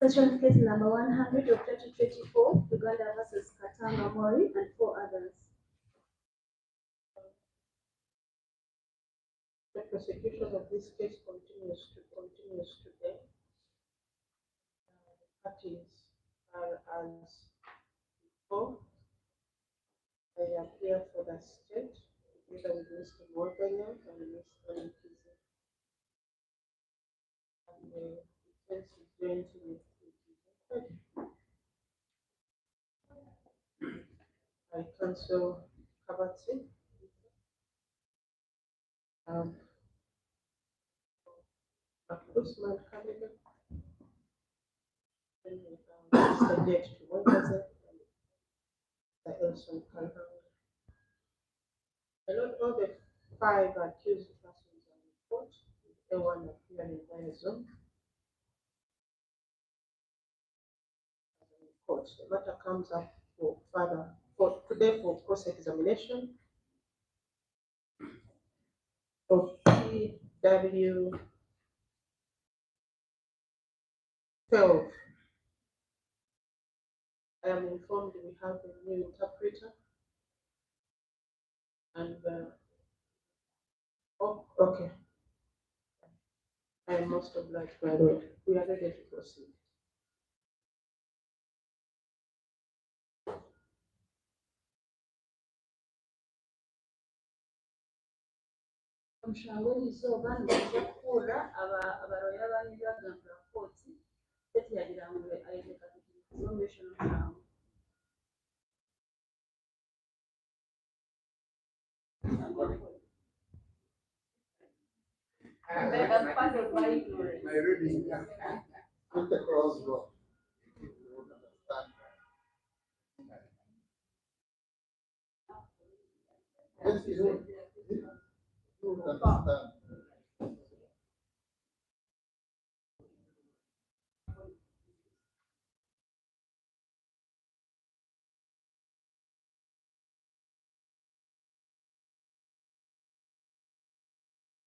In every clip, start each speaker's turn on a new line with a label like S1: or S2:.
S1: Session case number 100 of 2024, Uganda versus Katanga Mori and 4 others.
S2: The prosecution of this case continues today. The parties are as before. I am here for the state, together with Mr. Morganya and Mr. Nkizi. And the defense is going to be presented. I counsel Kabati. Usman Kamila. Mr. Jet to Wonderza and Mr. Elson Kalhanga. I note all the 5 accused persons are in court, with everyone appearing via Zoom. Court. The matter comes up for today for cross-examination of PW 12. I am informed we have a new interpreter and oh, okay. I am most obliged, by the way. We are ready to proceed.
S1: Omushango w'izooba nibaza kuhurira abaroya banyu bagambira kooti tetyagira ngu ayeteka kuzombesha omushango. That's part of my ignorance.
S3: My reading, with the crossbow. Yes, you understand.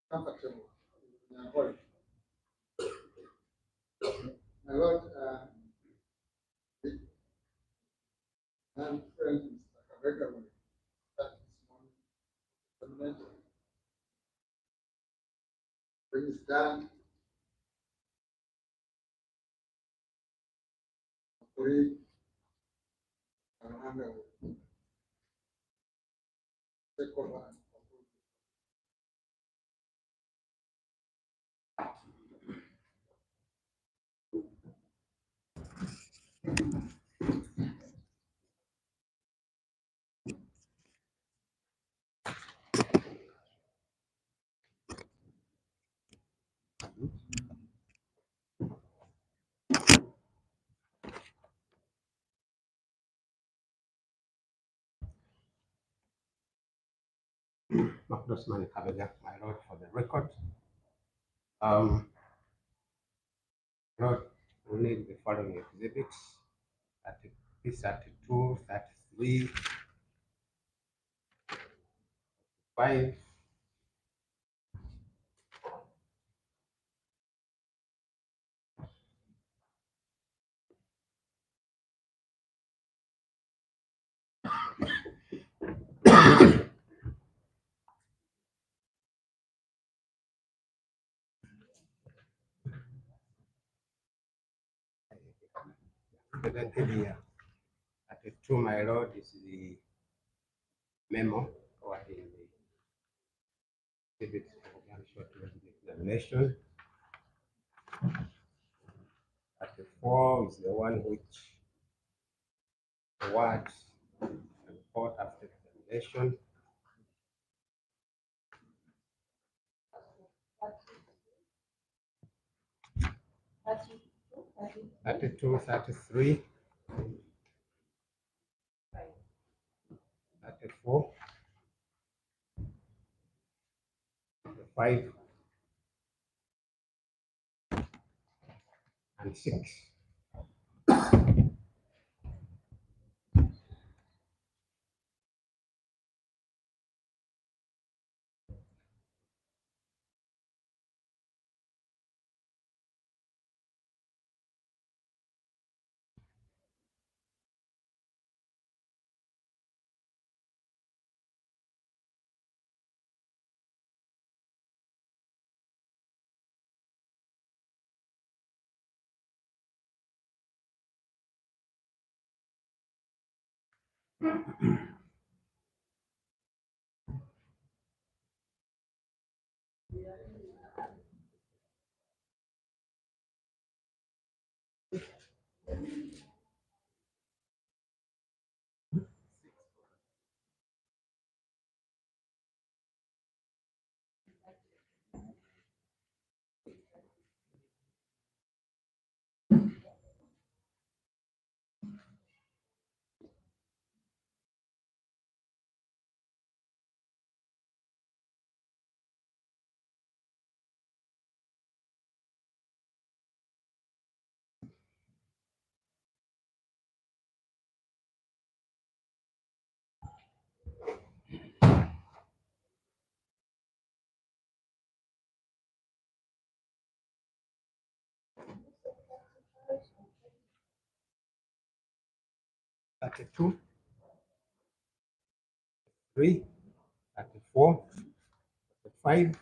S3: Comfortable. My Lord, and friend Mr. Kabeka will start this morning examination. When it's done, we and hand over. Take over and conclude.
S4: Usman Kabega, my lord, for the record. Lord, we need the following exhibits: 32, 33, 5, presented here. 32, my lord, is the memo or in the exhibit for short examination. 34 is the one which awards the report after examination. 32, 33, 34, 5, and 6. 32, 3, 34, 35.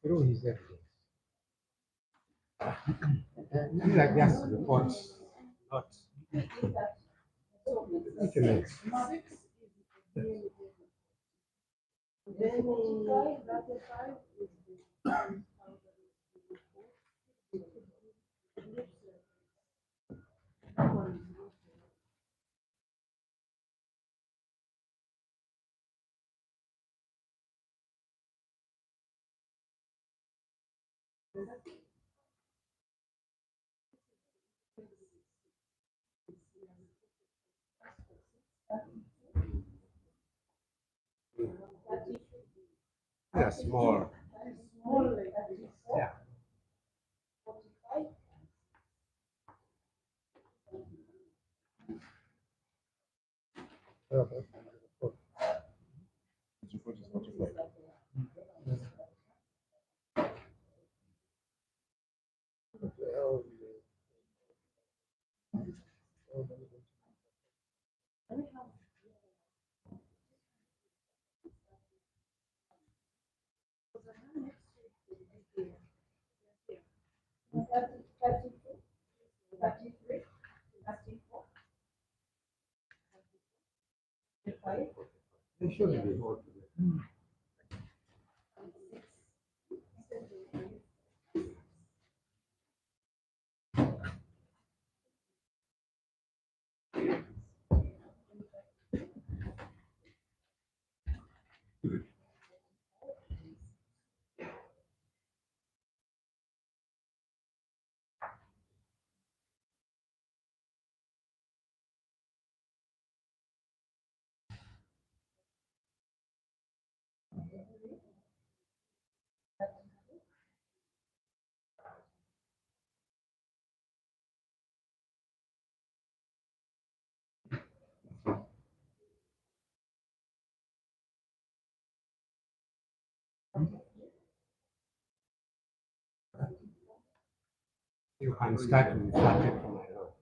S4: Through his efforts. These are just reports, not estimates. These are small. Yeah. Okay. They shouldn't be more. You can start with subject to my lord.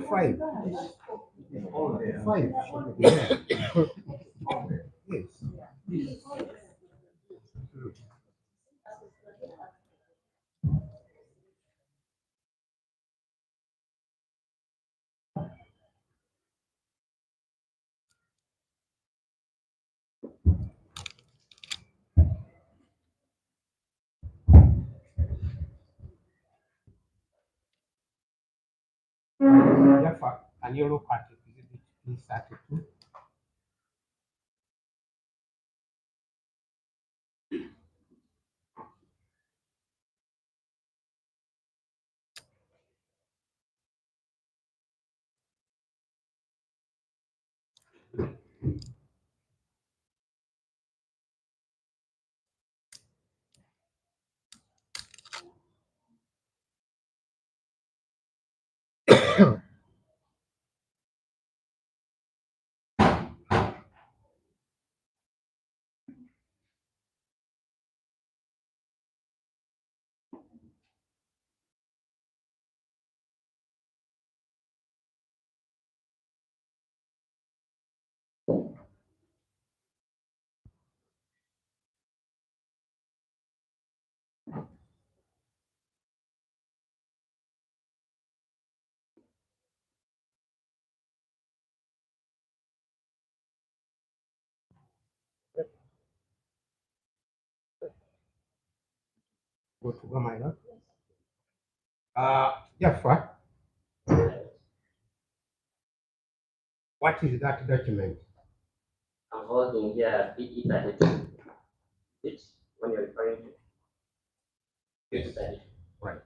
S4: Five. Five should be there. Yes. Therefore, can you look at exhibit P32? Go to go, my lord. Therefore, what is that document?
S5: I'm holding here PE32. Which one you're referring to?
S4: Yes.
S5: PE32.
S4: Right.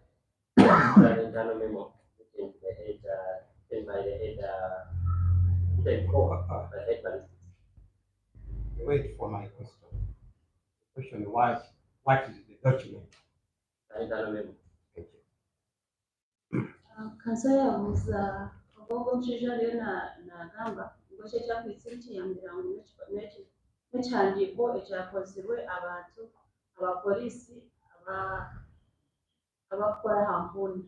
S5: An internal memo written by the head, written by the head, written for by the head ballistics.
S4: Wait for my question. The question was, what is the document?
S5: An internal memo.
S4: Thank you.
S1: kansa yabuuza obwongo omushaija ariyo nagamba ngu eki ekyakwitse nikiyambira ngu n'ekihandiiko ekyakozirwe abantu abapoliisi abakukora aha mpuunda.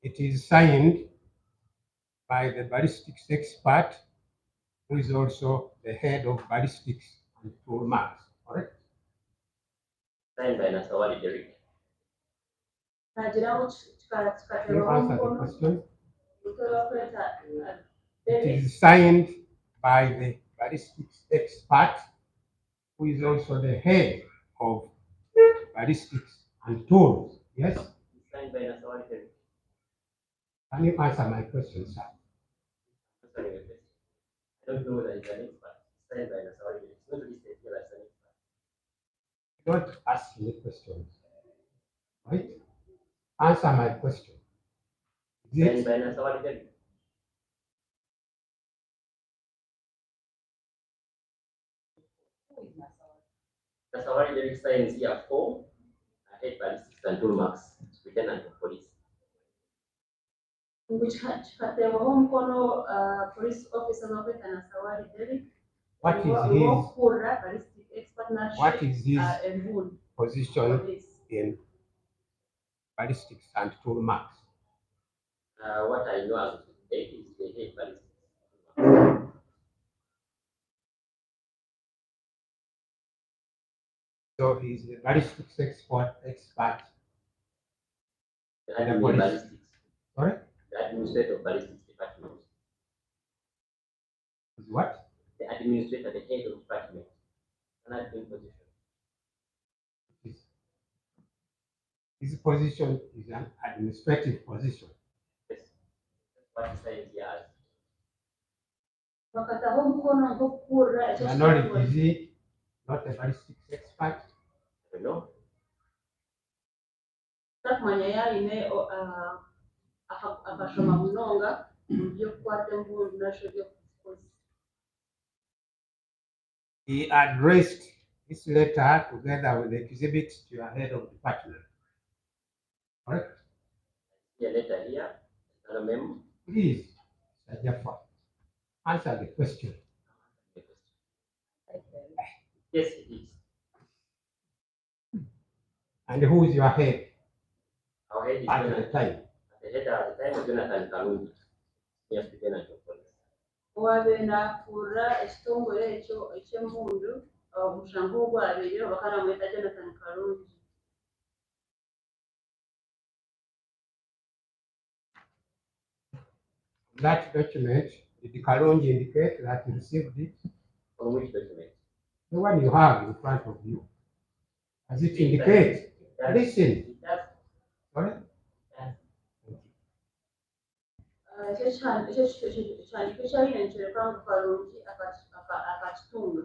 S4: It is signed by the ballistics expert, who is also the head of ballistics and tool marks, correct?
S5: Signed by Nasawali Derek.
S1: Nagiraho
S4: Can
S1: kikateerwaho
S4: you answer the
S1: omukono
S4: question?
S1: gukweta
S4: It is signed by the ballistics expert, who is also the head of ballistics and tools. Yes?
S5: Signed by Nasawali Derek.
S4: Can you answer my question, sir?
S5: Answering the question. I don't know whether it's an expert. Signed by Nasawali Derek. It's not listed here as an expert.
S4: Don't ask me questions. Right? Answer my question. Is
S5: Signed
S4: it
S5: by Nasawali Derek. Nasawali Derek signs here for head ballistics and tool marks, lieutenant of police.
S1: ngu kikateerwaho omukono police officer bakweta Nasawali Derek.
S4: what is
S1: Ow'okuhurira ballistic expert
S4: what is his
S1: empuunda
S4: position
S1: police.
S4: in ballistics and tool marks?
S5: What I know as of today is the head ballistics.
S4: So he's the ballistics expert
S5: The
S4: and the
S5: admin
S4: police.
S5: ballistics.
S4: Sorry?
S5: The administrator of ballistics department.
S4: Is what?
S5: The administrator, the head of department. An admin position.
S4: His position is an administrative position.
S5: Yes. That's what he says here as.
S1: bakataho umukono nko gukura icyo
S4: My knowledge
S1: kitwa
S4: is he not a ballistics expert.
S5: You know?
S1: takumanya yaine akashoma munonga mu byokukwata embundu nasho byokukozesa.
S4: He addressed this letter together with the exhibit to your head of department. Correct?
S5: Here letter here, another memo.
S4: Please, Mr. Jaffa, answer the question.
S5: Yes, it is.
S4: And who is your head
S5: Our head is
S4: at the
S5: Jonathan.
S4: time?
S5: The head at the time was Jonathan Kalungi. Yes, the Jonathan Police.
S1: Wabe nakura ekitongole ekyo eky'embundu omushango ogwabere bakaramweta Jonathan Kalungi.
S4: That document, did Kalonji indicate that he received it?
S5: On which document?
S4: The one you have in front of you. Does it indicate? Listen.
S5: It does.
S4: Sorry?
S1: Ekyandiko kyalina nikyereka ngu Kalungi akakitunga.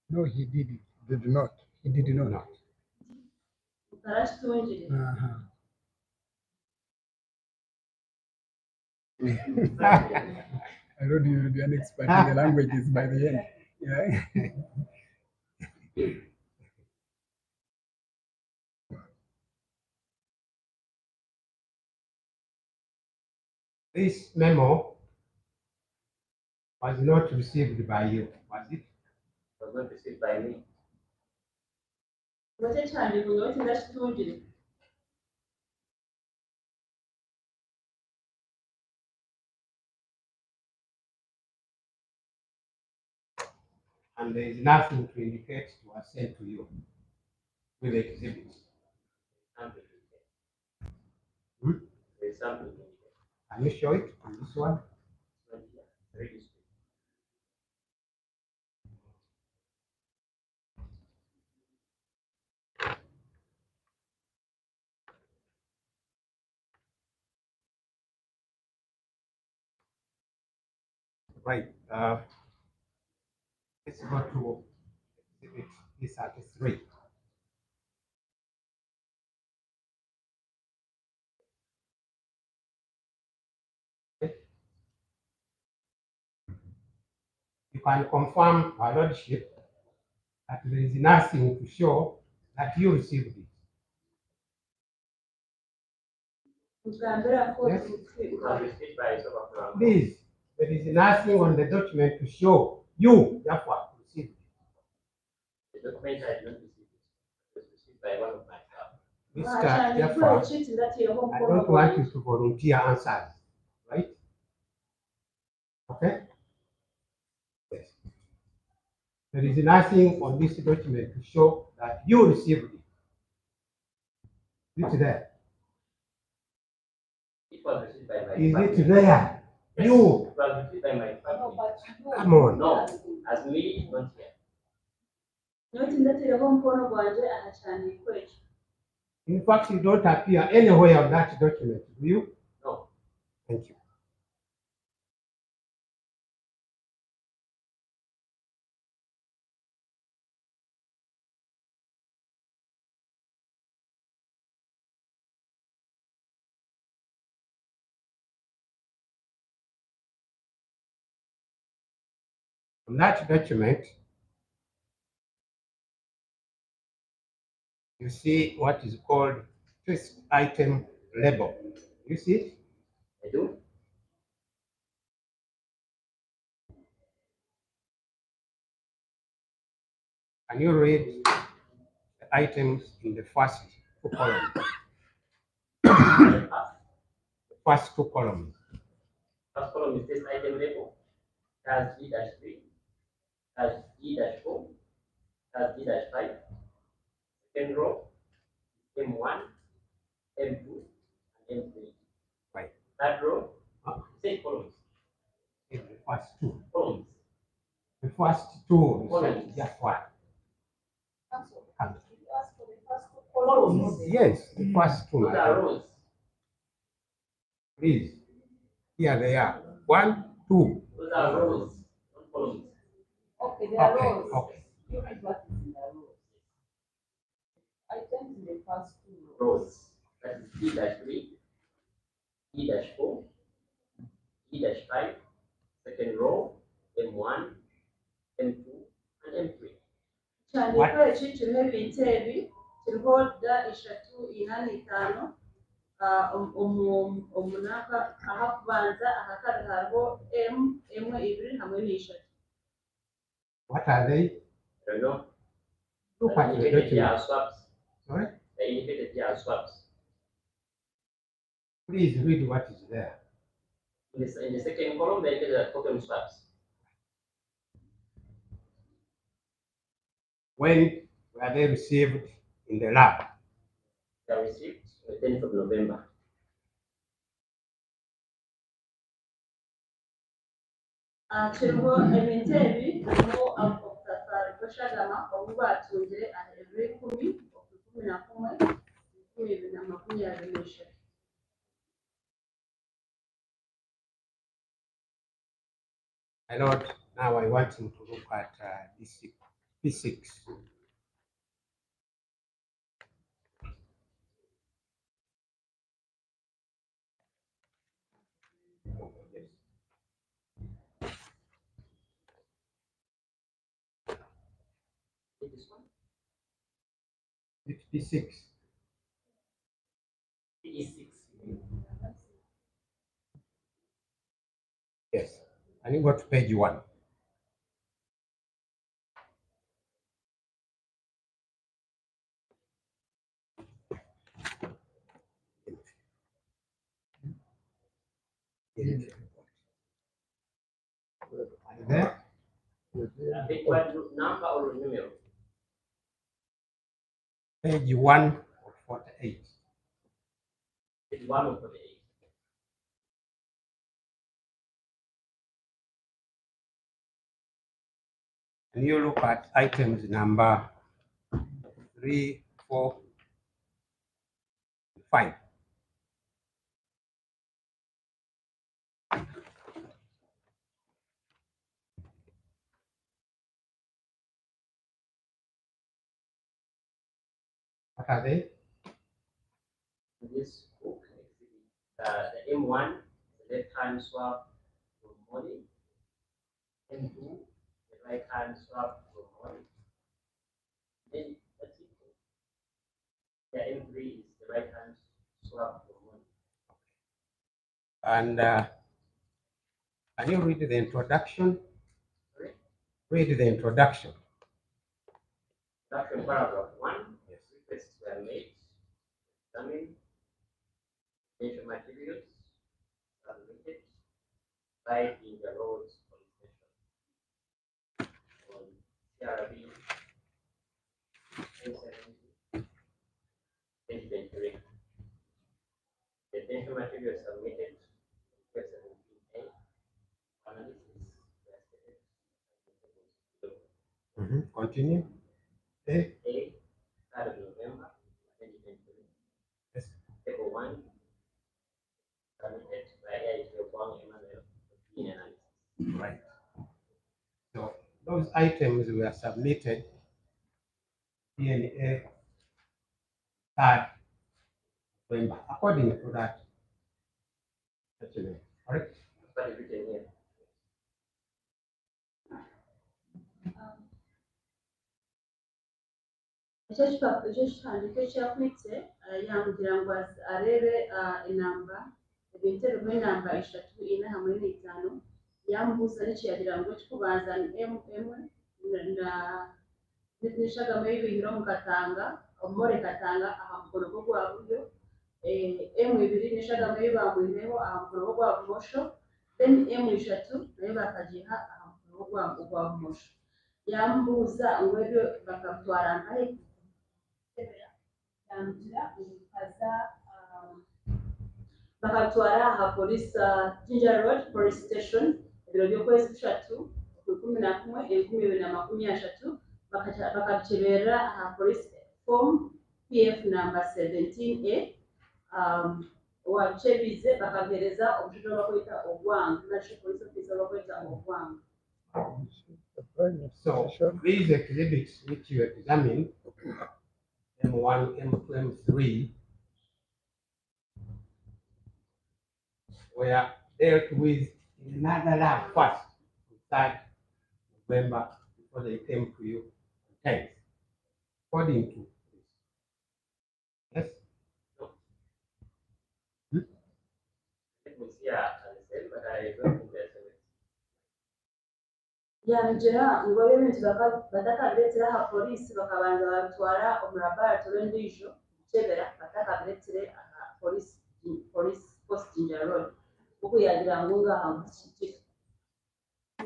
S6: No, he did it.
S3: Did not.
S6: He did not.
S1: Karakitungire.
S6: I thought you would be an expert in the languages by the end. Yeah.
S4: This memo was not received by you, was it?
S5: It was not received by me.
S1: Ekyo ekyandiko nga weti ndakitungire.
S4: And there is nothing to indicate it was sent to you with the exhibit.
S5: Something to indicate.
S4: Hmm?
S5: There's something to indicate.
S4: Can you show it on this one?
S5: It's not here. Registry.
S4: Right. Let's go to exhibit E33. You can confirm, our lordship, that there is nothing to show that you received it.
S1: Mugambira ko
S4: Yes.
S5: It was received by Soba.
S4: Please, there is nothing on the document to show you, therefore, received it.
S5: The document I did not receive it. It was received by one of my staff.
S4: Mr.
S1: akyandiko
S4: Jaffa,
S1: ekiti ndatireho
S4: I
S1: omukono
S4: don't want
S1: gwange.
S4: you to volunteer answers, right? Okay? Yes. There is nothing on this document to show that you received it. Is it there?
S5: It was received by my
S4: Is
S5: family.
S4: it there?
S5: Yes,
S4: You,
S5: it was received by my family.
S4: come on.
S5: No, as me, it's not here.
S1: Weti ndatireho omukono gwange aha kyandiko ekyo.
S4: In fact, you don't appear anywhere on that document, do you?
S5: No.
S4: Thank you. On that document, you see what is called first item label. You see it?
S5: I do.
S4: Can you read the items in the first two columns? The first two columns.
S5: First column is this item label. Has D-3, has D-4, has D-5. Second row, M1, M2, and M3.
S4: Right.
S5: Third row,
S4: Huh?
S5: same columns.
S4: In the first two.
S5: Columns.
S4: The first two is just one. Yes, the first two.
S5: Those are rows.
S4: Please. Here they are. 1, 2.
S5: Those are rows, not columns.
S1: Okay, there are
S4: Okay,
S1: rows.
S4: okay.
S1: You read what is in the rows. Items in the first two rows.
S5: Rows. That is E-3, E-4, E-5, second row, M1, M2, and M3.
S1: Cyandiko eki kiriho ebintu ebi kiriho da eshatu inani itaano omunaka ahakubanza ahakabiri hariho emwe ibiri hamwe n'eshatu.
S4: What are they?
S5: I don't know.
S4: Look at the
S5: Indicated here
S4: document.
S5: are swaps.
S4: Sorry?
S5: The indicated here are swaps.
S4: Please read what is there.
S5: In the second column, they indicated are token swaps.
S4: When were they received in the lab?
S5: They are received on the 10th of November.
S1: Kiriho ebintu ebi hariho obutafari bw'eshagama obu batungire aheeru 10, 11, 2023.
S4: My Lord, now I want him to look at P6.
S5: This one,
S4: It's P6.
S5: E6.
S4: Yes. And you go to page 1. Are you there?
S5: Pick what number or numero.
S4: Page 1 of 48.
S5: It's 1 of 48.
S4: And you look at items number 3, 4, 5. What are they?
S5: In this book, the M1, the left hand swap from morning, M2, the right hand swap from morning. Then that's it. The M3 is the right hand swap from morning.
S4: And can you read the introduction?
S5: Sorry?
S4: Read the introduction.
S5: Introduction paragraph 1.
S4: Yes.
S5: Requests were made. Examine. Essential materials submitted. Site in the roads police station. On CRB 1070 2023. The essential materials submitted. Request 17A. Analysis.
S4: Continue. A.
S5: A. 3rd of November 2023.
S4: Yes.
S5: Table 1. Submitted by AIT Kwang Emmanuel in analysis.
S4: Right. So those items were submitted DNA 3rd November, according to that document. Correct?
S5: What is written here?
S1: Icyo cyandiko cyavunitse yambwira ngo arebe inamba ibintu biriho inamba 3, 4 hamwe n'5 yambuza n'ikiyagira ngo kikubanza emwe n'ishagamo y'ibihiro mu katanga omore katanga aha mukono gwo gwa buryo M2 n'ishagamo y'ibamwireho aha mukono gwa bumosho then M3 nayo bakagiha aha mukono gwa bumosho yambuza ngo ebyo bakatwara nkahe bakatwara aha police Ginger Road Police Station ibiro by'ukwezi 3, 2023 11/2023 bakabikebera aha police form PF number 17A wabicebize bakabihereza omushaija bakweta ogwanga national police officer bakweta ogwanga.
S4: So these exhibits which you examined, M1, M2, M3, were dealt with in another lab first, on 3rd November, before they came to you on 10th, according to this. Yes?
S5: It was here as the same, but I don't think there's a
S1: yanjira ngo ebintu batakabiretera aha polisi bakabanza babitwara omu laboratory endiijo kukebera batakabiretire aha police post Jinja Road okuyagira ngu ngaha mukikiro.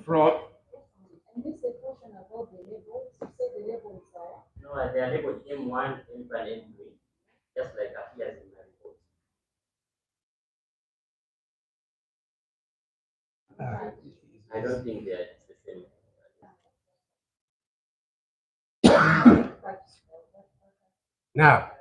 S4: From
S7: And this is a question about the labels. You say the labels are
S5: No, they are labeled M1, M2, and M3, just like appears in my report. I don't think they are the same.
S4: now,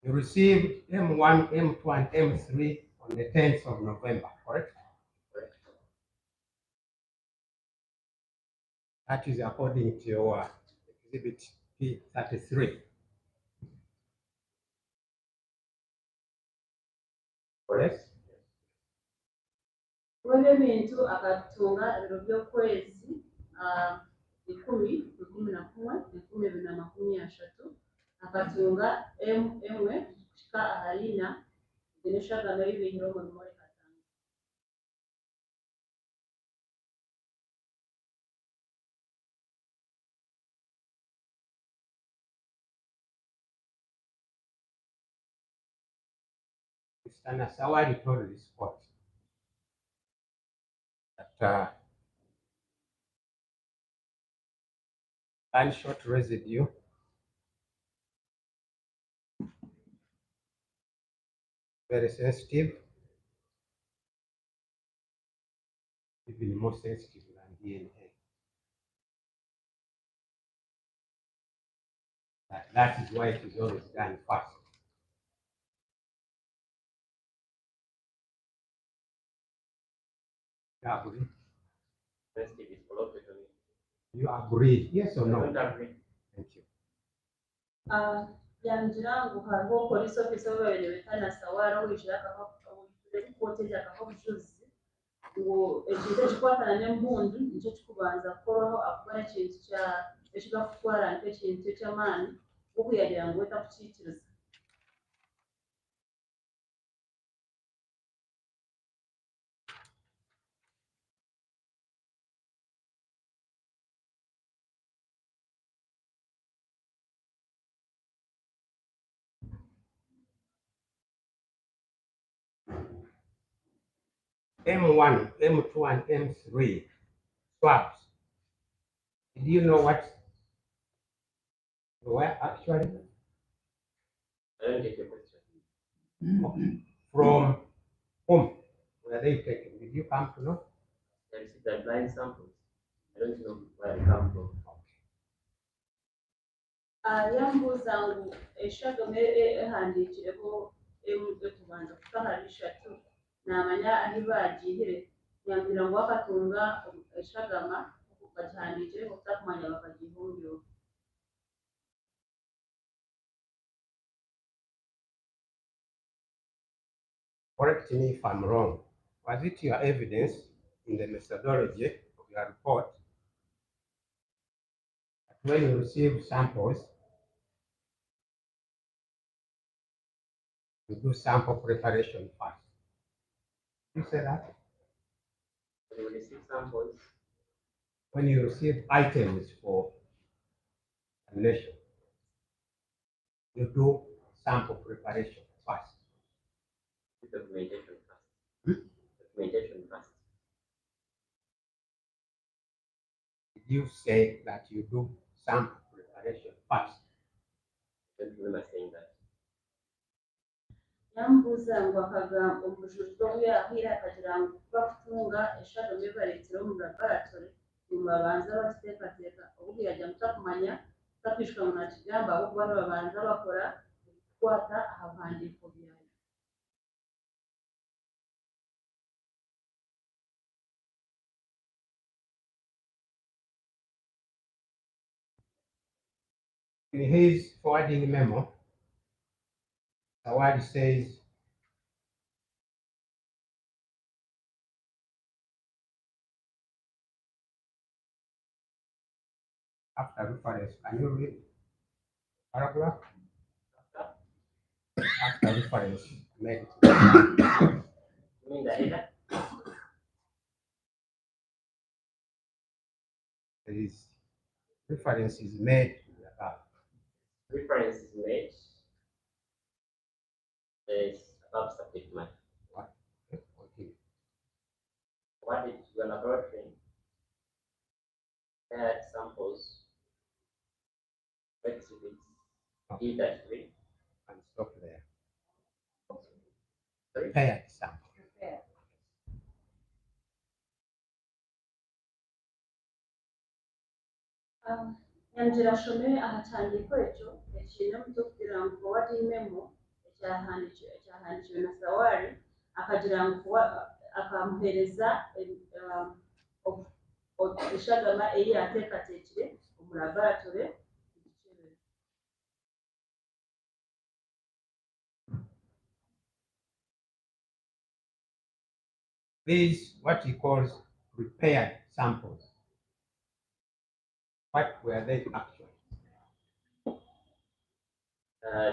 S4: you received M1, M2, and M3 on the 10th of November, correct?
S5: Correct.
S4: That is according to your exhibit P33. Correct?
S1: Webyo ebintu akatunga ebiro by'okwezi 11/11/2023 akatunga emwe kushika aha 4 eshagama ebibihire omu Mori Katanga.
S4: Mr. Nasawari told this court that gunshot residue very sensitive, even more sensitive than DNA. That is why it is always done first. You agree?
S5: Sensitive is collected on it.
S4: You agree? Yes or
S5: I
S4: no?
S5: don't agree.
S4: Thank you.
S1: yangira ngu hariho police officer babiri betana Sawara wijira akaho kote akaho bujuzi ngo ekintu ekikwatana n'embundu nicyo kikubanza kukoraho akubona ekintu ekigakutwara nk'ekintu eky'amaani okuyagira ngu etakukiikiriza.
S4: M1, M2, and M3 swabs. Did you know what they were actually?
S5: I don't get the question.
S4: From whom were they taken? Did you come to know?
S5: I received the blind samples. I don't know where they come from.
S1: Yambuuza ngu eshagama ehandiikireho ekubanza kufa hari 3 namanya ahi baagihire yambwira ngu akatunga eshagama bagihandiikireho takumanya bakagihumbiraho.
S4: Correct me if I'm wrong. Was it your evidence in the methodology of your report that when you receive samples, you do sample preparation first? You say that?
S5: When we receive samples,
S4: When you receive items for examination, you do sample preparation first.
S5: do documentation first.
S4: Hmm?
S5: Documentation first.
S4: Did you say that you do sample preparation first.
S5: I don't remember saying that.
S1: yambuuza ngu akagamba omujjukizo bwe yahiira akagira ngu bakutunga eshagama ebareetera omu laboratory ngu babanza bakiteekateeka obubi yajya mutakumanya takwishwa ngu nakigamba ahabwokuba nibabanza bakora okukwata aha bihandiiko byayo.
S4: In his forwarding memo, the word says after reference. Can you read paragraph? After reference made.
S5: You mean the header?
S4: There is reference is made to the above.
S5: Reference is made. There is above subject matter.
S4: What? Okay.
S5: What did your laboratory had samples, exhibits, E-3.
S4: And stop there.
S5: Sorry?
S4: Paired sample.
S1: Yanjira ashome aha kyandiiko ekyo ekiinemu kugira ngu forwarding memo ekyahandikiwe na Sawari akagira ngu akamuheereza eshagama eyi yateekateekire omu laboratory.
S4: These what he calls prepared samples. What were they actually?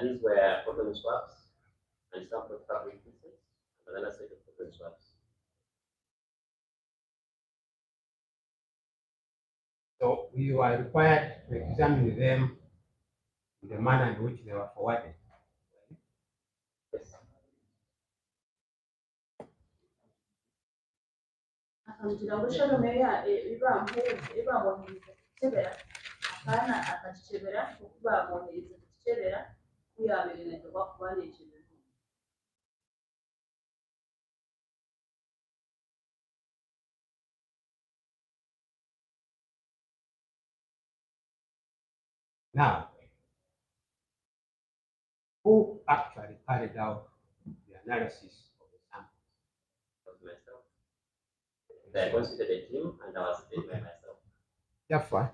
S5: These were cotton swabs and sample fabric pieces, and another set of cotton swabs.
S4: So you are required to examine them in the manner in which they were forwarded.
S5: Yes.
S1: Akamugira ngu eshagama ebamwohereza kukikebera akaana akakikebera kuko bamwohereza kukikebera kuyabeererezebwa kuba nekibera.
S4: Now, who actually carried out the analysis of the samples?
S5: Was myself. I considered a team and I was sitting by myself.
S4: Therefore,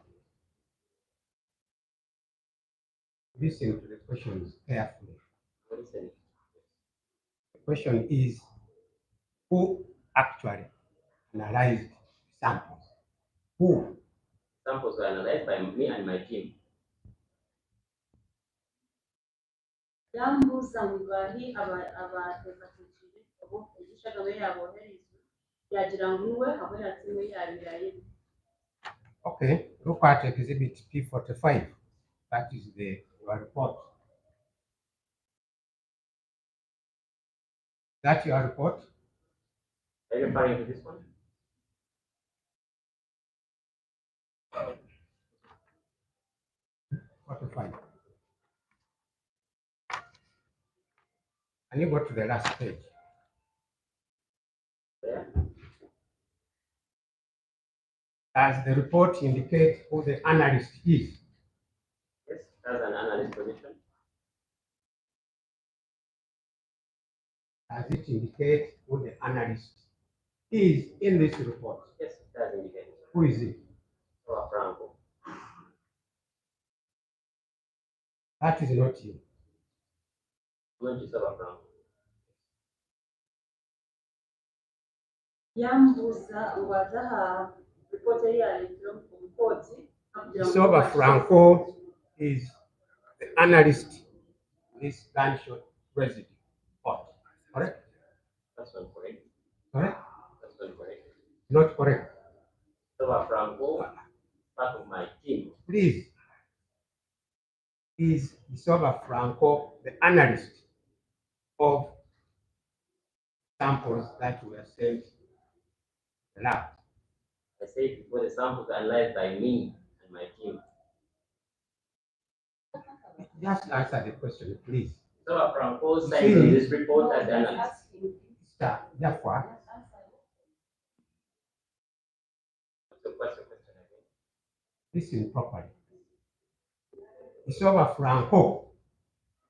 S4: listen to the questions carefully.
S5: Listen.
S4: The question is, who actually analyzed samples? Who?
S5: Samples were analyzed by me and my team.
S1: Yambuuza ngu baahi abateekateekire eshagama eyaboohereza yagira ngu niwe hamwe na tiimu yaabirayo.
S4: Okay, look at exhibit P45. That is your report. That's your report?
S5: Are you referring to this one?
S4: P45. And you go to the last page.
S5: There.
S4: Does the report indicate who the analyst is?
S5: Yes, that's an analyst position.
S4: Does it indicate who the analyst is in this report?
S5: Yes, it does indicate.
S4: Who is it?
S5: So Franco.
S4: That is not you.
S5: Not just about Franco.
S1: Yambuuza ngu aze aha ripoota eyi yaleetera omu kooti
S4: Soba Franco is the analyst in this gunshot residue report. Correct?
S5: That's not correct.
S4: Correct?
S5: That's not correct.
S4: Not correct.
S5: So Franco, part of my team.
S4: Please. Is Soba Franco the analyst of samples that were sent to the lab?
S5: I said before the samples are analyzed by me and my team.
S4: Just answer the question, please.
S5: So Franco signs on this report as the analyst.
S4: Therefore,
S5: What's the question again?
S4: listen properly. Isoba Franco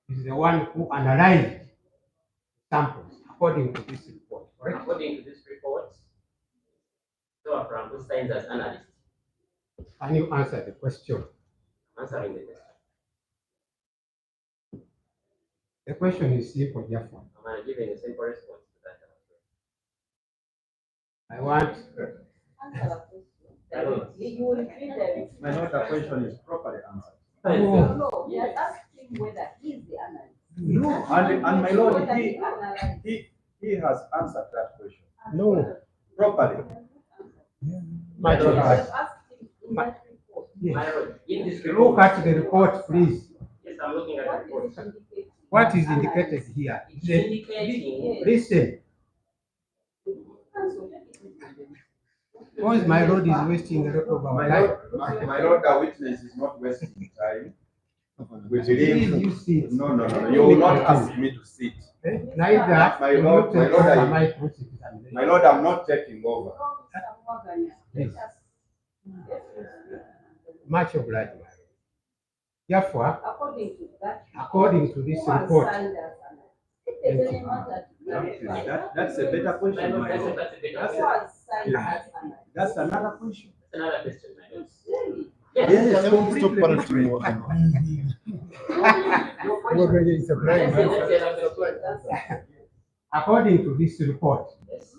S4: is the one who analyzed samples according to this report, correct?
S5: According to this report, so Franco signs as analyst.
S4: Can you answer the question?
S5: Answering the question.
S4: The question is simple, therefore.
S5: I'm giving a simple response to that.
S4: I want
S7: Answer the question. You will repeat the.
S8: My Lord, the question is properly answered.
S7: No, we are asking whether he is the analyst.
S8: No, and my Lord, he has answered that question.
S4: no.
S8: Properly.
S4: My
S7: We
S4: Lord,
S7: have asked him in that report.
S5: My lord, in this
S4: look
S5: report,
S4: at the report, please.
S5: yes, I'm looking at the
S7: What
S5: report.
S7: is it indicating?
S4: What is indicated here?
S5: It's indicating
S4: Listen, because my road is wasting a lot of our
S8: My
S4: time.
S8: Lord, my Lord, the witness is not wasting time. We
S4: Please,
S8: believe.
S4: you sit.
S8: No. You will not ask me to sit.
S4: Neither
S8: My Lord, my Lord, My Lord, I'm not taking over.
S4: Please. Much obliged. Therefore,
S7: According to that.
S4: according to this
S7: who has
S4: report,
S7: signed as analyst? If there's any matter to clarify.
S8: That's a better
S5: my
S8: question,
S5: lord,
S8: my
S5: that's a
S8: Lord.
S5: better
S7: Who has signed as analyst?
S8: That's another question.
S5: That's another question, my lord.
S7: Really?
S8: Yes,
S6: Stop
S8: completely
S6: parenting. Already is a blind
S5: Let's
S6: man.
S5: say another question.
S4: according to this report,
S5: Yes.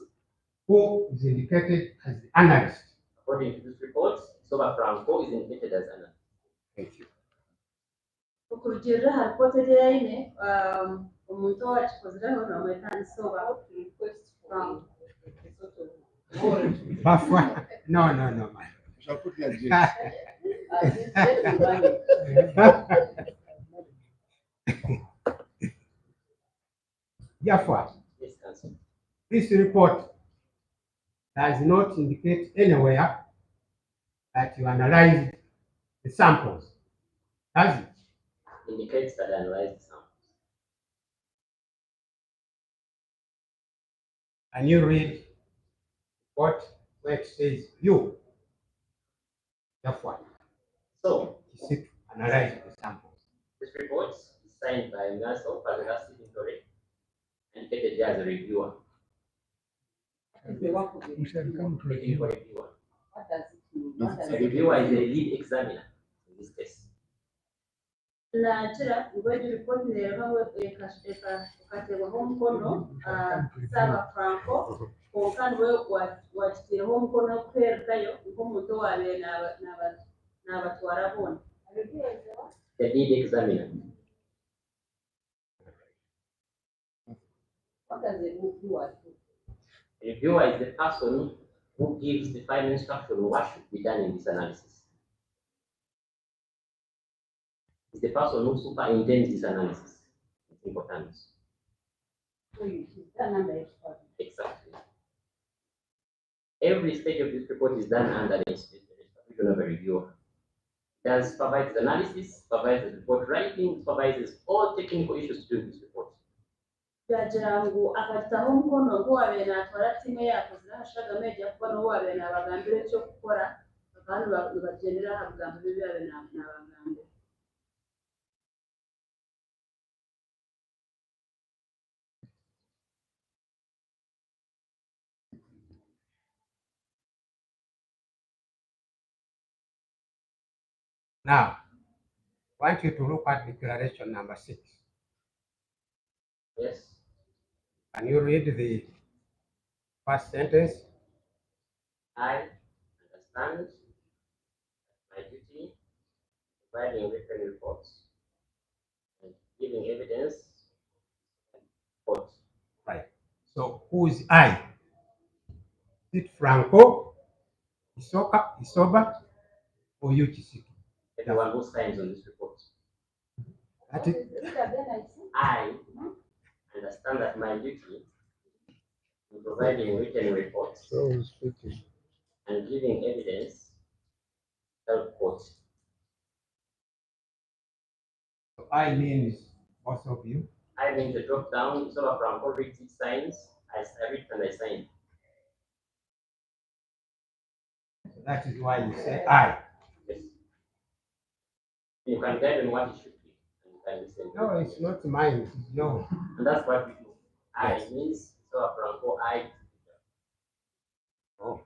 S4: who is indicated as the analyst?
S5: According to this report, Soba Franco is indicated as analyst.
S4: Thank you.
S1: Okurugira ha report yaine omuntu owakikozireho nomweta Nsoba.
S7: Request for
S1: From
S7: a sort of more.
S4: Bafwa. No, man.
S6: Shall put your jail.
S7: Get money.
S4: Therefore,
S5: Yes, counsel.
S4: this report does not indicate anywhere that you analyzed the samples, does it?
S5: Indicates that I analyzed the samples.
S4: And you read what it says you. Therefore,
S5: So,
S4: is it analyze the samples?
S5: this report is signed by Naso as a signatory and dated there as a reviewer.
S7: What is the work of the
S6: We shall come to
S5: Taking for
S6: review.
S5: reviewer.
S7: What does it mean? What does
S5: The
S7: it
S5: reviewer is the lead examiner in this case.
S1: nakira ngwegi report nerebaho ekateebwaho omukono Saba Franco konka niwe wakitiireho omukono kuheerekayo nk'omuntu owabeire n'abatwara boona.
S5: The lead examiner.
S7: What does the reviewer do?
S5: The reviewer is the person who gives the final instruction on what should be done in this analysis. It's the person who superintends this analysis. It's important.
S7: So you is done under expert.
S5: Exactly. Every stage of this report is done under the supervision of a reviewer. Does supervise analysis, supervises report writing, supervises all technical issues to do with this report.
S1: Byagira ngu akataho omukono nk'owabeire naatwara tiimu eyakozire ahashagamu ejya kuba n'owabeire naabagambira ekyokukora kandi nibagyendera aha bigambo ebi byabeire naabagambira.
S4: Now, I want you to look at declaration number 6.
S5: Yes.
S4: Can you read the first sentence?
S5: I understand my duty providing written reports and giving evidence and report.
S4: Right. So who is I? Is it Franco, Isoba, or UTC?
S5: Everyone who signs on this report.
S4: That is,
S5: I understand that my duty in providing written reports
S6: So who's speaking?
S5: and giving evidence help court.
S4: I means both of you.
S5: I mean the drop down, so from all read six signs, I read and I sign.
S4: So that is why you say I.
S5: Yes. You can guide on what it should be, and you can listen.
S4: No, it's not mine, it's yours.
S5: And that's what we do. I
S4: Yes.
S5: means so from all I.
S4: Oh.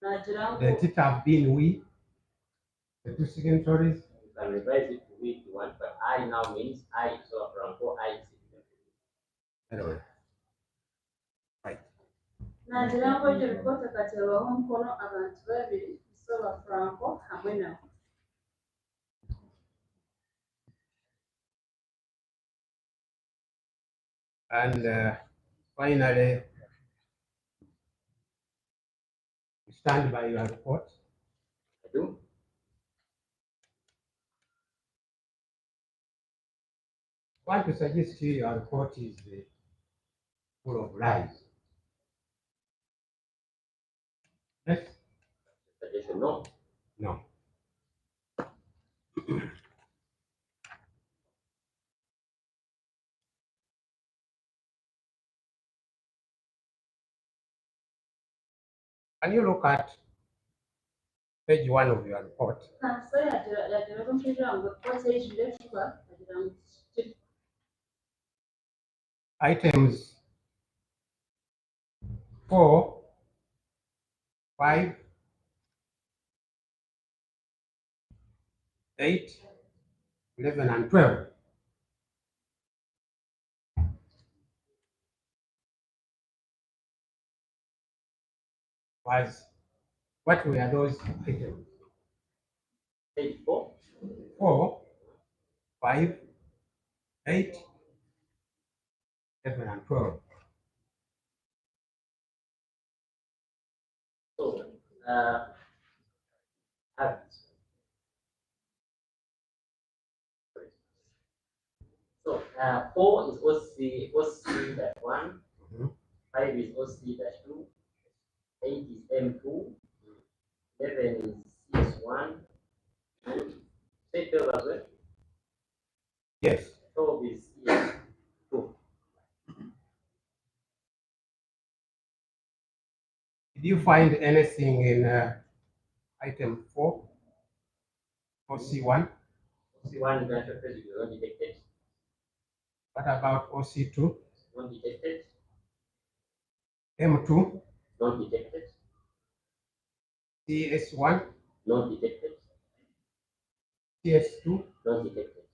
S1: nagira ngo
S4: Let it have been we, the two signatories.
S5: You can revise it to we if you want, but I now means I, so from all I.
S4: Anyway. Right.
S1: nagira ngo iryo rikote katebaho umukono abantu babiri isoba Franco hamwe nawe.
S4: And finally, you stand by your report.
S5: I do.
S4: I want to suggest to you your report is full of lies. Yes?
S5: Suggestion, no.
S4: No. Can you look at page 1 of your report?
S1: So yagira ngo kugira ngo rikote y'ijire cuba yagira ngo
S4: Items 4, 5, 8, 11, and 12. What were those items?
S5: Page 4.
S4: 4, 5, 8, 11, and 12.
S5: So, habits. So, 4 is OC dash 1,
S4: Mhm.
S5: 5 is OC dash 2, 8 is M2, 11 is CS1, say 12 as well.
S4: Yes.
S5: 12 is CS2.
S4: Did you find anything in item 4 or C1?
S5: OC1 gunshot residue not detected,
S4: What about OC2?
S5: not detected,
S4: M2,
S5: not detected,
S4: CS1,
S5: not detected,
S4: CS2?
S5: not detected.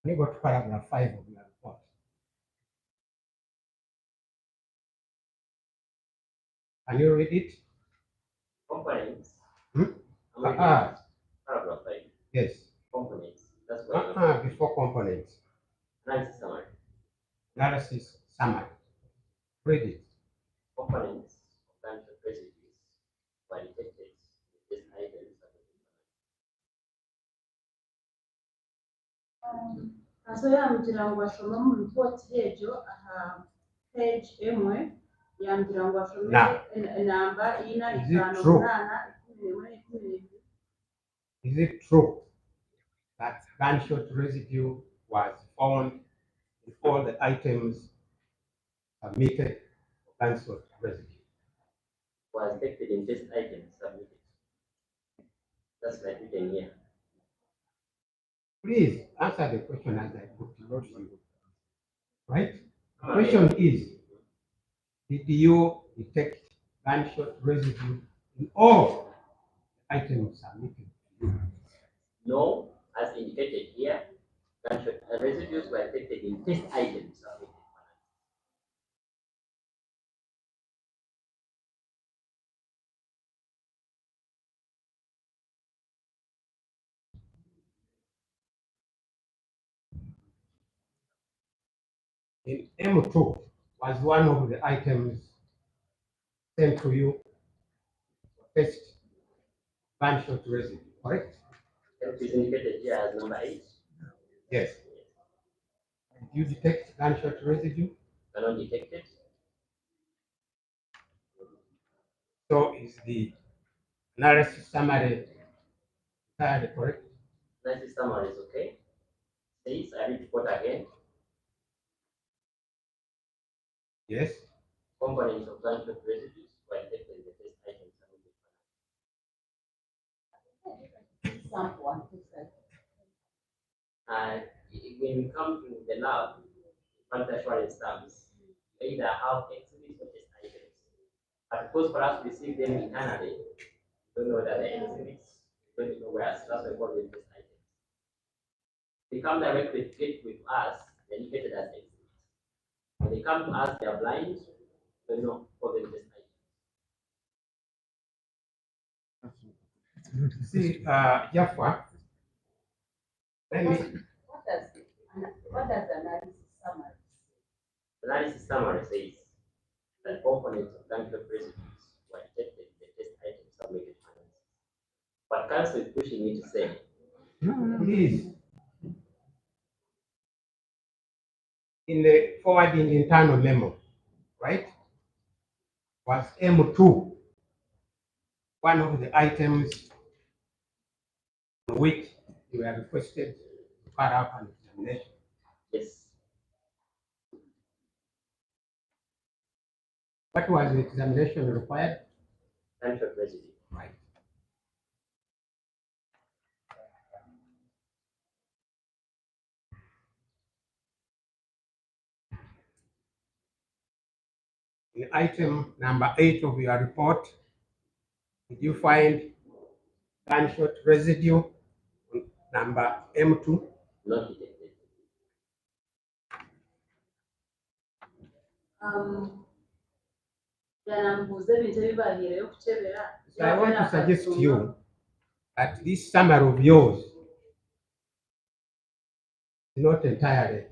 S4: When you go to paragraph 5 of your report, can you read it?
S5: Components.
S4: Hmm?
S5: I'm reading paragraph 5.
S4: Yes.
S5: Components. That's what
S4: Before components.
S5: analysis summary.
S4: Analysis summary. Read it.
S5: Components of gunshot residues were detected with this item.
S1: so yambwira ngo ashoma mu report y'ejo aha page emwe yambwira ngo ashome namba ina
S4: Is it
S1: itanu
S4: true?
S1: munana 11
S4: Is it true that gunshot residue was found in all the items submitted for gunshot residue?
S5: Was detected in this item submitted. That's like written here.
S4: Please answer the question as I put it to you. Right? The question is, did you detect gunshot residue in all items submitted to you?
S5: No, as indicated here, gunshot residues were detected in this item submitted.
S4: In M2 was one of the items sent to you for test gunshot residue, correct?
S5: It is indicated here as number 8.
S4: Yes. Did you detect gunshot residue?
S5: Cannot detect it.
S4: So Is the analysis summary correct?
S5: Analysis summary is okay. Says, I read report again.
S4: Yes.
S5: Components of gunshot residues were detected in the test items submitted.
S7: Sample and test item.
S5: And when we come to the lab, quality assurance terms, we either have exhibits or test items. But because for us to receive them internally, we don't know that the exhibits, we don't know where, so that's why we call them test items. They come directly with us, they're indicated as exhibits. When they come to us, they are blind, we don't know for them test items.
S4: See, Jaffa, let me,
S7: What does analysis summary say?
S5: Analysis summary says that components of gunshot residues were detected in the test items submitted to analysis. But council is pushing me to say,
S4: please. In the forwarding internal memo, right, was M2, one of the items on which you were requested to carry out an examination.
S5: yes,
S4: What was the examination required?
S5: gunshot residue.
S4: Right. In item number 8 of your report, did you find gunshot residue on number M2?
S5: Not detected.
S1: byanambuza ebintu ebibahireyo kukebera.
S4: So I want to suggest to you that this summary of yours is not entirely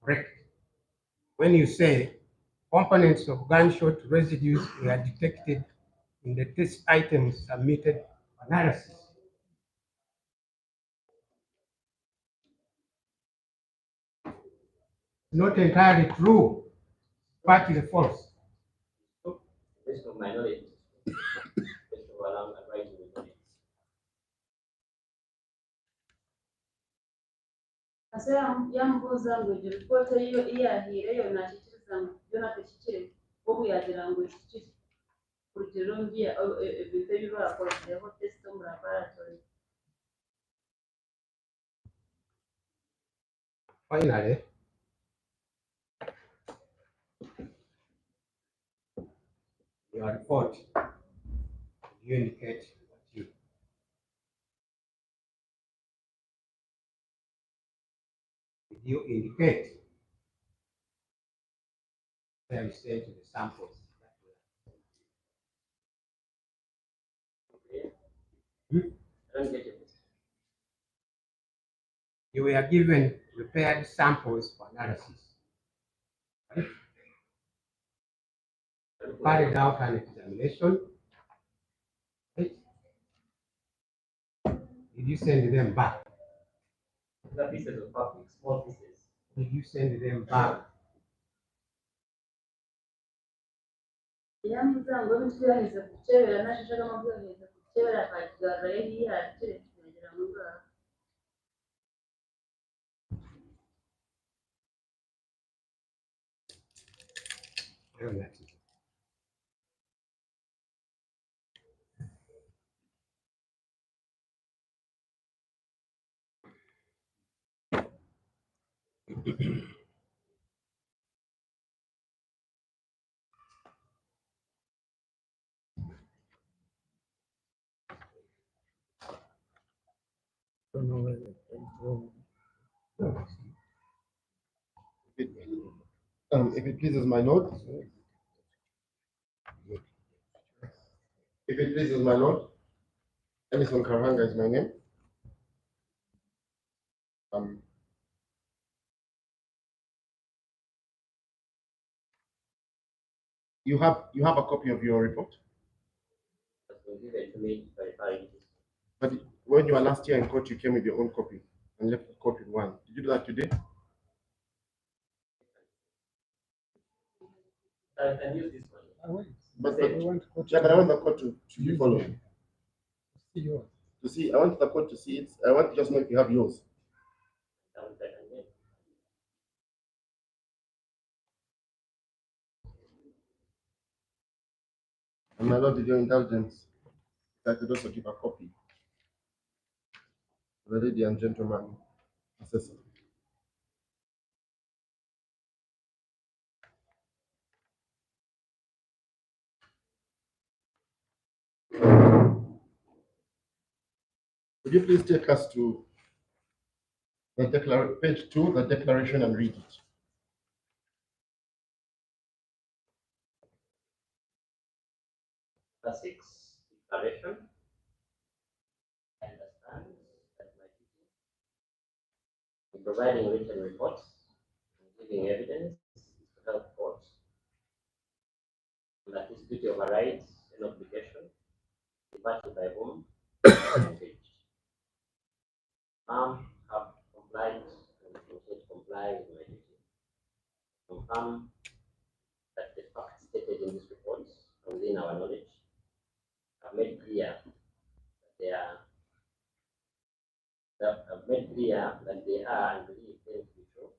S4: correct. When you say components of gunshot residues were detected in the test items submitted for analysis. Not entirely true, partly false.
S5: Based on my knowledge, based on what I'm writing with knowledge.
S1: Ase yamubuuza ngu egyo lipoota eyo eyahiireyo nakikiriza ngu byona tekikiri obu yagira ngu ekikiri kurugero ebintu ebi bakolireho tesiti omu laboratory.
S4: Finally, your report, you indicate what you did you indicate where you sent the samples that
S5: Okay.
S4: Hmm?
S5: I don't get it.
S4: you were given prepared samples for analysis, right? Carried out an examination, right? Did you send them back?
S5: The pieces of fabric, small pieces.
S4: Did you send them back?
S1: Yamubuuza ngu ebintu byaheze kukebera nakishagamu byaheze kukebera akakigarurayo ebiyihaakire yagira ngu ngaaho.
S4: Well, that's it.
S6: Don't know where it came from.
S9: If it pleases my Lord, if it pleases my Lord, Ellison Karanga is my name. You have a copy of your report,
S5: That's been given to me by the parents.
S9: but when you were last year in court, you came with your own copy and left the court with one. Did you do that today?
S5: I can use this one.
S9: But,
S6: I want court
S9: yeah, but I want the court to be followed.
S6: see yours.
S9: To see, I want the court to see it. I want to just know if you have yours. And my lord, with your indulgence, if I could also give a copy to the lady and gentleman assessor. Would you please take us to the page 2, the declaration, and read it?
S5: The 6 declaration. I understand that my duty in providing written reports and giving evidence is to help courts, and that this duty overrides an obligation departed by whom engaged. Have complied and continue to comply with my duty. Confirm that the facts stated in this report are within our knowledge. Have made clear that they are and believe them to be true,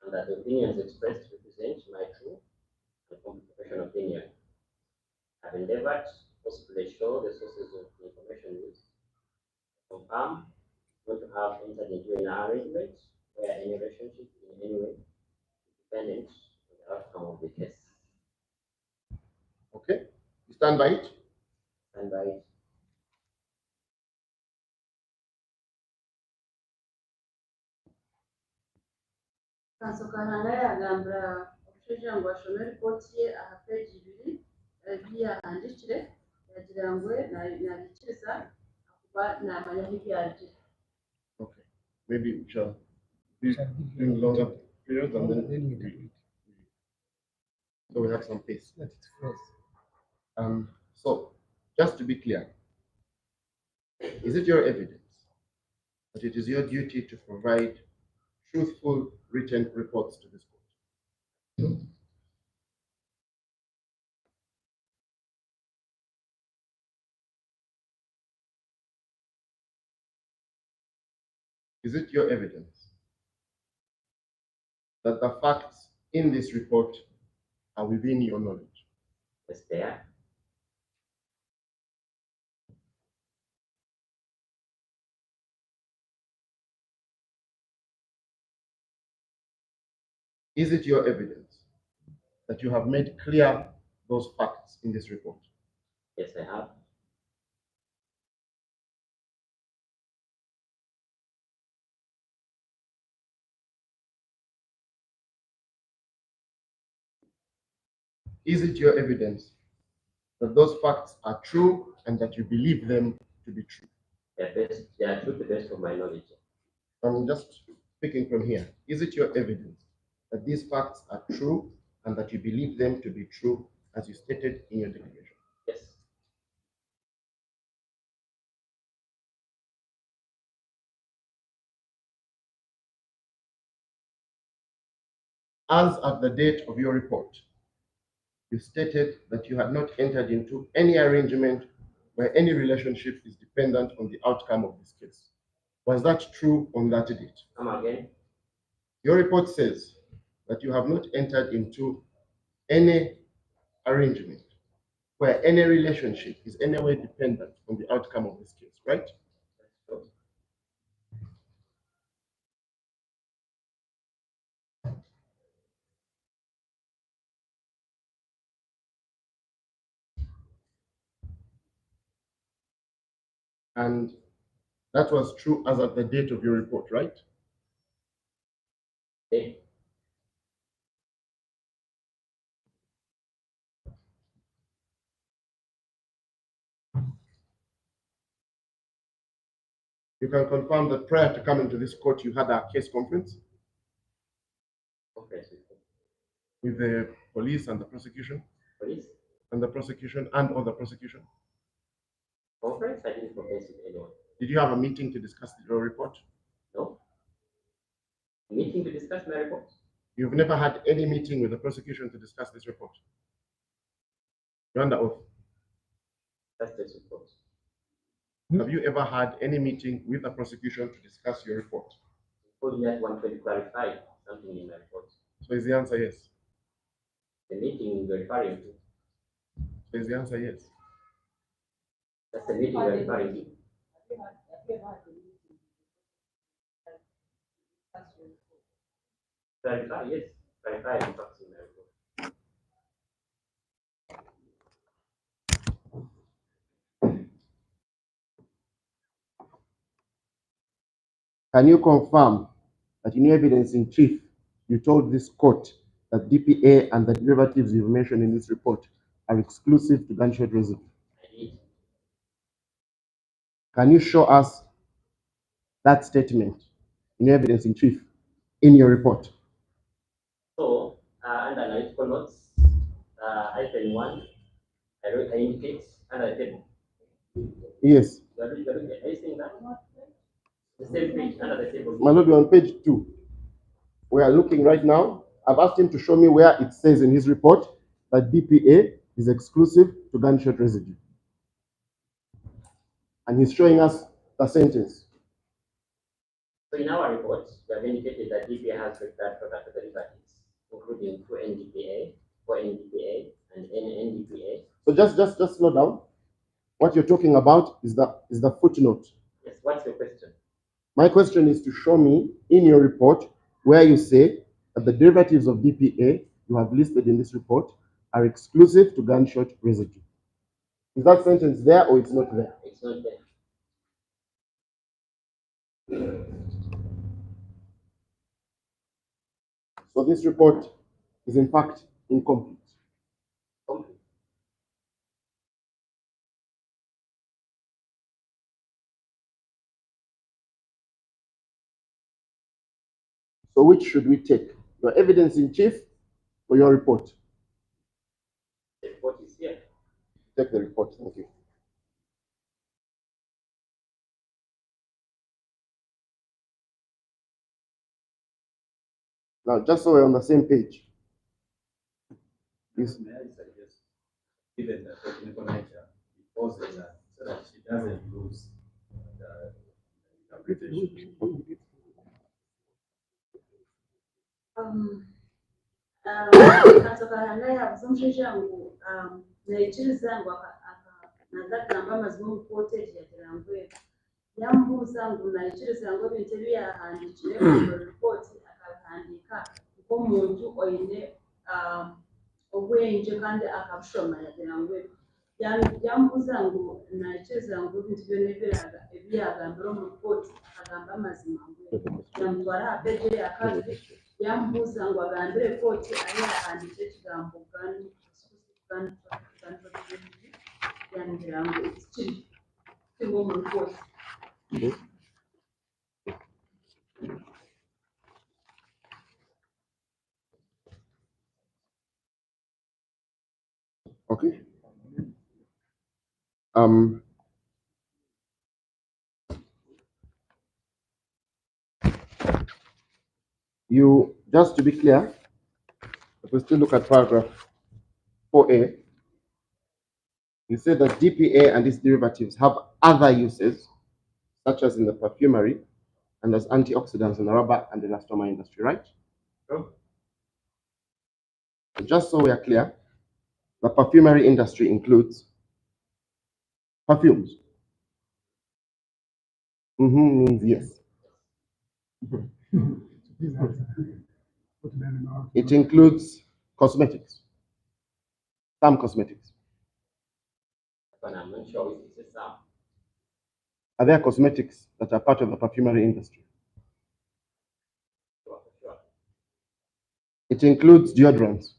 S5: and that the opinions expressed represent my true and complete professional opinion. I've endeavored to possibly show the sources of the information used. Confirm not to have entered into an arrangement where any relationship in any way is dependent on the outcome of the case.
S9: Okay, you stand by it?
S5: Stand by it.
S1: Kanso Karanga yagamba omushaija ngu ashome ripooti ye aha peegi 2 ebyahandikire yagira ngu nabikiriza kuba namanya ebyarigire.
S9: Okay, maybe we shall be doing longer periods and then
S6: we can read.
S9: So we have some pace.
S6: Let it close.
S9: So, just to be clear, is it your evidence that it is your duty to provide truthful written reports to this court? Is it your evidence that the facts in this report are within your knowledge?
S5: Yes, they are.
S9: Is it your evidence that you have made clear those facts in this report?
S5: Yes, I have.
S9: Is it your evidence that those facts are true and that you believe them to be true?
S5: They are true to the best of my knowledge.
S9: I'm just speaking from here. Is it your evidence that these facts are true and that you believe them to be true as you stated in your declaration?
S5: Yes.
S9: As at the date of your report, you stated that you had not entered into any arrangement where any relationship is dependent on the outcome of this case. Was that true on that date?
S5: Come again.
S9: Your report says that you have not entered into any arrangement where any relationship is any way dependent on the outcome of this case, right?
S5: That's true.
S9: And that was true as at the date of your report, right?
S5: Okay.
S9: You can confirm that prior to coming to this court, you had a case conference
S5: Conference
S9: with the police and the prosecution,
S5: police.
S9: and the prosecution and other prosecution.
S5: Conference, I didn't conference with anyone.
S9: Did you have a meeting to discuss your report?
S5: No. Meeting to discuss my report.
S9: You've never had any meeting with the prosecution to discuss this report? You're under oath.
S5: That's the report.
S9: Have you ever had any meeting with the prosecution to discuss your report?
S5: Only that one to clarify something in my report.
S9: So is the answer yes?
S5: The meeting you're referring to,
S9: So is the answer yes?
S5: that's the meeting you're referring to. Clarify, yes. Clarify the facts in my report.
S9: Can you confirm that in your evidence in chief, you told this court that DPA and the derivatives you've mentioned in this report are exclusive to gunshot residue?
S5: I did.
S9: Can you show us that statement in your evidence in chief in your report?
S5: So, under analytical notes, item 1, I indicate under the table.
S9: Yes.
S5: Are you seeing that? The same page under the table.
S9: My lord, we're on page 2. We are looking right now. I've asked him to show me where it says in his report that DPA is exclusive to gunshot residue. And he's showing us the sentence.
S5: So in our report, we have indicated that DPA has prepared product derivatives, including 2-NDPA, 4-NDPA, and NDPA.
S9: So just slow down. What you're talking about is the footnote.
S5: Yes, what's your question?
S9: My question is to show me in your report where you say that the derivatives of DPA you have listed in this report are exclusive to gunshot residue. Is that sentence there or it's not there?
S5: It's not there.
S9: So this report is in fact incomplete.
S5: Complete.
S9: So which should we take? Your evidence in chief or your report?
S5: The report is here.
S9: Take the report, thank you. Now, just so we're on the same page. Yes.
S8: May I suggest, given the technical nature, because so that she doesn't lose the interpretation.
S1: Katanga yavuze omushaija ngu naikiriza ngu nazagamba amazima omu kooti egi yagira ngu ego yamubuuza ngu naikiriza ngu ebintu ebi yahandikire mu ripooti akabihandiika nk'omuntu oine obwengye kandi akabushoma yagira ngu ego yamubuuza ngu naikiriza ngu ebintu byona ebi yagambire omu ripooti akagamba amazima ngu ego yamutwara aha peegi eri yakabiri yambuuza ngu agambire kooti ahi yahandikire ekigambo yangira ngu kiri omu ripooti.
S9: Okay. You, just to be clear, if we still look at paragraph 4A, you say that DPA and its derivatives have other uses, such as in the perfumery and as antioxidants in the rubber and elastomer industry, right?
S8: Sure.
S9: Just so we are clear, the perfumery industry includes perfumes. Means yes. It includes cosmetics, some cosmetics.
S5: But I'm not sure if it's some.
S9: Are there cosmetics that are part of the perfumery industry?
S5: Sure.
S9: It includes deodorants.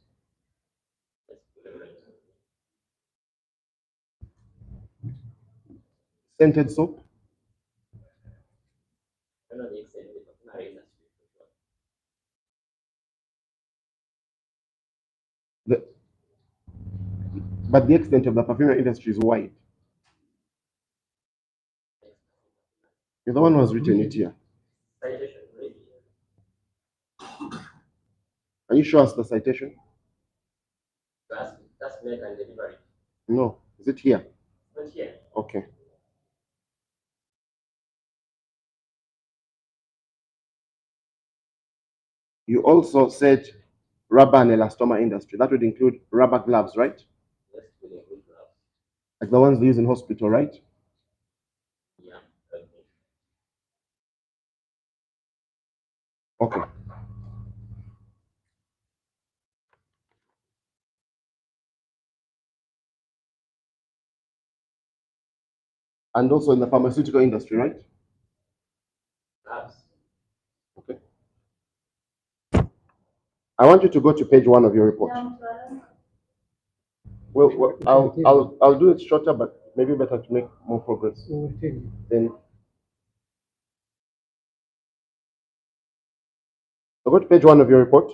S9: Scented soap.
S5: I don't know the extent of the perfumery industry for sure.
S9: But the extent of the perfumery industry is wide. You're the one who has written it here.
S5: Citation, really.
S9: Can you show us the citation?
S5: That's make and delivery.
S9: No. Is it here?
S5: Not here.
S9: Okay. You also said rubber and elastomer industry. That would include rubber gloves, right?
S5: Yes, will include gloves.
S9: Like the ones they use in hospital, right?
S5: Yeah. Okay.
S9: Okay. And also in the pharmaceutical industry, right?
S5: Gloves.
S9: Okay. I want you to go to page 1 of your report. Well, I'll do it shorter, but maybe better to make more progress. Then so go to page 1 of your report.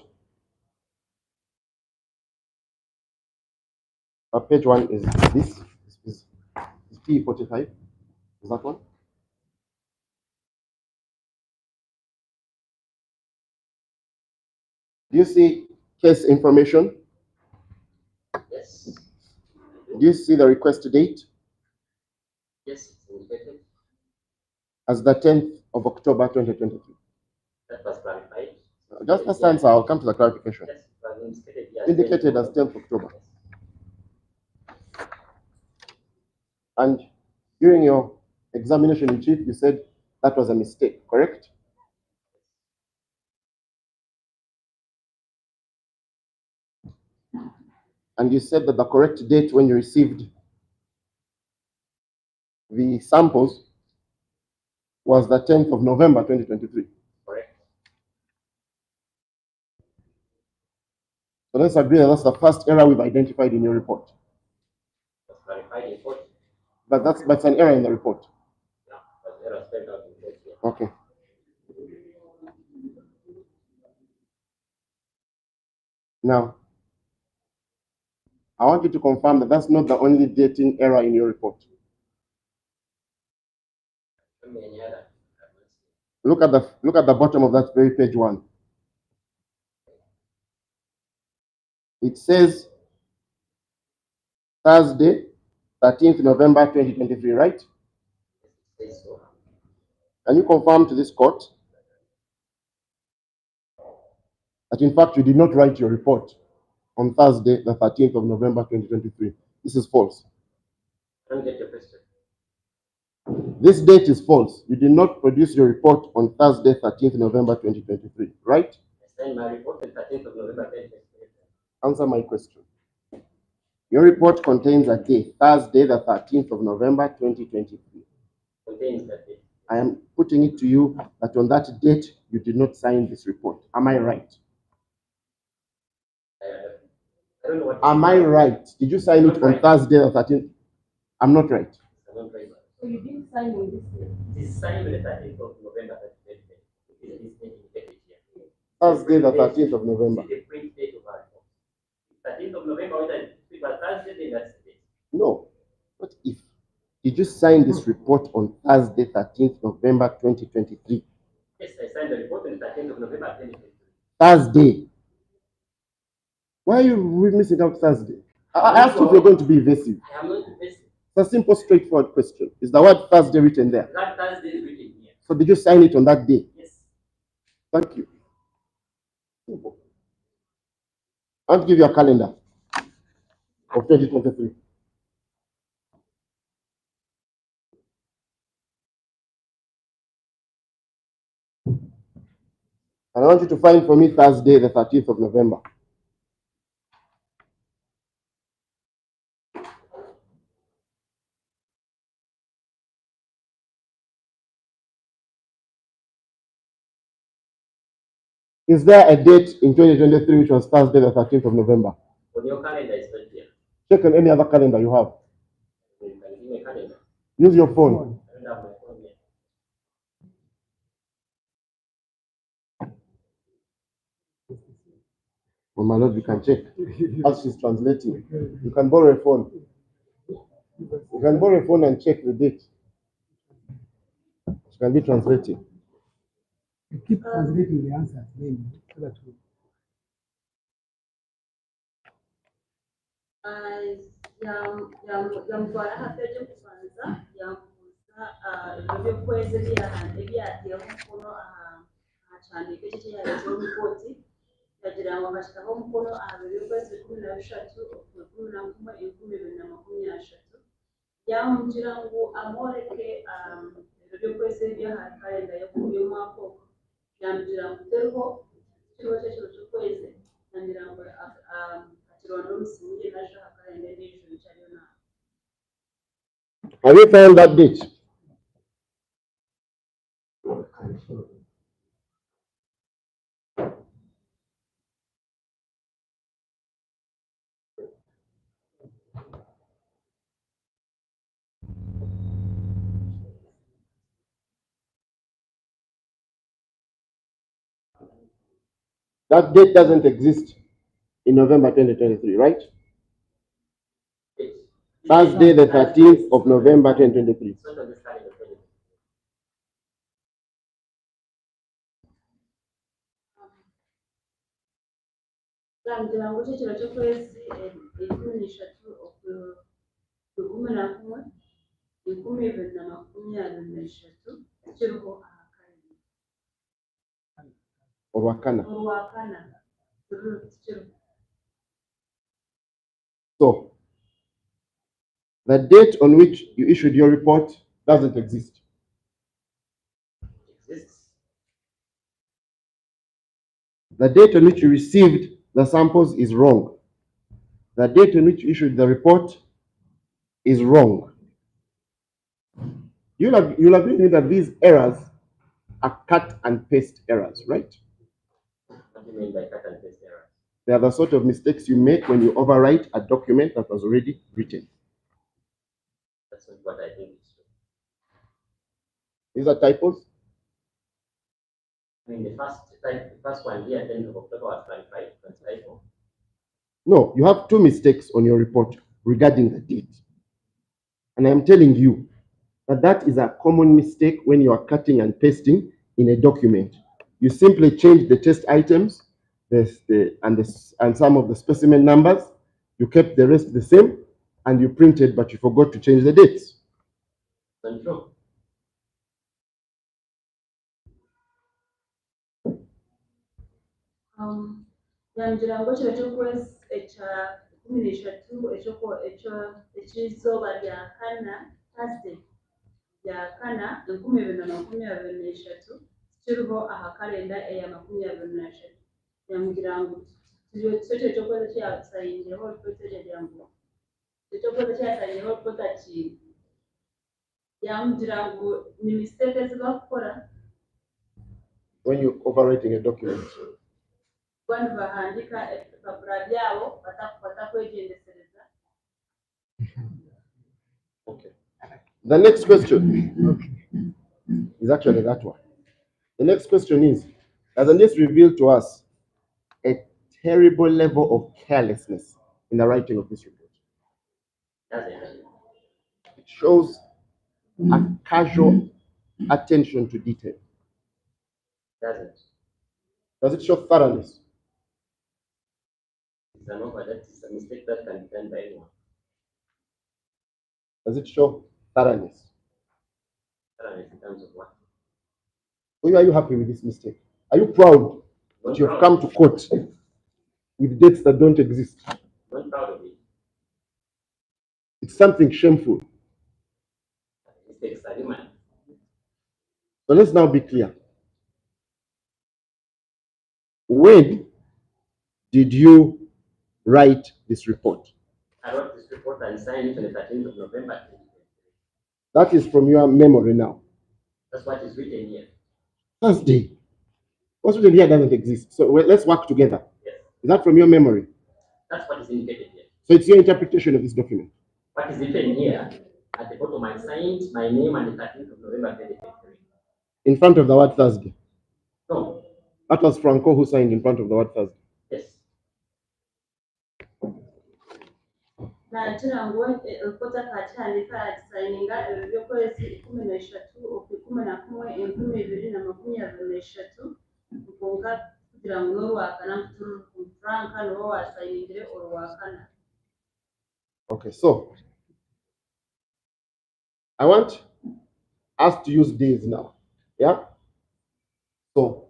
S9: Page 1 is this. Is P45. Is that one? Do you see case information?
S5: Yes.
S9: Do you see the request date
S5: Yes, it's indicated.
S9: as the 10th of October 2023?
S5: That was clarified.
S9: Just as answer, I'll come to the clarification.
S5: Yes, it was indicated here.
S9: Indicated as 10th October. And during your examination in chief, you said that was a mistake, correct? And you said that the correct date when you received the samples was the 10th of November 2023.
S5: Correct.
S9: So let's agree that that's the first error we've identified in your report.
S5: That's clarified in court.
S9: But that's an error in the report.
S5: Yeah, but error spelled out in court here.
S9: Okay. Now, I want you to confirm that that's not the only dating error in your report.
S5: Show me any other.
S9: Look at the bottom of that very page 1. It says Thursday, 13th November 2023, right?
S5: It says so.
S9: Can you confirm to this court that in fact you did not write your report on Thursday, the 13th of November 2023? This is false.
S5: I don't get your question.
S9: This date is false. You did not produce your report on Thursday, 13th November 2023, right?
S5: I signed my report on 13th of November 2023.
S9: Answer my question. Your report contains a date, Thursday, the 13th of November 2023.
S5: Contains that date.
S9: I am putting it to you that on that date, you did not sign this report. Am I right?
S5: I don't know what.
S9: Am I right? Did you sign it on Thursday, the 13th? I'm not right.
S5: I'm not right.
S7: So you didn't sign on this day?
S5: It is signed on the 13th of November 2023. It is indicated here.
S9: Thursday, the 13th of November.
S5: This is the print date of our report. 13th of November, whether it was Thursday, then that's the date.
S9: No. What if? Did you sign this report on Thursday, 13th November 2023?
S5: Yes, I signed the report on the 13th of November 2023.
S9: Thursday. Why are you missing out Thursday? I asked you if you're going to be evasive.
S5: I am not evasive.
S9: It's a simple, straightforward question. Is the word Thursday written there?
S5: That Thursday is written here.
S9: So did you sign it on that day?
S5: Yes.
S9: Thank you. Simple. I want to give you a calendar of 2023. And I want you to find for me Thursday, the 13th of November. Is there a date in 2023 which was Thursday, the 13th of November?
S5: On your calendar, it's not here.
S9: Check on any other calendar you have.
S5: You can give me a calendar.
S9: Use your phone.
S5: I don't have my phone yet.
S9: Oh my Lord, you can check. As she's translating, you can borrow a phone. You can borrow a phone and check the date. She can be translating.
S6: You keep translating the answers then so that we...
S1: As yamutwara hafi y'ibyo kubanza yamubuza ibyo byo kwezi byateyeho umukono ahacandika iki cyanditseho ripoti yagira ngo agashyiraho umukono ahabiri y'ukwezi 13 Okutoberi 2023 yamugira ngo amoreke ibyo byo kwezi byahaye kalenda yo mwaka yamugira ngo uteho ikiro cy'ukwezi yagira ngo akirondo musinye naje kalenda y'ijuru cyariyo na.
S9: Have you found that date? That date doesn't exist in November 2023, right? Thursday, the 13th of November 2023.
S1: Yamugira ngo icyo kiro cy'ukwezi 13 Okutoberi 2023 kiriho ahakalenda.
S9: Orwakana.
S1: Kiriho.
S9: So, the date on which you issued your report doesn't exist.
S5: Exists.
S9: The date on which you received the samples is wrong. The date on which you issued the report is wrong. You'll agree with me that these errors are cut and paste errors, right?
S5: What do you mean by cut and paste errors?
S9: They are the sort of mistakes you make when you overwrite a document that was already written.
S5: That's not what I think is true.
S9: These are typos?
S5: I mean, the first one here, 10th of October was clarified. That's typo.
S9: No, you have two mistakes on your report regarding the date. And I'm telling you that that is a common mistake when you are cutting and pasting in a document. You simply change the test items and some of the specimen numbers. You kept the rest the same and you printed, but you forgot to change the dates.
S5: That's true.
S1: Yamugira ngo kiro cy'ukwezi cya 13 ekizoba rya kana Thursday rya kana 2023 kiriho ahakalenda eya 23 yamugira ngo cyo cyokwezi cyasayingireho ripoti rya ngo cyo kwezi cyasayingireho ripoti ati yamugira ngo ni mistake zibakora
S9: When you're overwriting a document.
S1: Abantu bahandika ibipapuro byabo batakwegendesereza.
S9: Okay. The next question is actually that one. The next question is, doesn't this reveal to us a terrible level of carelessness in the writing of this report?
S5: Doesn't.
S9: It shows a casual attention to detail.
S5: Doesn't.
S9: Does it show thoroughness?
S5: It's an over. That is a mistake that can be done by anyone.
S9: Does it show thoroughness?
S5: In terms of what?
S9: Are you happy with this mistake? Are you proud that you have come to court with dates that don't exist?
S5: Not proud of it.
S9: It's something shameful.
S5: Mistakes are human.
S9: So let's now be clear. When did you write this report?
S5: I wrote this report and signed it on the 13th of November.
S9: That is from your memory now.
S5: That's what is written here.
S9: Thursday. What's written here doesn't exist. So let's work together.
S5: Yes.
S9: Is that from your memory?
S5: That's what is indicated here.
S9: So it's your interpretation of this document.
S5: What is written here, at the bottom I signed my name on the 13th of November 2023.
S9: In front of the word Thursday.
S5: No.
S9: That was Franco who signed in front of the word Thursday.
S5: Yes.
S1: Nagira ngo ukota kacyandika signinga ibyo kwezi 13 11 2023 ukunga kugira ngo wakana Franka no wasayingire orwakana.
S9: Okay, so I want us to use days now. Yeah. So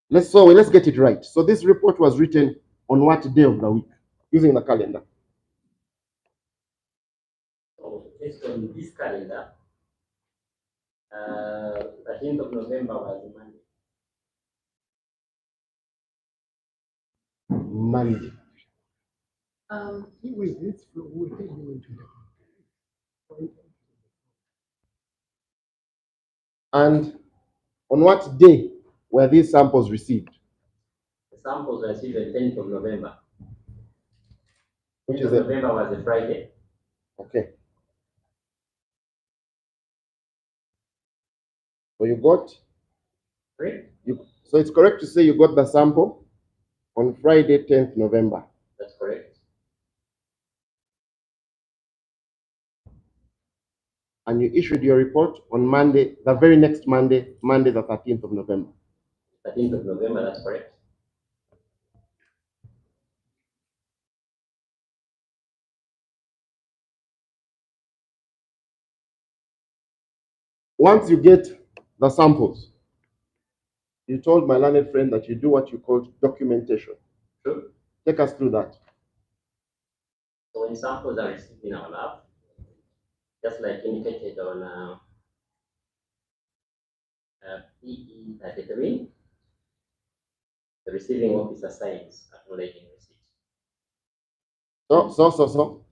S9: let's get it right. So this report was written on what day of the week using the calendar?
S5: So based on this calendar, 13th of November was Monday.
S9: Monday. And on what day were these samples received?
S5: The samples were received on 10th of November.
S9: Which
S5: 10th
S9: is
S5: of
S9: it?
S5: November was a Friday.
S9: Okay. So you got
S5: Right?
S9: so it's correct to say you got the sample on Friday, 10th November.
S5: That's correct.
S9: And you issued your report on Monday, the very next Monday, Monday the 13th of November.
S5: 13th of November, that's correct.
S9: Once you get the samples, you told my learned friend that you do what you call documentation.
S5: True.
S9: Take us through that.
S5: So when samples are received in our lab, just like indicated on PE 33, the receiving officer signs acknowledging receipt.
S9: So.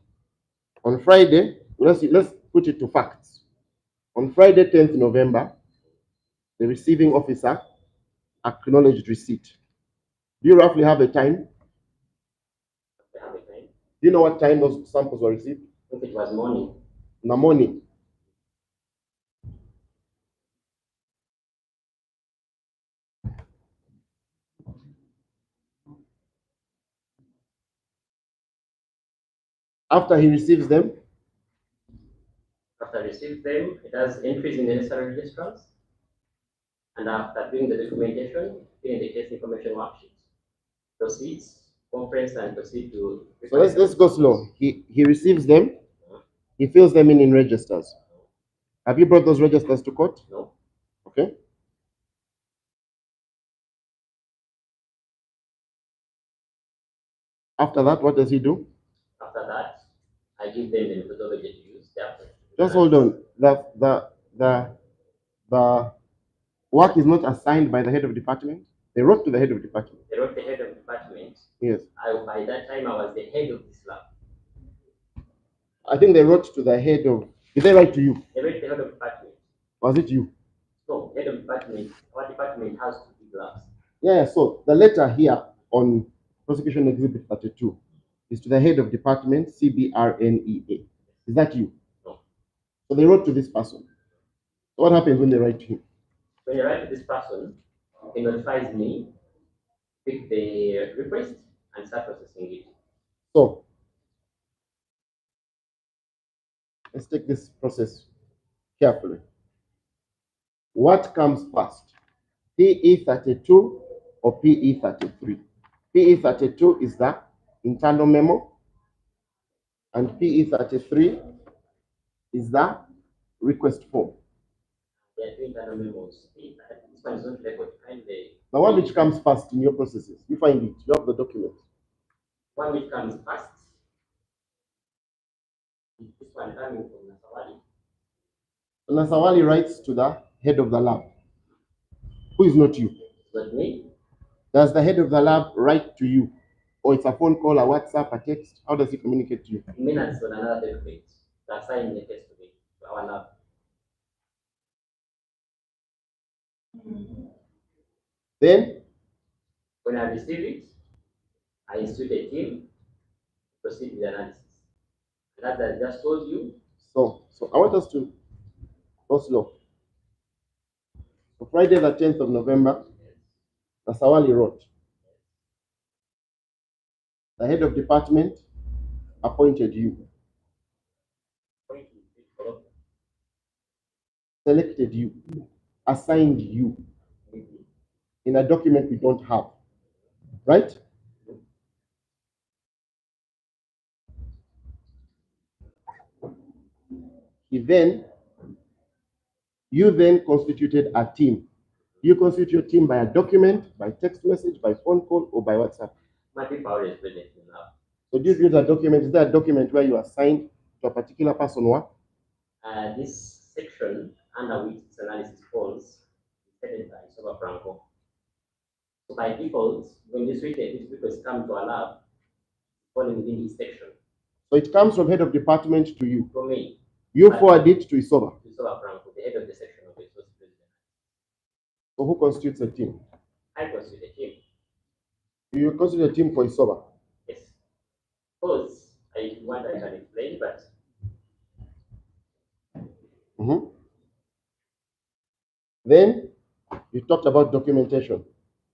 S9: On Friday, let's put it to facts. On Friday, 10th November, the receiving officer acknowledged receipt. Do you roughly have a time?
S5: They have a time.
S9: Do you know what time those samples were received?
S5: I think it was morning.
S9: In the morning. After he receives them,
S5: After I receive them, it does entries in the necessary registrars. And after doing the documentation, fill in the case information worksheet. Proceeds, conference, and proceed to.
S9: so let's go slow. He receives them, he fills them in registers. Have you brought those registers to court?
S5: No.
S9: Okay. After that, what does he do?
S5: After that, I give them the methodology to use.
S9: Just hold on. The work is not assigned by the head of department. They wrote to the head of department.
S5: They wrote the head of department.
S9: Yes.
S5: By that time, I was the head of this lab.
S9: I think they wrote to the head of. Did they write to you?
S5: They wrote the head of department.
S9: Was it you?
S5: No, head of department. Our department has two big labs.
S9: Yeah. So the letter here on prosecution exhibit 32 is to the head of department, CBRNEA. Is that you?
S5: No.
S9: So they wrote to this person. So what happens when they write to him?
S5: When you write to this person, he notifies me, pick the request, and start processing it.
S9: So let's take this process carefully. What comes first? PE 32 or PE 33? PE 32 is the internal memo, and PE 33 is the request form.
S5: There are two internal memos. This one is not record.
S9: The one which comes first in your processes, you find it, you have the document.
S5: One which comes first is this one coming from Nasawali.
S9: Nasawali writes to the head of the lab, who is not you.
S5: Not me.
S9: Does the head of the lab write to you? Or it's a phone call, a WhatsApp, a text? How does he communicate to you?
S5: Minutes on another document. To assign the case to me, to our lab.
S9: Then,
S5: when I receive it, I institute a team to proceed with the analysis. And as I just told you.
S9: So I want us to go slow. So Friday the 10th of November, Nasawali wrote. The head of department appointed you. Selected you. Assigned you. In a document we don't have. Right? You then constituted a team. You constitute your team by a document, by text message, by phone call, or by WhatsApp.
S5: My people are always present in lab.
S9: So do you use a document? Is there a document where you assign to a particular person work?
S5: This section under which this analysis falls is headed by Soba Franco. So by default, when this request come to a lab, falling within this section.
S9: So it comes from head of department to you.
S5: From me.
S9: You forward it to Isoba.
S5: To Soba Franco, the head of the section of the resource president.
S9: So who constitutes a team?
S5: I constitute a team.
S9: You constitute a team for Isoba?
S5: Yes. Because I want I can explain, but
S9: Then you talked about documentation.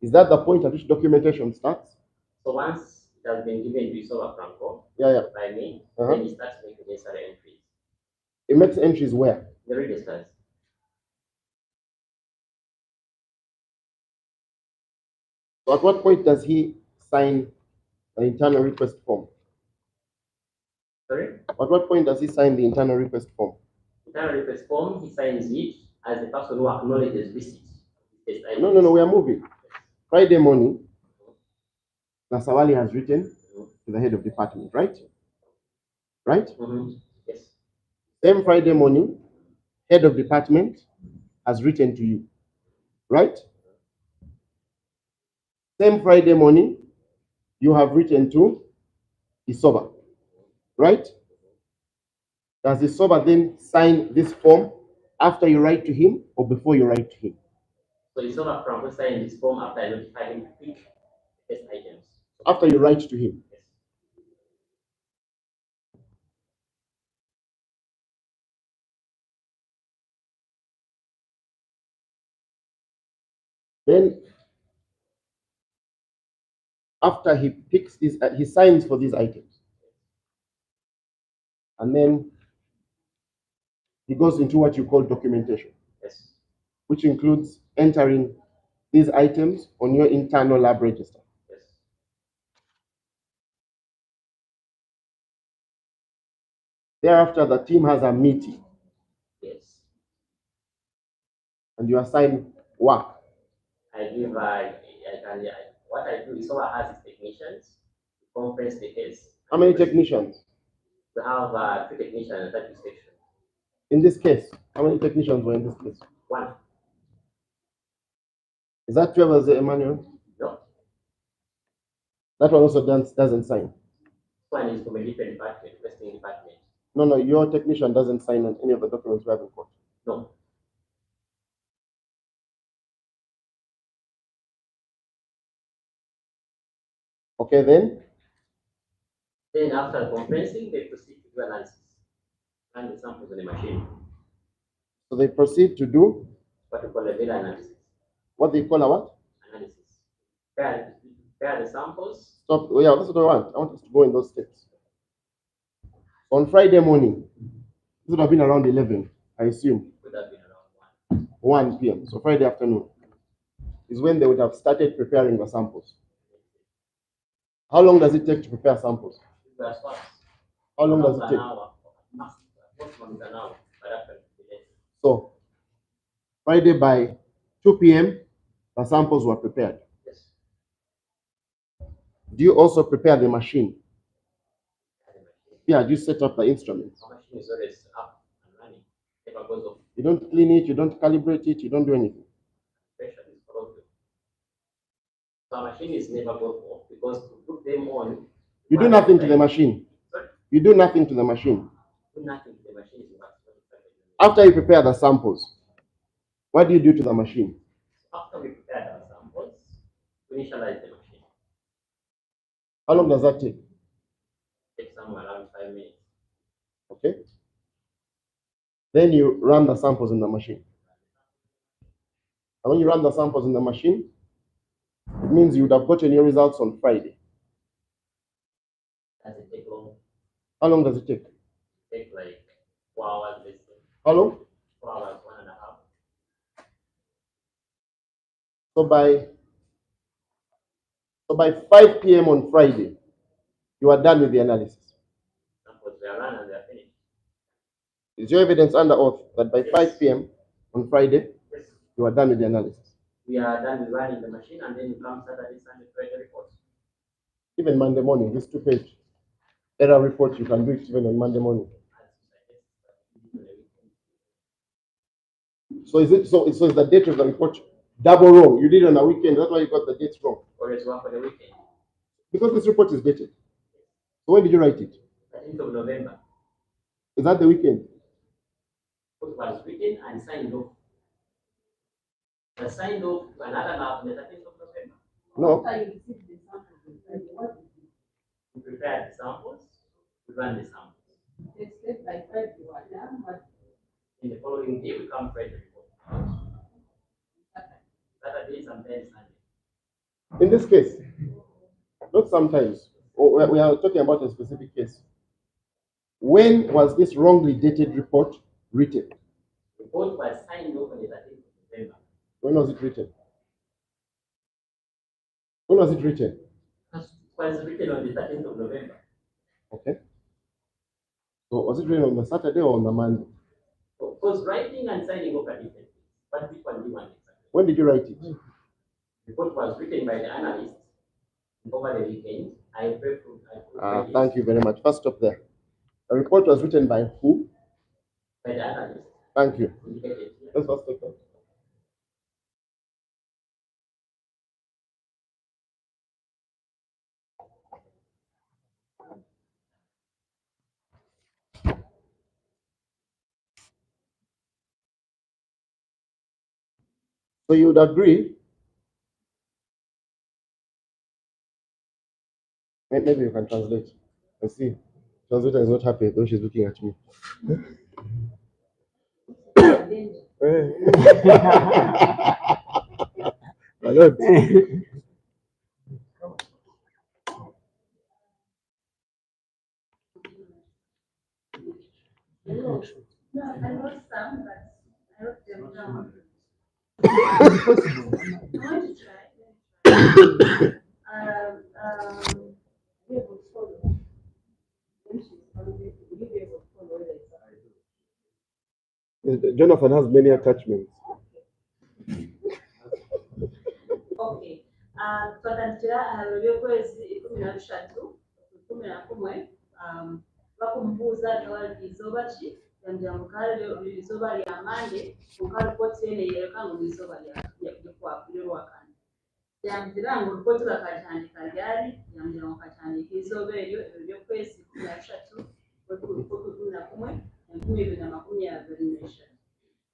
S9: Is that the point at which documentation starts?
S5: So once it has been given to Soba Franco by me, then he starts making necessary entries.
S9: It makes entries where?
S5: The registers.
S9: So at what point does he sign the internal request form?
S5: Sorry?
S9: At what point does he sign the internal request form?
S5: Internal request form, he signs it as the person who acknowledges receipt.
S9: No, we are moving. Friday morning, Nasawali has written to the head of department, right? Right?
S5: Yes.
S9: Same Friday morning, head of department has written to you, right? Same Friday morning, you have written to Isoba, right? Does Isoba then sign this form after you write to him or before you write to him?
S5: So Isoba Franco sign this form after I notify him to pick test items.
S9: After you write to him?
S5: Yes.
S9: Then, after he picks these, he signs for these items. And then he goes into what you call documentation.
S5: Yes.
S9: Which includes entering these items on your internal lab register.
S5: Yes.
S9: Thereafter, the team has a meeting.
S5: Yes.
S9: And you assign work.
S5: What I do is someone has his technicians to compress the case.
S9: How many technicians?
S5: We have 2 technicians at this section.
S9: In this case, how many technicians were in this case?
S5: 1.
S9: Is that 12 as Emmanuel?
S5: No.
S9: That one also doesn't sign.
S5: One is from a different department, investing department.
S9: No, your technician doesn't sign on any of the documents we have in court.
S5: No.
S9: Okay, then?
S5: Then after compressing, they proceed to do analysis. And the samples on the machine.
S9: So they proceed to do?
S5: What we call a data analysis.
S9: What they call a what?
S5: Analysis. Pair the samples.
S9: Stop. Oh, yeah, that's what I want. I want us to go in those steps. On Friday morning, this would have been around 11, I assume.
S5: Would have been around
S9: 1 p.m. So Friday afternoon is when they would have started preparing the samples. How long does it take to prepare samples? How long does it take?
S5: An hour.
S9: So Friday by 2 p.m., the samples were prepared.
S5: Yes.
S9: Do you also prepare the machine? Yeah, do you set up the instruments?
S5: The machine is always up and running. Never goes off.
S9: You don't clean it, you don't calibrate it, you don't do anything.
S5: Pressure is problem. So a machine is never goes off because to put them on.
S9: You do nothing to the machine.
S5: Sorry?
S9: You do nothing to the machine.
S5: Do nothing to the machine.
S9: After you prepare the samples, what do you do to the machine?
S5: After we prepare the samples, we initialize the machine.
S9: How long does that take?
S5: It takes somewhere around 5 minutes.
S9: Okay. Then you run the samples in the machine. And when you run the samples in the machine, it means you would have gotten your results on Friday.
S5: Does it take long?
S9: How long does it take?
S5: It takes like 4 hours.
S9: How long?
S5: 4 hours, 1.5.
S9: So by 5 p.m. on Friday, you are done with the analysis.
S5: Samples they are run and they are finished.
S9: Is your evidence under oath that by
S5: Yes.
S9: 5 p.m. on Friday,
S5: Yes.
S9: you are done with the analysis?
S5: We are done with running the machine, and then you come Saturday, Sunday, to write the report.
S9: Even Monday morning, this 2-page error report, you can do it even on Monday morning. So is it so is the date of the report double wrong? You did it on a weekend, that's why you got the dates wrong.
S5: Or it's one for the weekend.
S9: Because this report is dated. So when did you write it?
S5: 13th of November.
S9: Is that the weekend?
S5: It was written and signed off. The signed off another map on the 13th of November.
S9: No.
S7: After you receive the samples, what did you
S5: We prepared the samples, we ran the samples.
S7: expect by 5 you are done, but
S5: In the following day, we come write the report. Saturday, sometimes Sunday.
S9: In this case, not sometimes. We are talking about a specific case. When was this wrongly dated report written?
S5: The report was signed off on the 13th of November.
S9: When was it written? When was it written?
S5: It was written on the 13th of November.
S9: Okay. So was it written on the Saturday or on the Monday?
S5: Of course, writing and signing off are different things. But which one do you want exactly?
S9: When did you write it?
S5: The report was written by the analyst over the weekend.
S9: Thank you very much. First stop there. The report was written by who?
S5: By the analyst.
S9: Thank you.
S5: Indicated here.
S9: Let's first stop there. So you would agree? Maybe you can translate. I see. Translator is not happy though she's looking at me. My Lord.
S1: No, I wrote some, but I wrote them down. I want to try. We will follow. When she's hungry, will you be able to follow later?
S9: Jonathan has many attachments.
S1: Okay. Twatandikira eby'okwezi 13 11 bakumubuuza izooba ki yamugamba mukale izooba lya mande mukale kooti ene yereka ngu izooba ly'olwakane yamugamba ngu olukooti bakatandika lyali yamugamba ngu katandika izooba eryo eby'okwezi 13 11 2023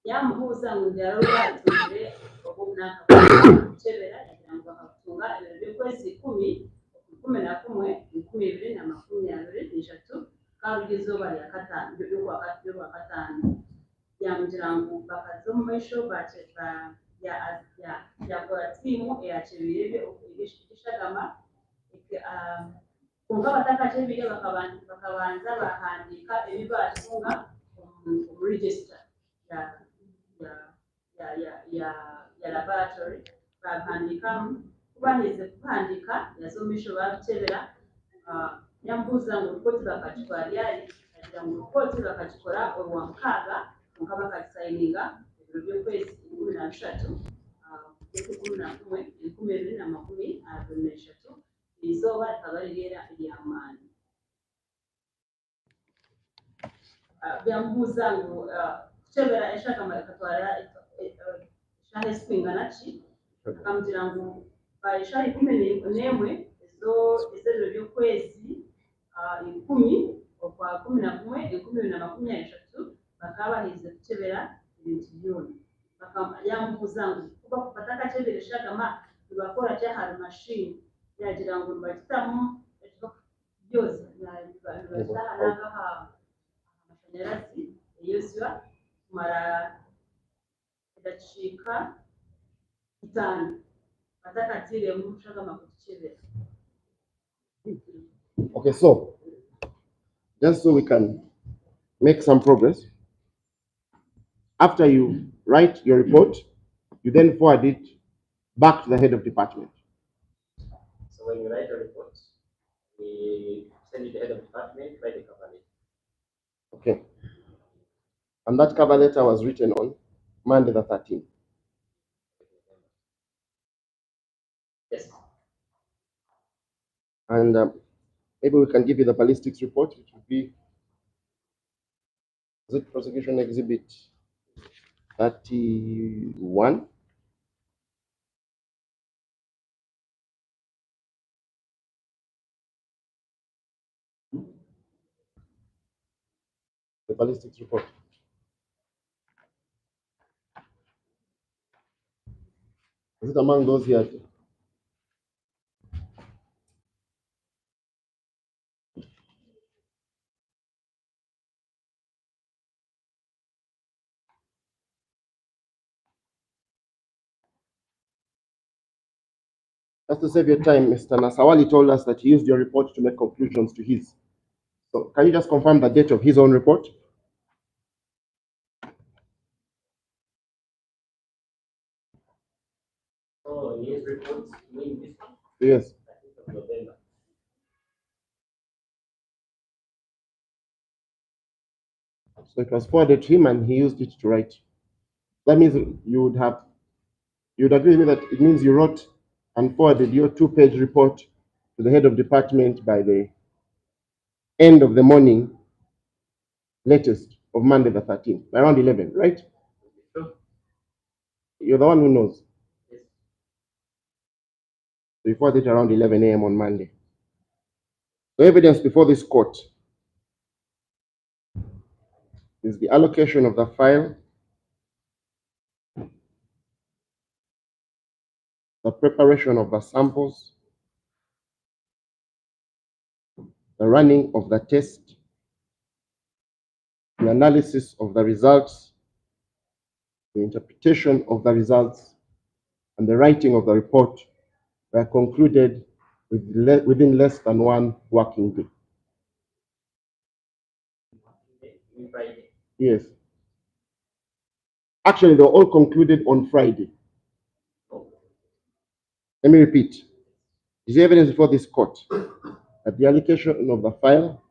S1: yamubuuza ngu njala olwatudde obunakakebera yagira ngu bakakutunga ebyo by'okwezi 10 11 2023 kalugizooba lya kataano ly'olwakataano yamugira ngu bakaze omu maisho yakola ttiimu eyakebire ebyeshagama konka batakakebire bakabanza bahandiika ebibatunga mu register ya laboratory bahandikamu kubaheze kuhandika yasomisho babikebera yambuuza ngu olukooti bakakikola lyali agira ngu olukooti bakakikola olwamukaaga konka bakakisayininga ebiro by'okwezi 13 2023 izooba likaba liryera ery'amaanyi byamubuuza ngu kukebera eshagama ekatwala eshaaha ezipingana ki akamugira ngu eshaaha 11 ez'ebiro by'okwezi 10 okwa 11 2023 bakaba bahize kukebera ebintu byona yamubuuza ngu kuba batakakebera eshagama nibakora kyahari mashini yagira ngu nibakitamu byozi nibakitahanangaha amashanyarazi eyozya kumara edakiika 5 batakatiiremu shagama kukikebera.
S9: Okay, so just so we can make some progress, after you write your report, you then forward it back to the head of department.
S5: So when you write a report, we send it to the head of department by the cover letter.
S9: Okay. And that cover letter was written on Monday the 13th.
S5: Yes.
S9: And maybe we can give you the ballistics report, which would be, is it prosecution exhibit 31? The ballistics report. Is it among those here? Just to save your time, Mr. Nasawali told us that he used your report to make conclusions to his. So can you just confirm the date of his own report?
S5: So his reports, you mean this one?
S9: Yes.
S5: 13th of November.
S9: So it was forwarded to him and he used it to write. That means you would agree with me that it means you wrote and forwarded your 2-page report to the head of department by the end of the morning latest of Monday the 13th, around 11, right?
S5: Sure.
S9: You're the one who knows.
S5: Yes.
S9: So you forwarded it around 11 a.m. on Monday. The evidence before this court is the allocation of the file, the preparation of the samples, the running of the test, the analysis of the results, the interpretation of the results, and the writing of the report were concluded within less than 1 working day.
S5: You Friday.
S9: Yes. Actually, they were all concluded on Friday. Let me repeat. Is there evidence before this court that the allocation of the file,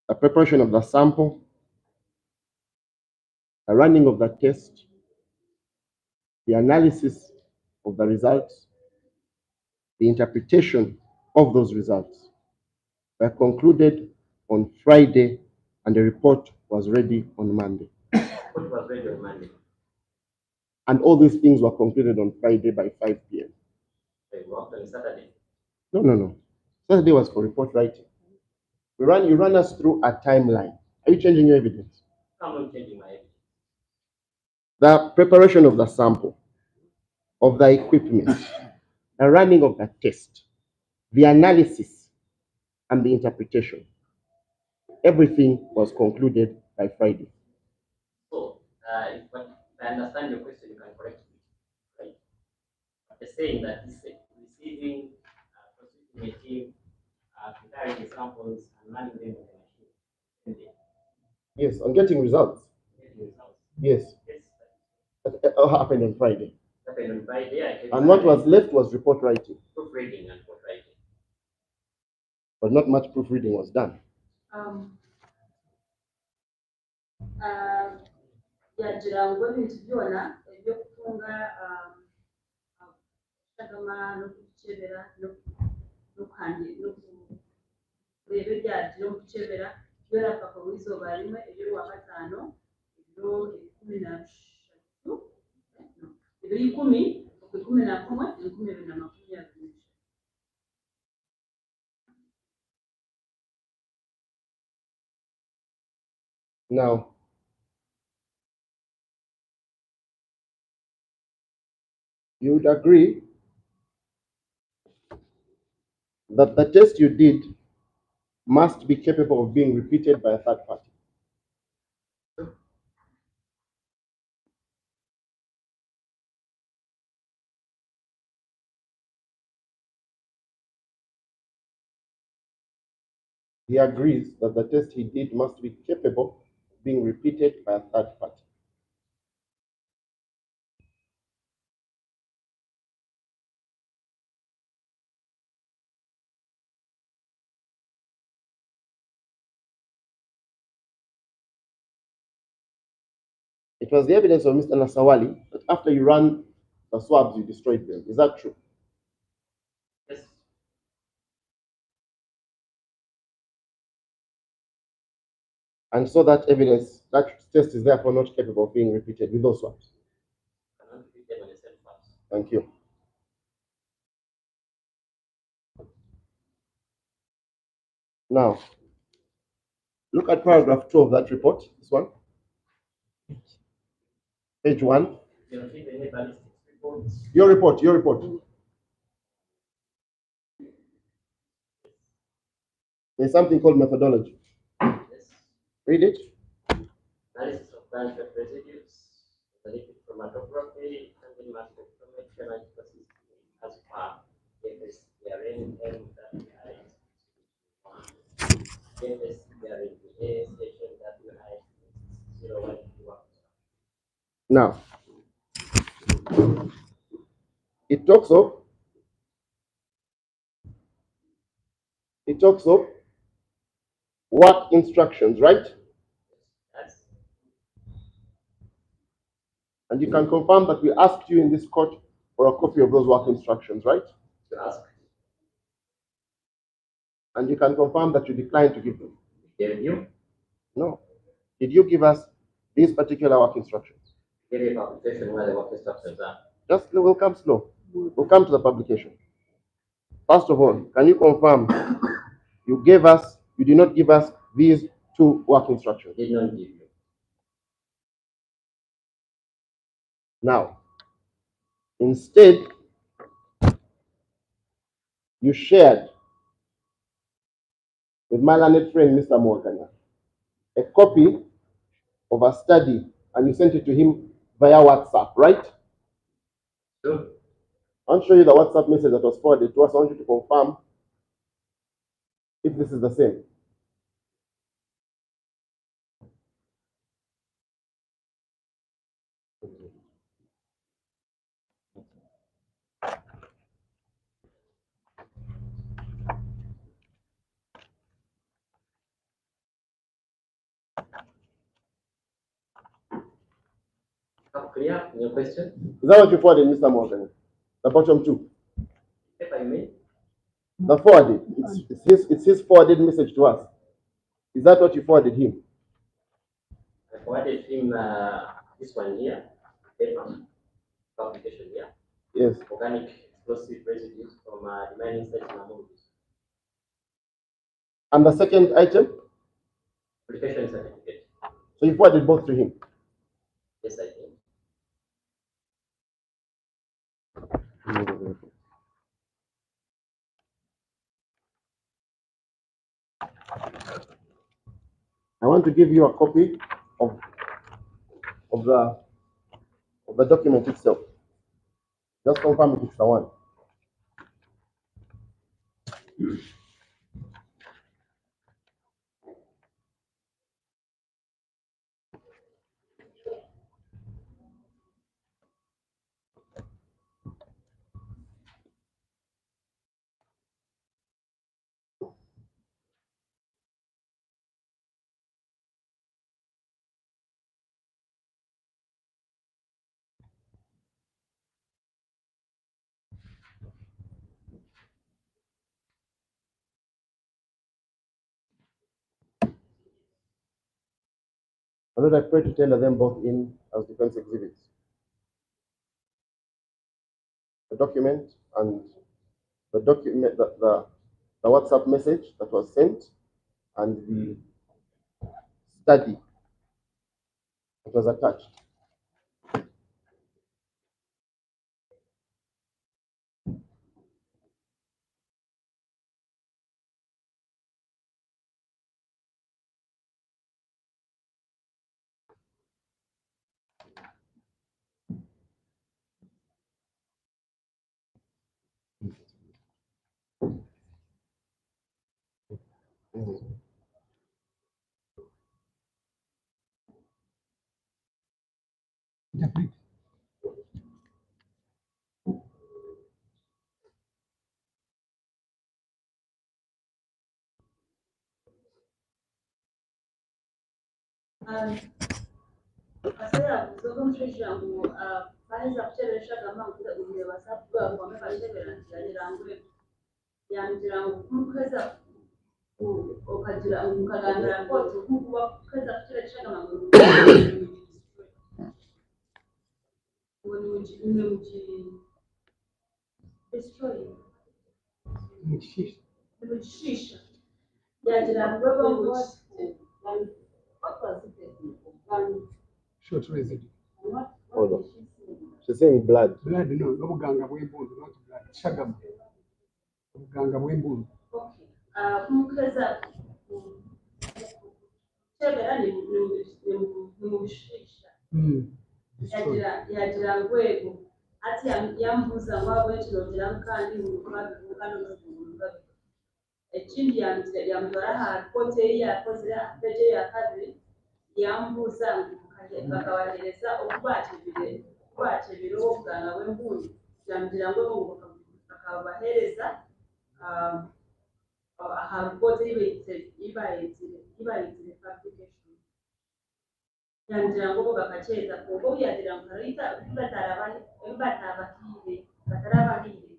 S9: the preparation of the sample, the running of the test, the analysis of the results, the interpretation of those results were concluded on Friday, and the report was ready on Monday.
S5: What was ready on Monday?
S9: And all these things were concluded on Friday by 5 p.m.
S5: They worked on Saturday.
S9: No. Saturday was for report writing. You run us through a timeline. Are you changing your evidence?
S5: I'm not changing my evidence.
S9: The preparation of the sample, of the equipment, the running of the test, the analysis, and the interpretation. Everything was concluded by Friday.
S5: So, if I understand your question, you can correct me, right? You're saying that this receiving, proceeding a team, preparing the samples, and running them with the machine.
S9: Yes, on getting results.
S5: Getting results.
S9: Yes,
S5: Yes,
S9: that all happened on Friday.
S5: happened on Friday.
S9: And what was left was report writing.
S5: Proofreading and report writing.
S9: But not much proofreading was done.
S1: yagira ngo ibintu byona ibyo kutunga kagama no kuchebera no kandi no kureba byabyo no kuchebera byora paka wizo barimwe ibyo wa gatano ibyo 13 ibyo 10 11 2020.
S9: Now, you would agree that the test you did must be capable of being repeated by a third party. He agrees that the test he did must be capable of being repeated by a third party. It was the evidence of Mr. Nasawali that after you ran the swabs, you destroyed them. Is that true?
S5: Yes.
S9: And so that evidence, that test is therefore not capable of being repeated with those swabs.
S5: Cannot repeat them on the same swabs.
S9: Thank you. Now, look at paragraph 2 of that report, this one. Page 1.
S5: You repeat any ballistics reports.
S9: Your report. There's something called methodology.
S5: Yes.
S9: Read it.
S5: Analysis of gunshot residues, the liquid chromatography, and the mass spectrometry and processing as per FSDRN M39. FSDRN A station WI 0121.
S9: Now, it talks of work instructions, right?
S5: Yes.
S9: And you can confirm that we asked you in this court for a copy of those work instructions, right?
S5: To ask.
S9: And you can confirm that you declined to give them.
S5: Gave you.
S9: No. Did you give us these particular work instructions?
S5: Give you a publication where the work instructions are.
S9: Just we'll come slow. We'll come to the publication. First of all, can you confirm you did not give us these two work instructions?
S5: Did not give you.
S9: Now, instead, you shared with my learned friend, Mr. Morgana, a copy of a study, and you sent it to him via WhatsApp, right?
S5: Sure.
S9: I'll show you the WhatsApp message that was forwarded to us. I want you to confirm if this is the same.
S5: How clear in your question?
S9: Is that what you forwarded, Mr. Morgan? The bottom two.
S5: If I may.
S9: The forwarded. It's his forwarded message to us. Is that what you forwarded him?
S5: I forwarded him this one here, paper publication here.
S9: Yes.
S5: Organic explosive residues from the mining site in Namuru.
S9: And the second item?
S5: Application certificate.
S9: So you forwarded both to him?
S5: Yes, I think.
S9: I want to give you a copy of the document itself. Just confirm if it's the one. And then I pray to tailor them both in as defense exhibits. The document and the document, the WhatsApp message that was sent, and the study that was attached.
S1: Asera kuzoga mushishira ngo baheza kuteresha gama kuda ugiye basabwa ngo amefashebera kirangure yangira ngo kumukeza ukagira ukaganira kote kuba keza kuteresha gama ngo ni uji destroy shisha yagira ngo ngo what was it?
S6: Short residue.
S9: Hold on. She's saying blood.
S6: Blood, no, n'obuganga bw'embundu, not blood. Shagama. Obuganga bw'embundu.
S1: Okay. Kumukeza kebera ni mubishisha yagira ngwego ati yambuza ngo abwekirogera kandi mukano n'ubunga ekindi yamutwara ahantu kote yakoze peje ya kabiri yambuza bakabahereza ubwakebire w'ubuganga bw'embundu yamugira ngo bakabahereza ahantu kote ibayitire fabrication yangira ngo bakacheza kuko yagira ngo harita batarabahire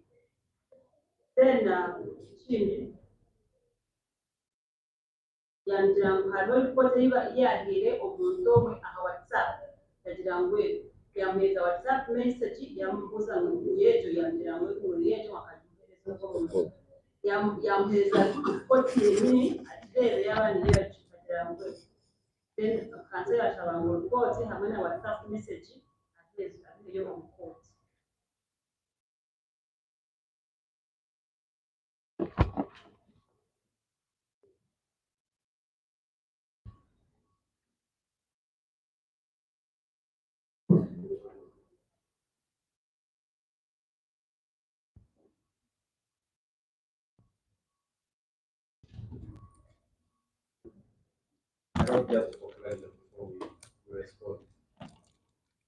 S1: tena chini yangira ngo hariho ikote yahire omuntu omwe aha WhatsApp yagira ngo yamuhereza WhatsApp message yamubuza ngo yejo yangira ngo yejo akajuhereza ngo yamuhereza ikote nini atirebe y'abandi yacu yagira ngo then kansela ashobora ngo rwose hamwe na WhatsApp message ateza iyo umukoti
S8: Just for pleasure before we respond.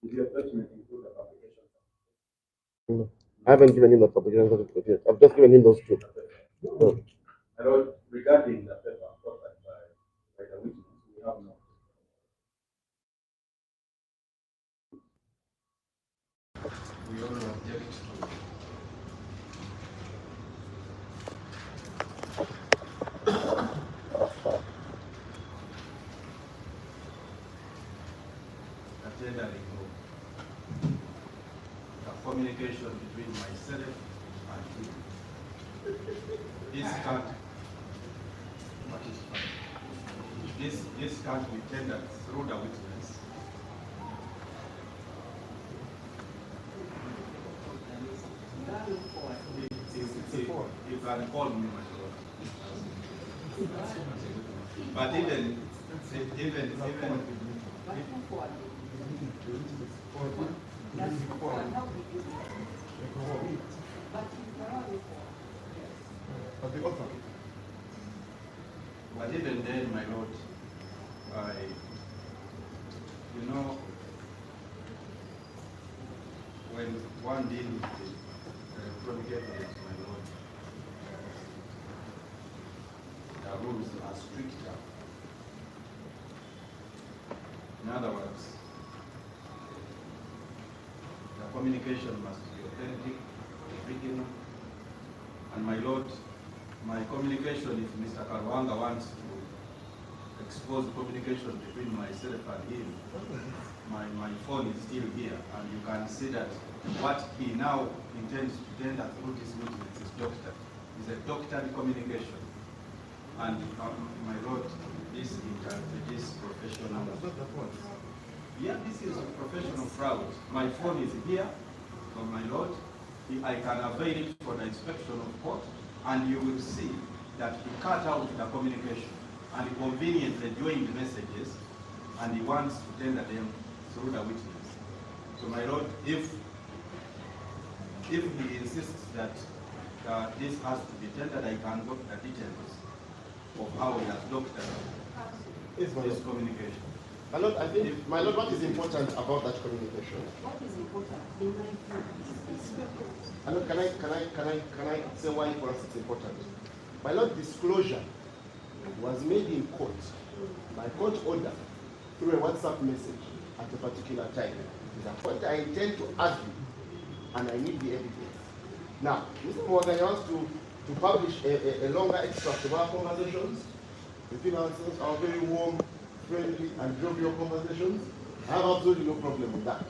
S8: Did your document include the application?
S9: No. I haven't given him the publication certificate yet. I've just given him those two. No.
S8: I wrote regarding the paper offered by the witness, we have no. We only object to tendering the communication between myself and him. This can't be tendered through the witness. You can call me my lord. But even but even then, my lord, when one deals with the prodigate, my lord, the rules are stricter. In other words, the communication must be authentic, original, and my lord, my communication, if Mr. Karwanga wants to expose communication between myself and him, my phone is still here, and you can see that what he now intends to tender through this witness is a doctored communication. And my lord, this professional. Yeah, this is a professional fraud. My phone is here, so my lord, I can avail it for the inspection of court, and you will see that he cut out the communication and he conveniently joined the messages, and he wants to tender them through the witness. So my lord, if he insists that this has to be tendered, I can go to the details of how he has doctored this communication.
S9: My lord, I think, my lord, what is important about that communication?
S7: What is important in my view?
S9: My lord, can I say why for us it's important? My lord, disclosure was made in court by court order through a WhatsApp message at a particular time. Is a point I intend to argue, and I need the evidence. Now, Mr. Morgan wants to publish a longer extract of our conversations between ourselves, our very warm, friendly, and jovial conversations. I have absolutely no problem with that.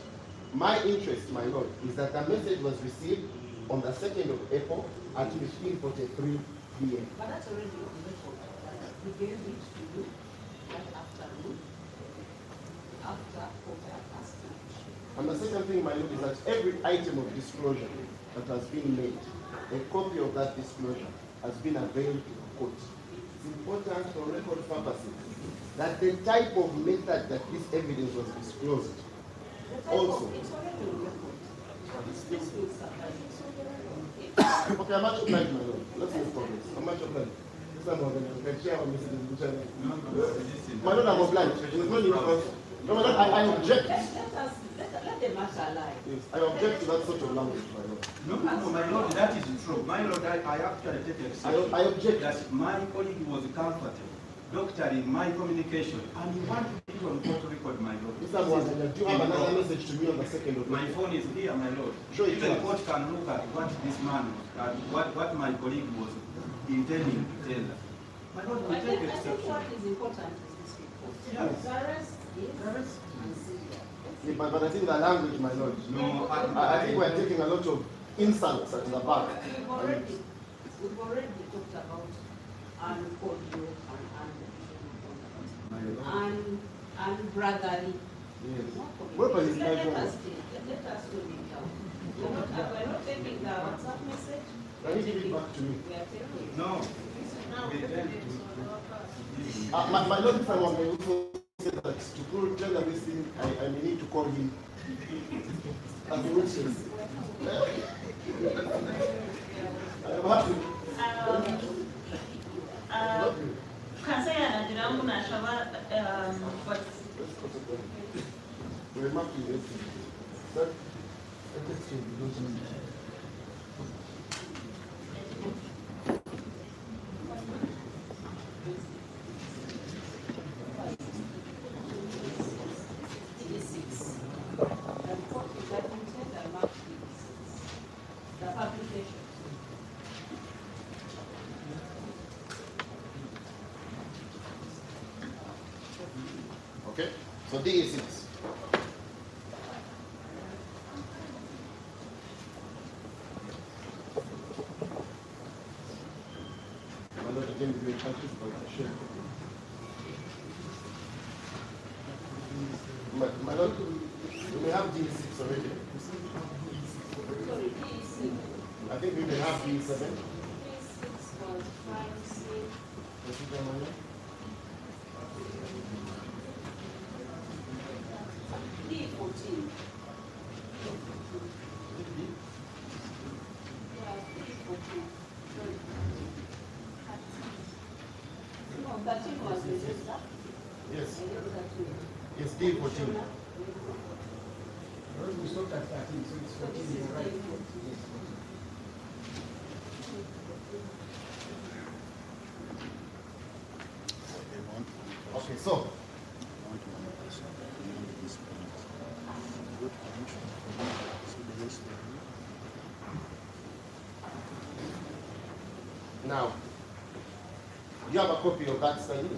S9: My interest, my lord, is that the message was received on the 2nd of April at 15:43 p.m.
S1: But that's already on record. We gave it to you that afternoon, after past lunch.
S9: And the second thing, my lord, is that every item of disclosure that has been made, a copy of that disclosure has been availed to the court. It's important for record purposes that the type of method that this evidence was disclosed also.
S1: It's already on record. This will suffice.
S9: Okay, I'm much obliged, my lord. Let's move progress. I'm much obliged. Mr. Morgan, you can share our message in the channel. My lord, I'm obliged. There's no need for. No, my lord, I object.
S1: Let the matter lie.
S9: Yes, I object to that sort of language, my lord.
S8: No, my lord, that is true. My lord, I actually take exception.
S9: I object.
S8: That my colleague was comfortable doctoring my communication, and he wanted it on court record, my lord.
S9: Mr. Morgan, do you have another message to me on the 2nd of
S8: My
S9: April?
S8: phone is here, my lord.
S9: Sure, it
S8: Even
S9: is.
S8: court can look at what this man, what my colleague was intending to tell us. My lord, we
S1: I
S8: take
S1: think
S8: exception.
S1: what is important is this report.
S8: Yes.
S1: The arrest is and seizure.
S9: Yeah, but I think the language, my lord.
S8: No,
S9: I think we're taking a lot of insults at the back.
S1: We've already talked about audio and brotherly.
S9: Yes.
S1: Not
S9: What about his
S1: let
S9: life?
S1: us slow it down. We're not taking the WhatsApp message.
S9: Can you give it back to me?
S1: We are taking it.
S8: No. We intend
S9: My lord, if I want to also say that to prove tell this thing, I may need to call him as a witness. I am happy.
S10: Kansa yanagira ngo nashaba
S9: We're marking this. But I just say we don't need it.
S1: The publication.
S9: Okay? So D is 6. My lord, again, we will thank you for the share. My lord, we may have D6 already.
S1: Sorry, D6.
S9: I think we may have D7.
S1: D6 was 5, 6.
S9: Consider, my lord.
S1: D14. Yeah, D14. Sorry. No, 13 was registered.
S9: Yes.
S1: I wrote 13.
S9: It's D14.
S6: We stopped at 13, so it's 14, you're right.
S9: Okay, so. Now, you have a copy of that study?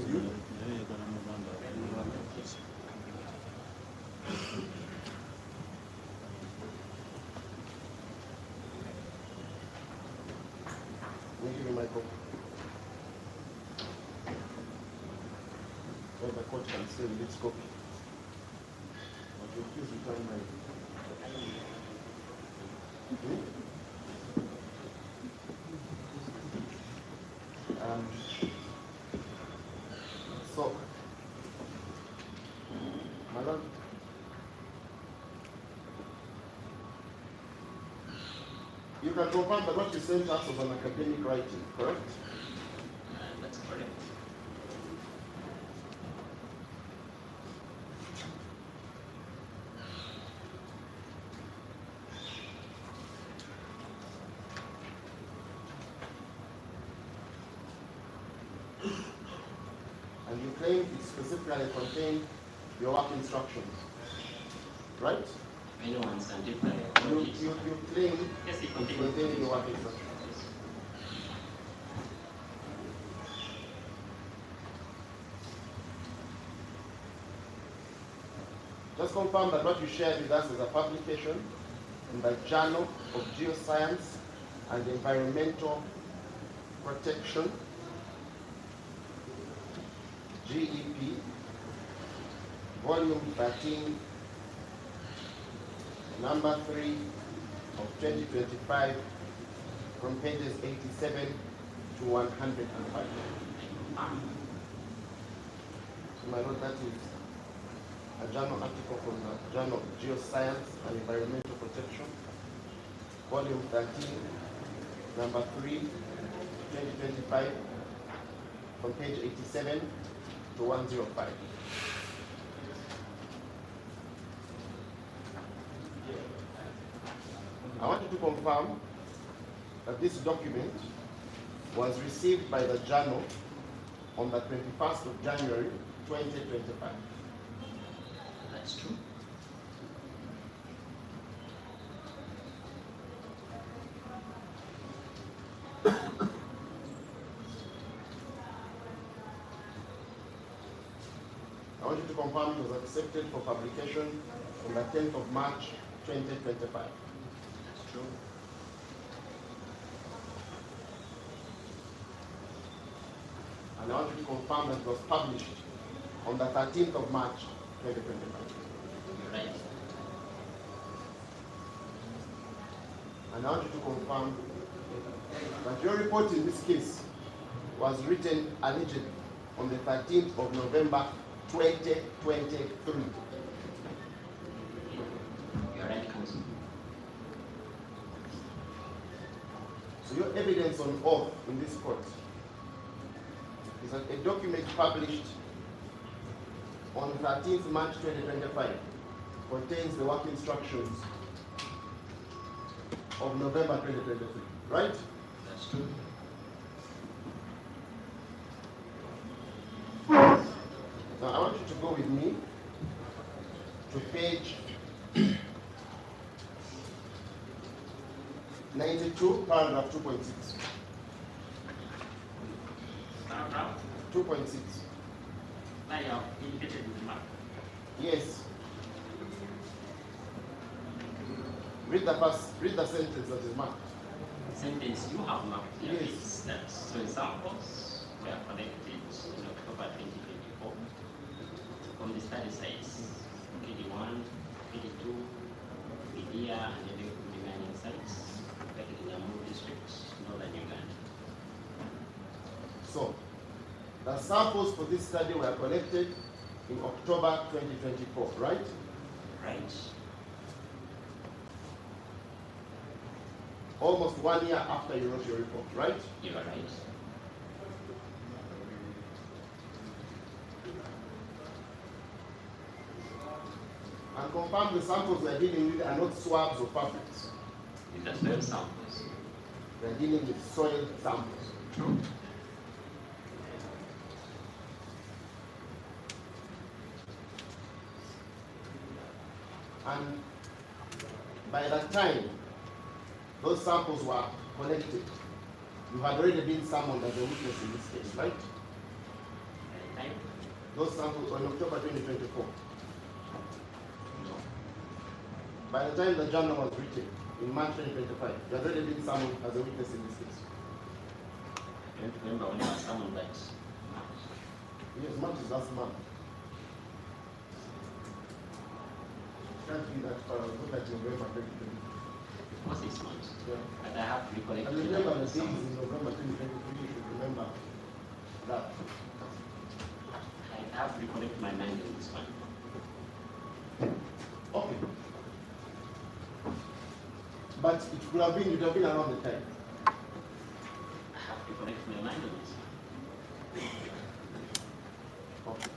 S9: Will you give me my copy? So the court can say with its copy. But you please return my. So, my lord, you can confirm that what you sent us was an academic writing, correct?
S5: That's correct.
S9: And you claim it specifically contained your work instructions, right?
S5: Anyone scientific.
S9: You claim
S5: Yes, it
S9: it's
S5: contains
S9: within your work instructions. Just confirm that what you shared with us is a publication in the Journal of Geoscience and Environmental Protection, GEP, volume 13, number 3 of 2025, from pages 87 to 105. So my lord, that is a journal article from the Journal of Geoscience and Environmental Protection, volume 13, number 3, 2025, from page 87 to 105. I want you to confirm that this document was received by the journal on the 21st of January 2025.
S5: That's true.
S9: I want you to confirm it was accepted for publication on the 10th of March 2025.
S5: That's true.
S9: And I want you to confirm that it was published on the 13th of March 2025.
S5: You're right.
S9: And I want you to confirm that your report in this case was written allegedly on the 13th of November 2023.
S5: You're right, Council.
S9: So your evidence on oath in this court is that a document published on 13th March 2025 contains the work instructions of November 2023, right?
S5: That's true.
S9: Now I want you to go with me to page 92, paragraph 2.6.
S5: Paragraph
S9: 2.6.
S5: that you have indicated with the map.
S9: Yes. Read the sentence that is marked.
S5: Sentence you have mapped here
S9: Yes.
S5: is that soil samples were collected in October 2024 from the study sites KD1, KD2, Kidia, and the remaining sites located in Jammu district, northern Uganda.
S9: So, the samples for this study were collected in October 2024, right?
S5: Right.
S9: Almost 1 year after you wrote your report, right?
S5: You are right.
S9: And confirm the samples we are dealing with are not swabs or fabrics.
S5: These are soil samples.
S9: We are dealing with soil samples.
S5: True.
S9: And by that time, those samples were collected. You had already been summoned as a witness in this case, right?
S5: Right.
S9: Those samples were in October 2024.
S5: No.
S9: By the time the journal was written, in March 2025, you had already been summoned as a witness in this case.
S5: I don't remember when I was summoned that March.
S9: Yes, March is last month. Can't be that far. Look at November 2023.
S5: For 6 months.
S9: Yeah.
S5: But I have to recollect.
S9: And remember the days in November 2023, you should remember that.
S5: I have to recollect my mind on this one.
S9: Okay. But it could have been, it would have been around the time.
S5: I have to recollect my mind on this one.
S9: Okay.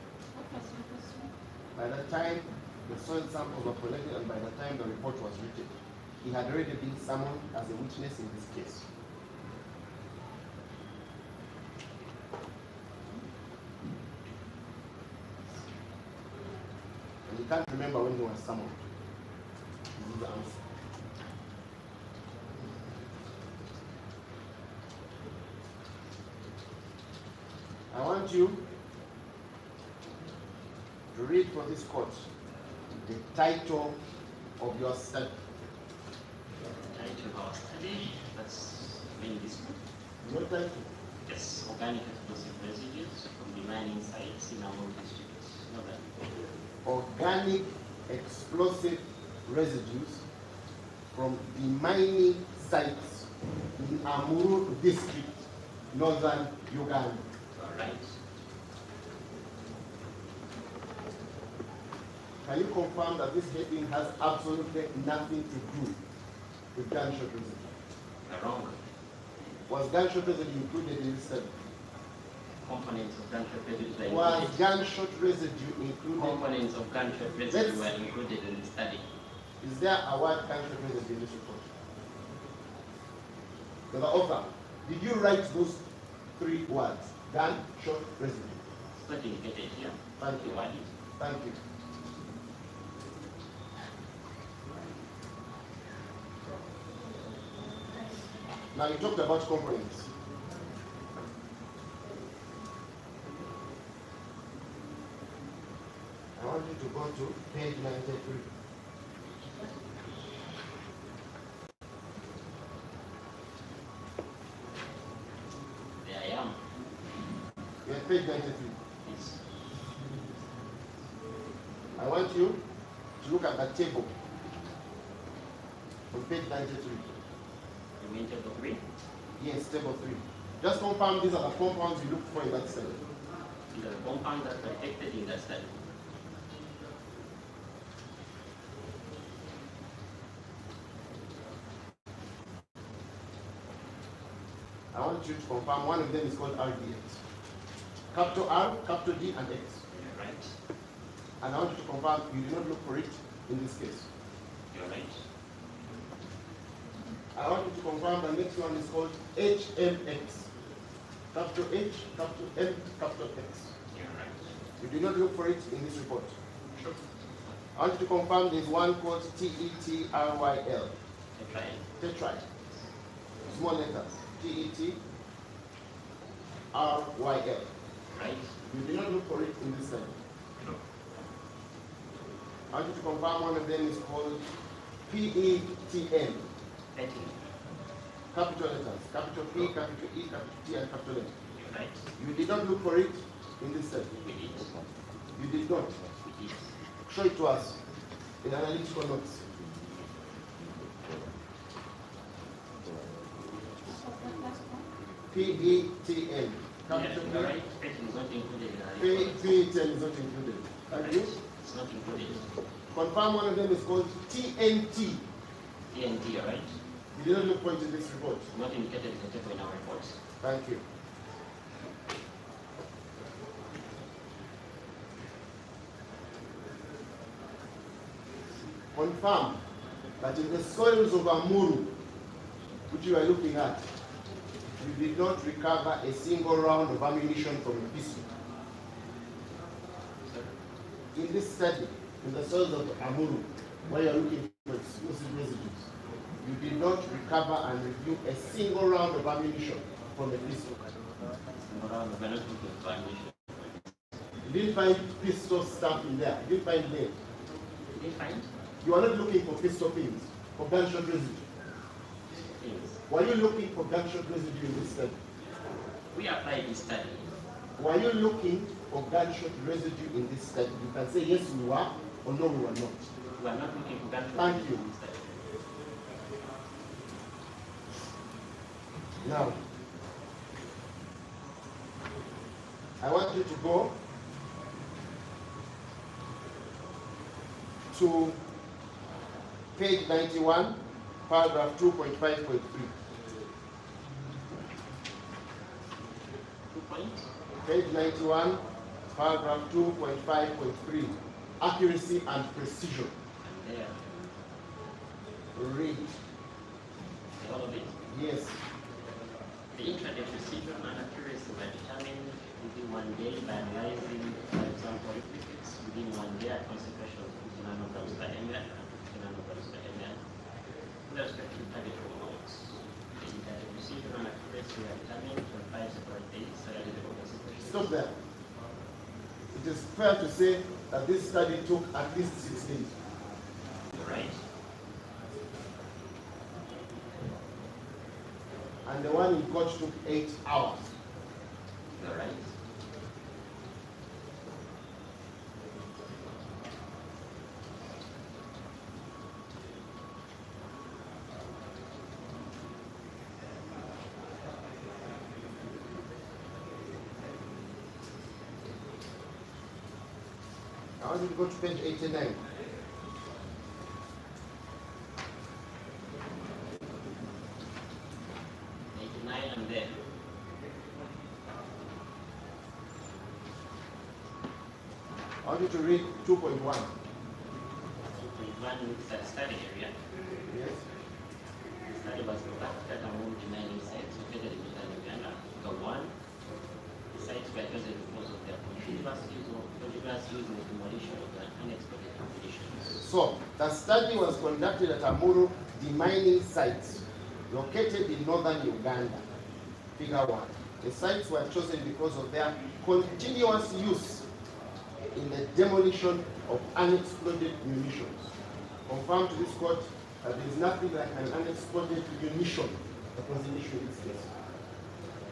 S9: By the time the soil samples were collected and by the time the report was written, he had already been summoned as a witness in this case. can't remember when he was summoned. This is the answer. I want you to read for this court the title of your study.
S5: Title of our study, that's mainly this one.
S9: Your title.
S5: Yes, organic explosive residues from the mining sites in our districts.
S9: Organic explosive residues from the mining sites in Amuru district, northern Uganda.
S5: All right.
S9: Can you confirm that this heading has absolutely nothing to do with gunshot residue?
S5: Wrong.
S9: Was gunshot residue included in this study?
S5: Components of gunshot residue
S9: Was
S5: included.
S9: gunshot residue included?
S5: Components of gunshot residue were included in the study.
S9: Is there a word gunshot residue in this report? So the author, did you write those 3 words? Gunshot residue.
S5: It's not indicated here.
S9: Thank you.
S5: Word.
S9: Thank you. Now you talked about components. I want you to go to page 93.
S5: There I am.
S9: You're at page 93.
S5: Yes.
S9: I want you to look at that table on page 93.
S5: You mean table 3?
S9: Yes, table 3. Just confirm these are the compounds you looked for in that study.
S5: These are the compounds that were detected in that study.
S9: I want you to confirm one of them is called RDX. Capital R, capital D, and X.
S5: Right.
S9: And I want you to confirm you did not look for it in this case.
S5: You're right.
S9: I want you to confirm the next one is called HMX. Capital H, capital M, capital X.
S5: You're right.
S9: You did not look for it in this report.
S5: Sure.
S9: I want you to confirm there's one called TETRYL.
S5: Tetraid.
S9: Tetride. Small letters. TETRYL.
S5: Right.
S9: You did not look for it in this study.
S5: Sure.
S9: I want you to confirm one of them is called PETN.
S5: Petting.
S9: Capital letters. Capital P, capital E, capital T, and capital N.
S5: You're right.
S9: You did not look for it in this study.
S5: We did.
S9: You did not.
S5: We did.
S9: Show it to us in analytical notes. PETN. Capital
S5: You're right. Petting is not included in our
S9: P.
S5: report.
S9: PETN is not included. Thank you.
S5: It's not included.
S9: Confirm one of them is called TNT.
S5: TNT, you're right.
S9: You did not look for it in this report.
S5: Not indicated in the table in our reports.
S9: Thank you. Confirm that in the soils of Amuru, which you are looking at, you did not recover a single round of ammunition from a pistol. In this study, in the soils of Amuru, where you are looking for explosive residues, you did not recover and review a single round of ammunition from a pistol.
S5: We're not looking for ammunition.
S9: You didn't find pistol stuff in there. You didn't find lead.
S5: Did they find
S9: You are not looking for pistol pins, for gunshot residue.
S5: things?
S9: Were you looking for gunshot residue in this study?
S5: We applied this study.
S9: Were you looking for gunshot residue in this study? You can say yes we were or no we were not.
S5: We are not looking for gunshot
S9: Thank
S5: residue
S9: you.
S5: in this study.
S9: Now, I want you to go to page 91, paragraph 2.5.3.
S5: 2 points.
S9: Page 91, paragraph 2.5.3. Accuracy and precision.
S5: There.
S9: Read.
S5: All of it.
S9: Yes.
S5: The intraday precision and accuracy were determined within 1 day by analyzing, for example, liquids within 1 day at concentrations of respective target reports. The precision and accuracy are determined on 5 separate days so that the compensation.
S9: Stop there. It is fair to say that this study took at least 6 days.
S5: You're right.
S9: And the one in court took 8 hours.
S5: You're right.
S9: I want you to go to page 89.
S5: And then
S9: I want you to read 2.1.
S5: 2.1 looks at study area.
S9: Yes.
S5: The study was conducted at among the 9 sites located in Northern Uganda. The one, the sites were chosen because of their continuous use in the demolition of the unexploded conditions.
S9: So, the study was conducted at Amuru demining sites located in northern Uganda. Figure 1. The sites were chosen because of their continuous use in the demolition of unexploded munitions. Confirmed to this court that there is nothing like an unexploded munition that was in issue in this case.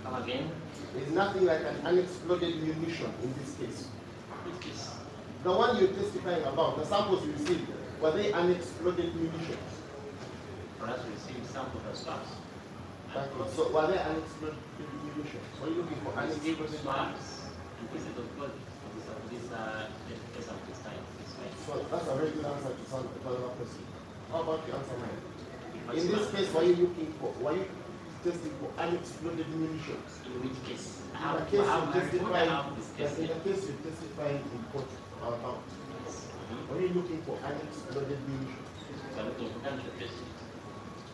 S5: Come again?
S9: There is nothing like an unexploded munition in this case.
S5: Which is
S9: The one you're testifying about, the samples you received, were they unexploded munitions?
S5: for us to receive sample response.
S9: So were they unexploded munitions? Were you looking for
S5: Received
S9: unexploded
S5: swabs and pieces of gold for this case of this time. This way.
S9: So that's a very good answer to another question. How about the answer mine?
S5: What's
S9: In this
S5: that?
S9: case, were you testing for unexploded munitions?
S5: In which case?
S9: In
S5: How
S9: the case
S5: how
S9: you
S5: my report
S9: testified,
S5: how this
S9: yes,
S5: case?
S9: in the case you testified in court about, were you looking for unexploded munitions?
S5: So I'm looking for country president.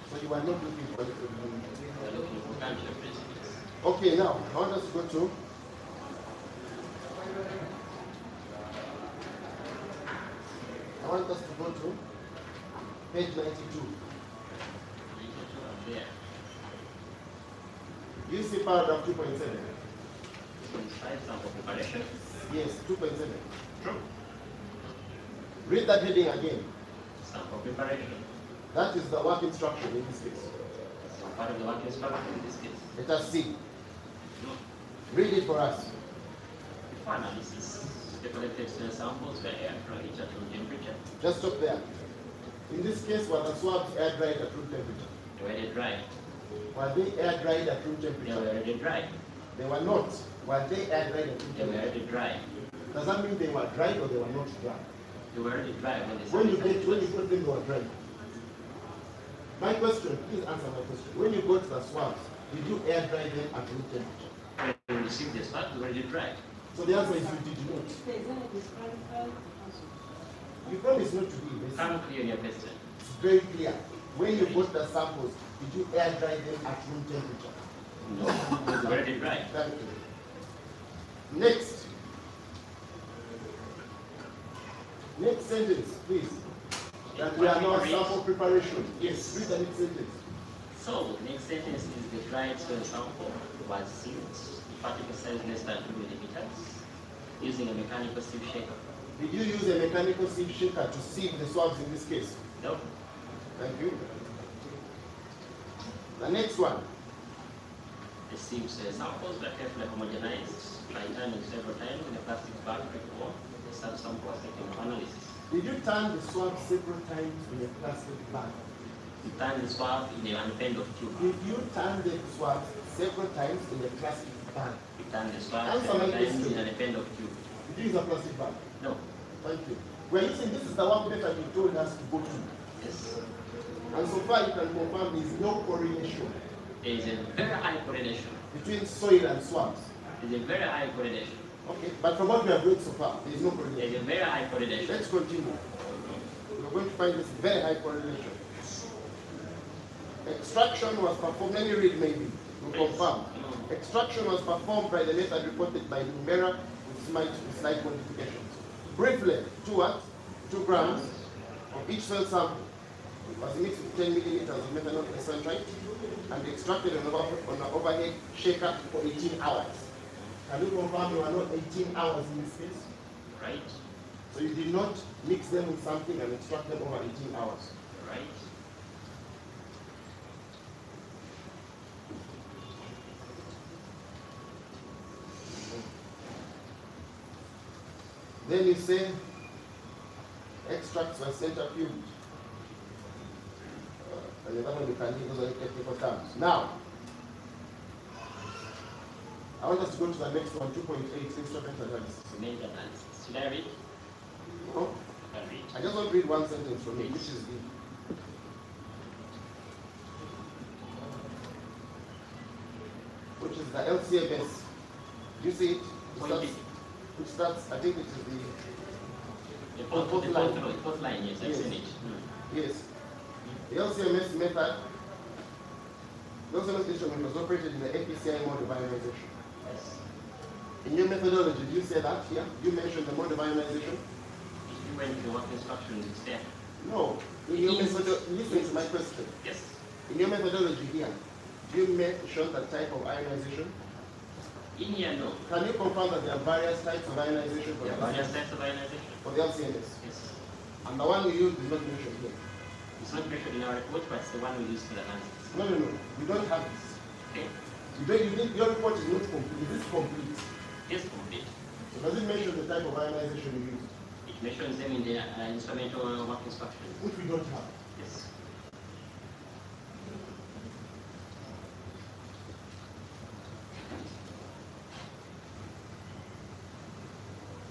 S9: So you were not looking for unexploded munitions.
S5: We're looking for country presidents.
S9: Okay, now I want us to go to page 92.
S5: There.
S9: You see paragraph 2.7.
S5: Five sample preparation.
S9: Yes, 2.7.
S5: True.
S9: Read that heading again.
S5: Sample preparation.
S9: That is the work instruction in this case.
S5: So part of the work instruction in this case.
S9: Let us see.
S5: No.
S9: Read it for us.
S5: For analysis, the collected cell samples were air from each at room temperature.
S9: Just stop there. In this case, were the swabs air dried at room temperature?
S5: They were already dry.
S9: Were they air dried at room
S5: They
S9: temperature?
S5: were already dry.
S9: They were not. Were they air dried at room
S5: They were
S9: temperature?
S5: already dry.
S9: Does that mean they were dried or they were not dry?
S5: They were already dry when they
S9: When you
S5: started.
S9: got them, they were dried. My question, please answer my question. When you got the swabs, did you air dry them at room temperature?
S5: When we received the swab, they were already dry.
S9: So the answer is you did not. You promised not to be. It's
S5: Come clear in your question.
S9: very clear. When you got the samples, did you air dry them at room temperature?
S5: No, they were already dry.
S9: Thank you. Next. Next sentence, please. That we are now sample preparation. Yes, read the next sentence.
S5: So, the next sentence is the dried soil sample was sealed, particle size less than 2 millimeters, using a mechanical sieve shaker.
S9: Did you use a mechanical sieve shaker to sieve the swabs in this case?
S5: No.
S9: Thank you. The next one.
S5: The sieve samples were carefully homogenized by turning several times in a plastic bag before the subsample was taken for analysis.
S9: Did you turn the swab several times in a plastic bag?
S5: We turned the swab in an end of tube.
S9: Did you turn the swab several times in a plastic bag?
S5: We turned the swab
S9: Answer
S5: several
S9: my
S5: times
S9: question.
S5: in an end of tube.
S9: Did you use a plastic bag?
S5: No.
S9: Thank you. We're using this is the work method you told us to go to.
S5: Yes.
S9: And so far you can confirm there is no correlation
S5: There is a very high correlation.
S9: between soil and swabs.
S5: There is a very high correlation.
S9: Okay, but from what we have read so far, there is no
S5: There
S9: correlation.
S5: is a very high correlation.
S9: Let's continue. We're going to find this very high correlation. Extraction was performed, let me read maybe, to confirm. Extraction was performed by the method reported by Numera with slight modifications. Briefly, 2 grams of each cell sample was mixed with 10 milliliters of methanol concentrate and extracted on an overhead shaker for 18 hours. Can you confirm you are not 18 hours in this case?
S5: Right.
S9: So you did not mix them with something and extract them over 18 hours.
S5: Right.
S9: Then you say extracts were centrifuged. And that one you can use those technical terms. Now, I want us to go to the next one, 2.8, instrument analysis.
S5: Cement analysis. Should I read?
S9: No?
S5: I read.
S9: I just want to read one sentence from it, which is the LCMS. Do you see it? Which starts, I think it is
S5: the fourth line, yes, I've seen it.
S9: Yes. The LCMS method, the LCMS instrument was operated in the APCI mode of ionization.
S5: Yes.
S9: In your methodology, do you say that here? You mentioned the mode of ionization?
S5: If you went to the work instructions, it's there.
S9: No. In your methodology, listen to my question.
S5: Yes.
S9: In your methodology here, do you mention the type of ionization?
S5: In here, no.
S9: Can you confirm that there are various types of ionization for
S5: There
S9: the
S5: are various types of ionization.
S9: for the LCMS?
S5: Yes.
S9: And the one we use is not mentioned here.
S5: It's not mentioned in our report, but it's the one we use for the analysis.
S9: No. We don't have this.
S5: Okay.
S9: Your report is not complete. Is this complete?
S5: Yes, complete.
S9: So does it mention the type of ionization you use?
S5: It mentions them in the instrumental work instructions.
S9: Which we don't have.
S5: Yes.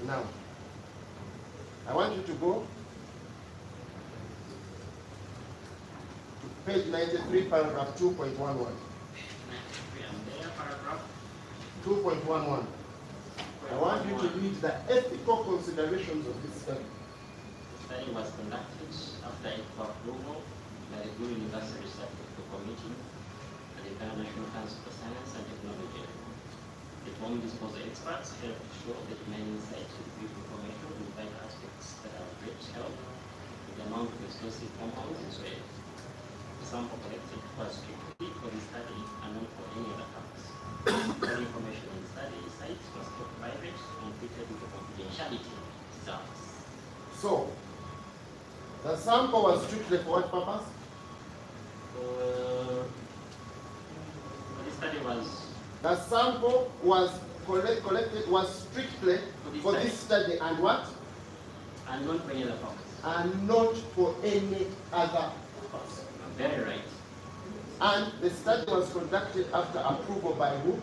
S9: Now, I want you to go to page 93, paragraph 2.11.
S5: 93, I'm there, paragraph.
S9: 2.11. I want you to read the ethical considerations of this study.
S5: The study was conducted after ethical approval by the Guru University Research Committee and the Ghana National Council for Science and Technology. The form disposal experts help to show the human insight to the information in vital aspects that are of great help with the amount of explosive compounds in soil. The sample collected was strictly for the study and not for any other purpose. All information in the study sites was kept private and treated with confidentiality reserves.
S9: So, the sample was strictly for what purpose?
S5: The study was
S9: The sample was collected was strictly for this study and what?
S5: and not for any other purpose.
S9: And not for any other purpose.
S5: Very right.
S9: And the study was conducted after approval by who?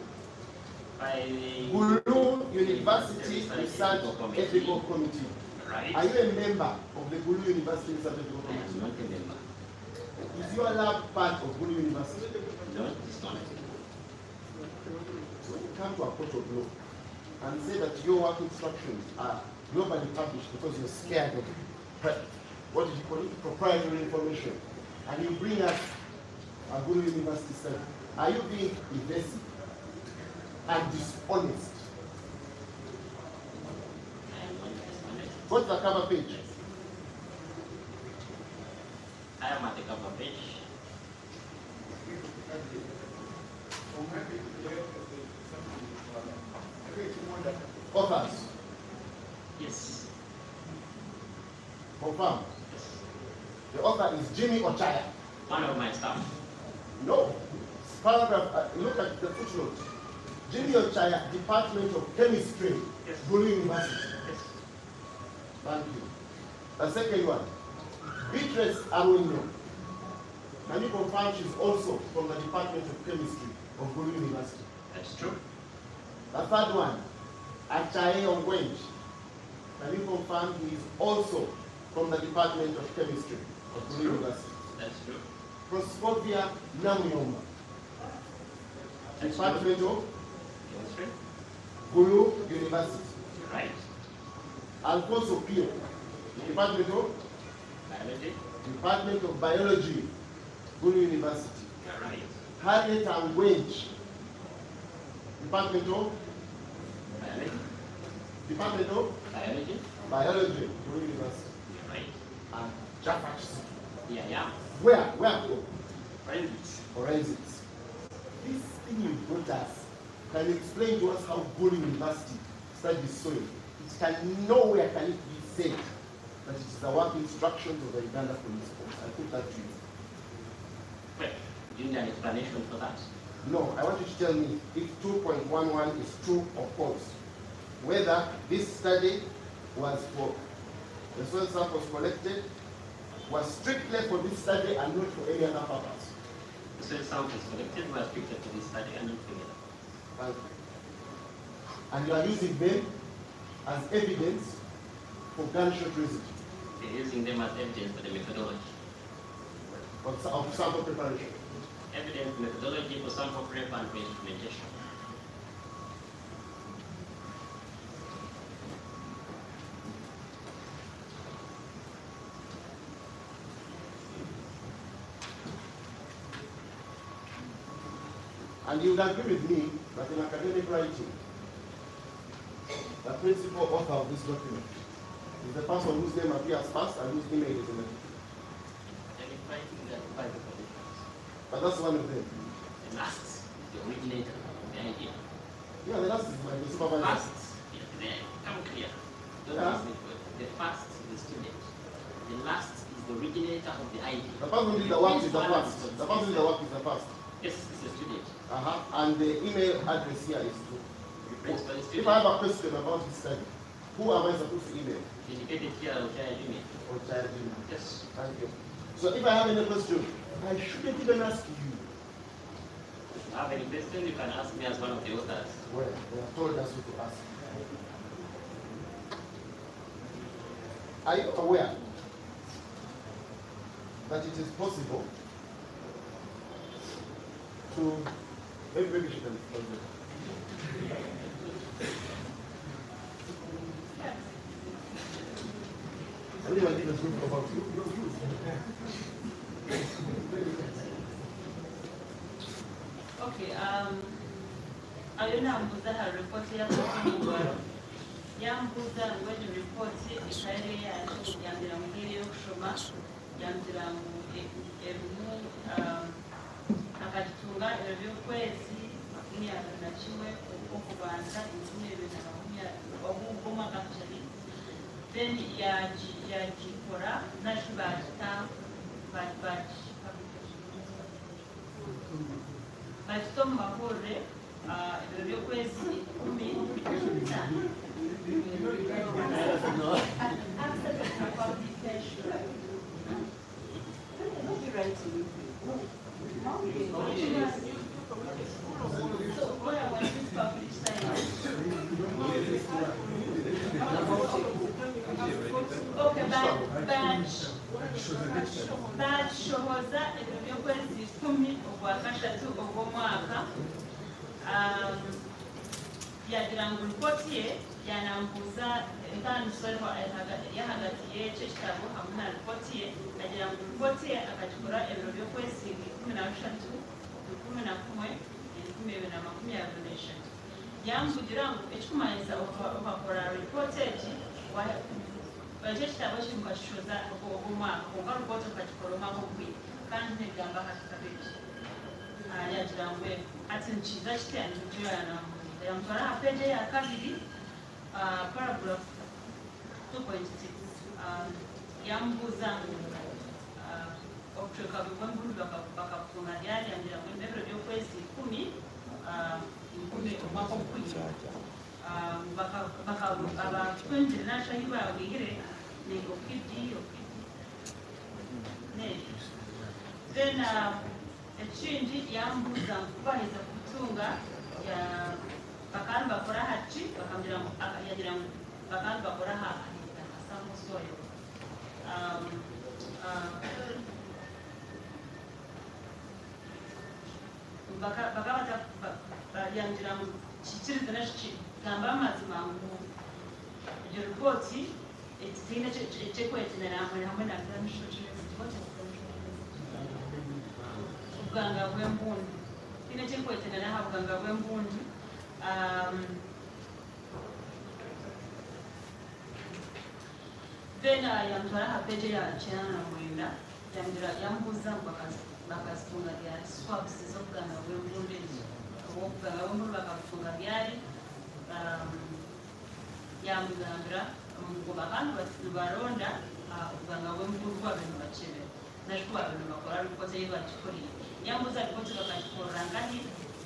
S5: By the
S9: Gulu University Research Ethical Committee.
S5: right.
S9: Are you a member of the Gulu University Research Ethical
S5: I am
S9: Committee?
S5: not a member.
S9: Is your lab part of Gulu University?
S5: No, it's not.
S9: When you come to a court of law and say that your work instructions are globally published because you're scared of what did you call it? Proprietary information, and you bring us a Gulu University study, are you being evasive and dishonest?
S5: I am not dishonest.
S9: Go to the cover page.
S5: I am at the cover page.
S9: Authors.
S5: Yes.
S9: Confirm.
S5: Yes.
S9: The author is Jimmy Ochaya.
S5: One of my staff.
S9: No. Paragraph, look at the footnote. Jimmy Ochaya, Department of Chemistry,
S5: Yes.
S9: Gulu University.
S5: Yes.
S9: Thank you. The second one, Beatrice Arunyo. Can you confirm she's also from the Department of Chemistry of Gulu University?
S5: That's true.
S9: The third one, Achaye Ongwenj. Can you confirm he is also from the Department of Chemistry of
S5: That's
S9: Gulu
S5: true.
S9: University?
S5: That's true.
S9: Proscovia Namuyomba,
S5: That's
S9: Department
S5: true.
S9: of
S5: Chemistry.
S9: Gulu University.
S5: Right.
S9: Alfonso Pio, Department of
S5: Biology.
S9: Department of Biology, Gulu University.
S5: You're right.
S9: Harriet Angwenj, Department of
S5: Biology.
S9: Department of
S5: Biology.
S9: Biology, Gulu University.
S5: You're right.
S9: And Jaffa's
S5: Yeah.
S9: Where for?
S5: Forensics.
S9: Forensics. This thing you brought us, can you explain to us how Bowling University studies soil? It can nowhere can it be said that it is the work instructions of the Uganda Police Force. I put that to you.
S5: Well, do you need an explanation for that?
S9: No, I want you to tell me if 2.11 is true or false. Whether this study was for the soil samples collected, was strictly for this study and not for any other purpose.
S5: The soil samples collected were strictly for this study and not for any other purpose.
S9: And you are using them as evidence for gunshot residue.
S5: They're using them as evidence for the methodology.
S9: Of sample preparation.
S5: Evidence methodology for sample prep and for instrumentation.
S9: And you would agree with me that in academic writing, the principal author of this document is the person whose name appears first and whose email is in it.
S5: Academic writing is by the conditions.
S9: But that's one of them.
S5: The last is the originator of the idea.
S9: Yeah, the last is my supervisor.
S5: First, come clear.
S9: Yeah.
S5: The first is the student. The last is the originator of the idea.
S9: The person who did the work is the first. The person who did the work is the first.
S5: Yes, it's the student.
S9: And the email address here is to.
S5: Principal student.
S9: If I have a question about this study, who am I supposed to email?
S5: Indicated here on child email.
S9: Or child email.
S5: Yes.
S9: Thank you. So if I have any question, I shouldn't even ask you.
S5: If you have any question, you can ask me as one of the authors.
S9: Well, they have told us who to ask. Are you aware that it is possible to maybe she can explain it. I really want to talk about you.
S10: Okay, ayona mbuza ha report ya kutumwa yambuza ngwene report ikaire yandira mugere yo kushoma yandira mu emu akatunga ebyo kwezi imyaka na kimwe okubanza inzime bina obugoma kakali then yagikora nashibata bagito mu mahore ibyo by'ukwezi 15 bashoboza ibyo by'ukwezi 10 ogwakashatu ogw'omwaka yagira ngo ripoti ye yanambuza entandikwa yahagati y'ekyo ekitabo hamwe na ripoti ye agira ngo ripoti ye akagikora ebiro by'okwezi 13 11 yambugira ngo ekikumanyisa okakora ripoti egi ekyo ekitabo kimukashoza ogw'omwaka konka ripoti okagikora omwaka ogwire kandi negamba hakikabeki yagira ngo ati nkiza kitya nikyo yanambuza yamutwara aha peji ya kabiri paragraph 2.6 yambuza ngo okucweka bw'embulu bakakutunga ryari yangira ngo ebiro by'okwezi 10 omwaka ogwire abatwengire nashahi babwire ni okidi then ekindi yambuza kubaheza kutunga bakandi bakora haki yagira ngo bakandi bakora asamusoyo yangira ngo kikirize nakigamba amazima ngo iyo ripoti ekitiine kyekwetenera hamwe na obuganga bw'embundi tiine kyekwetenera ha buganga bw'embundi then yamutwara ha peji ya 9 yambuuza bakazifunga byali swabs ez'okuganga bwembulundu ezo okuganga bwembulu bakafunga byali yamugambira abantu balonda okuganga bwembulundu bwabwe nibakebe nakikuba bino bakola likoze ye bakikolere yambuuza likoze bakakikolera ngati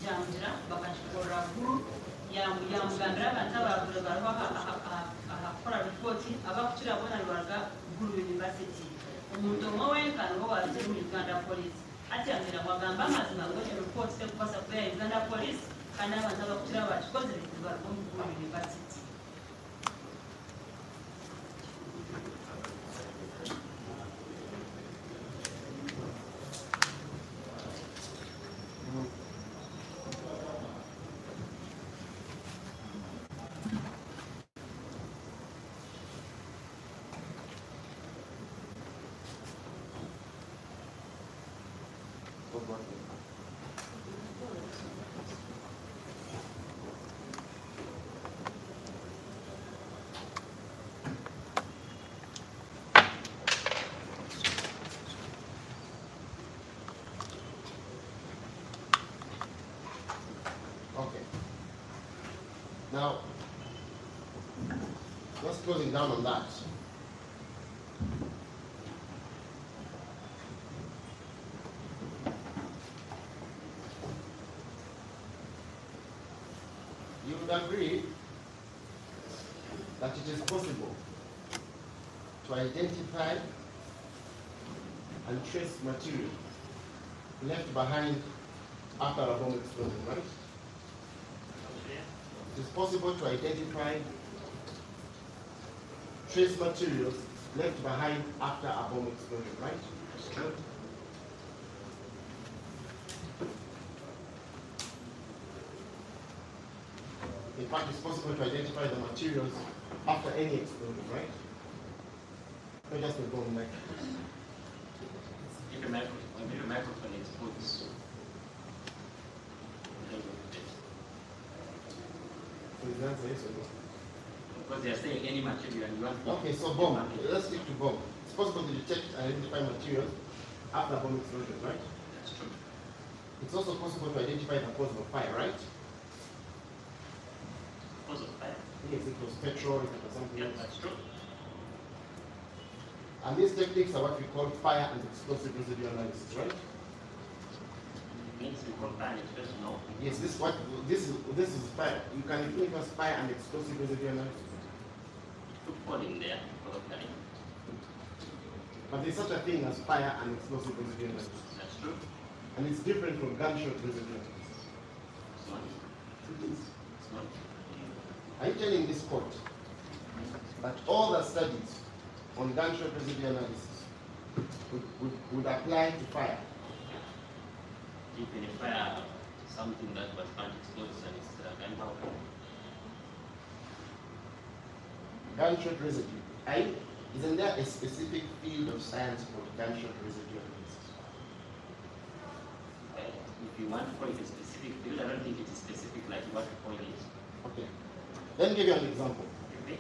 S10: janjira bakakikolera ggulu yamugambira abantu abagule baliwo akakola lipooti abakukira bona lwalaga ggulu university omuntu omwe wenkano oba waziri mu uganda police ati amera mwagamba amazima ngote lipooti tekupasa kubeera uganda police kandi abantu abakukira bakikoze baliwo mu ggulu university.
S9: Now, just closing down on that. You would agree that it is possible to identify and trace material left behind after a bomb explosion, right? It is possible to identify trace materials left behind after a bomb explosion, right? That's true. In fact, it's possible to identify the materials after any explosion, right? Not just the bomb, like.
S5: If a microphone explodes, because they are saying any material and you want to.
S9: Okay, so bomb. Let's stick to bomb. It's possible to detect and identify materials after bomb explosion, right?
S5: That's true.
S9: It's also possible to identify the cause of fire, right?
S5: Cause of fire?
S9: Yes, it was petrol, it was something else.
S5: That's true.
S9: And these techniques are what we call fire and explosive residue analysis, right?
S5: Means we call fire and explosive, no?
S9: Yes, this is fire. You can give us fire and explosive residue analysis.
S5: Put fall in there for the time.
S9: But there's such a thing as fire and explosive residue analysis.
S5: That's true.
S9: And it's different from gunshot residue analysis.
S5: It's not. It's not.
S9: Are you telling this court that all the studies on gunshot residue analysis would apply to fire?
S5: If in a fire, something that was found explodes and it's gunpowder.
S9: Gunshot residue. Isn't there a specific field of science called gunshot residue analysis?
S5: If you want to call it a specific field, I don't think it is specific like what you call it.
S9: Okay. Let me give you an example.
S5: Okay.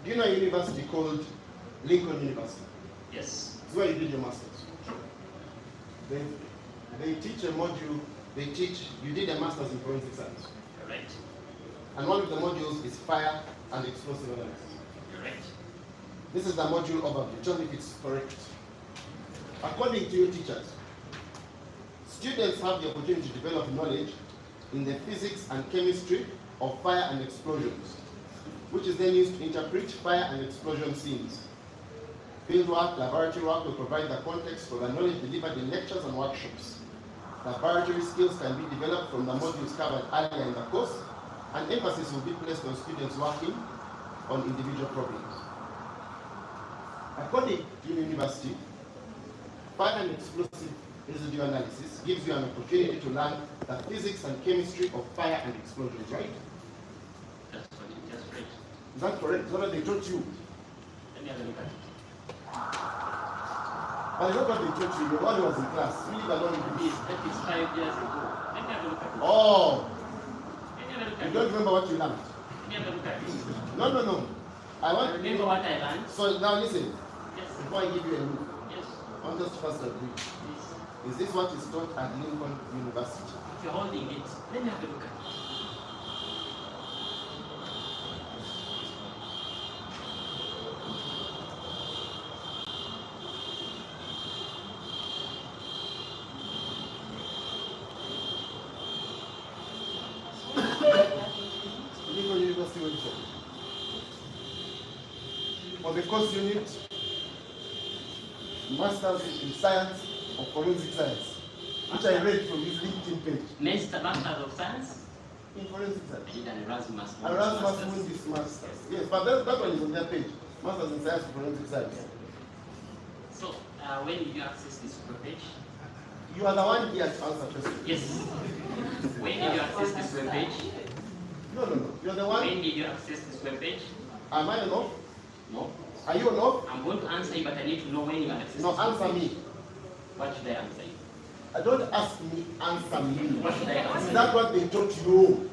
S9: Do you know a university called Lincoln University?
S5: Yes.
S9: It's where you did your master's. They teach a module, you did a master's in forensic science.
S5: Correct.
S9: And one of the modules is fire and explosive analysis.
S5: Correct.
S9: This is the module overview. Tell me if it's correct. According to your teachers, students have the opportunity to develop knowledge in the physics and chemistry of fire and explosions, which is then used to interpret fire and explosion scenes. Fieldwork, laboratory work will provide the context for the knowledge delivered in lectures and workshops. Laboratory skills can be developed from the modules covered earlier in the course, and emphasis will be placed on students working on individual problems. According to your university, fire and explosive residue analysis gives you an opportunity to learn the physics and chemistry of fire and explosions, right?
S5: That's what you just read.
S9: Is that correct? Is that what they taught you?
S5: Let me have a look at it.
S9: But it's not what they taught you. You're the one who was in class. You live alone with me.
S5: That is 5 years ago. Let me have a look at it.
S9: Oh!
S5: Let me have a look
S9: You
S5: at
S9: don't
S5: it.
S9: remember what you learned?
S5: Let me have a look at it.
S9: No. I want
S5: Remember what I learned?
S9: So now listen,
S5: Yes.
S9: before I give you a move.
S5: Yes.
S9: I'll just first agree. Is this what is taught at Lincoln University?
S5: If you're holding it, let me have a look at it.
S9: Lincoln University, what is it? For the course unit, Masters in Science of Forensic Science, which I read from his LinkedIn page.
S5: Master of Science?
S9: In Forensic Science.
S5: I did an Erasmus.
S9: Erasmus Mundus Masters. Yes, but that one is on their page. Masters in Science of Forensic Science.
S5: So, when did you access this webpage?
S9: You are the one here to answer questions.
S5: Yes. When did you access this webpage?
S9: No. You're the one.
S5: When did you access this webpage?
S9: Am I on off?
S5: No.
S9: Are you on off?
S5: I'm going to answer you, but I need to know when you accessed
S9: No,
S5: this
S9: answer
S5: webpage.
S9: me.
S5: What should I answer you?
S9: Don't ask me, answer me.
S5: What should I answer
S9: Is
S5: you?
S9: that what they taught you?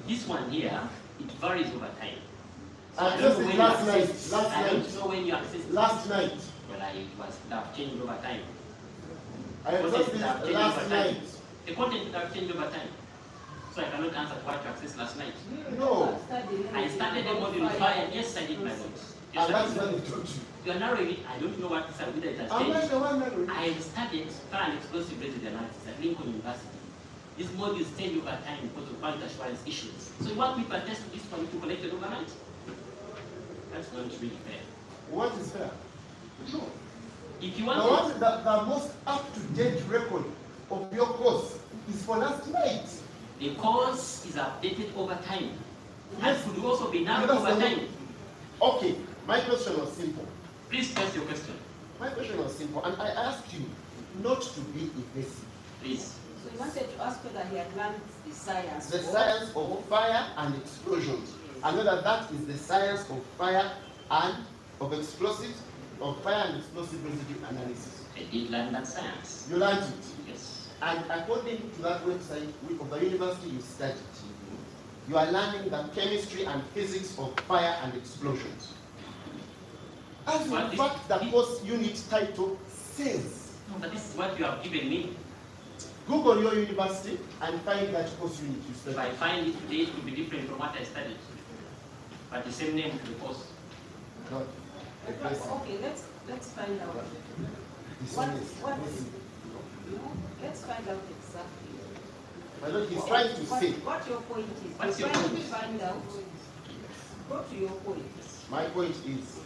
S5: This one here, it varies over time. So
S9: I
S5: I don't know
S9: accessed
S5: when
S9: it
S5: you
S9: last night.
S5: accessed-
S9: Last
S5: I don't
S9: night.
S5: know when you accessed it.
S9: Last night.
S5: Well, it have changed over time.
S9: I accessed it last night.
S5: The content would have changed over time. So I cannot answer to what you accessed last night.
S9: No.
S5: I started the module 5. Yes, I did my notes. Yes,
S9: And
S5: I
S9: that's
S5: did.
S9: what they taught you.
S5: You are narrowing it. I don't know what whether it has
S9: Am I
S5: changed.
S9: the one narrowing?
S5: I studied fire and explosive related analysis at Lincoln University. These modules change over time because of quality assurance issues. So you want me to attest to this one to collect it overnight? That's not really fair.
S9: What is fair? No.
S5: If you
S9: The,
S5: want
S9: the most up-to-date record of your course is for last night.
S5: the course is updated over time.
S9: Yes.
S5: And could also be narrowed
S9: That's
S5: over
S9: the-
S5: time.
S9: Okay, my question was simple.
S5: Please press your question.
S9: My question was simple, and I asked you not to be evasive.
S5: Please.
S7: So you wanted to ask whether he had learned the science.
S9: The science of fire and explosions. I know that that is the science of fire and of explosives, of fire and explosive residue analysis.
S5: I did learn that science.
S9: You learned it.
S5: Yes.
S9: And according to that website of the university you studied, you are learning the chemistry and physics of fire and explosions. As in
S5: But this-
S9: fact, the course unit title says.
S5: No, but this is what you have given me.
S9: Google your university and find that course unit you
S5: If I
S9: studied.
S5: find it today, it will be different from what I studied. But the same name to the course.
S9: Not the person.
S7: Okay, let's find out.
S9: This
S7: What,
S9: one is-
S7: what,
S9: this is-
S7: let's find out exactly.
S9: My Lord, he's trying to say.
S7: What your point is.
S5: What's
S7: You're
S5: your
S7: trying to
S5: point?
S7: find out. Go to your point.
S9: My point is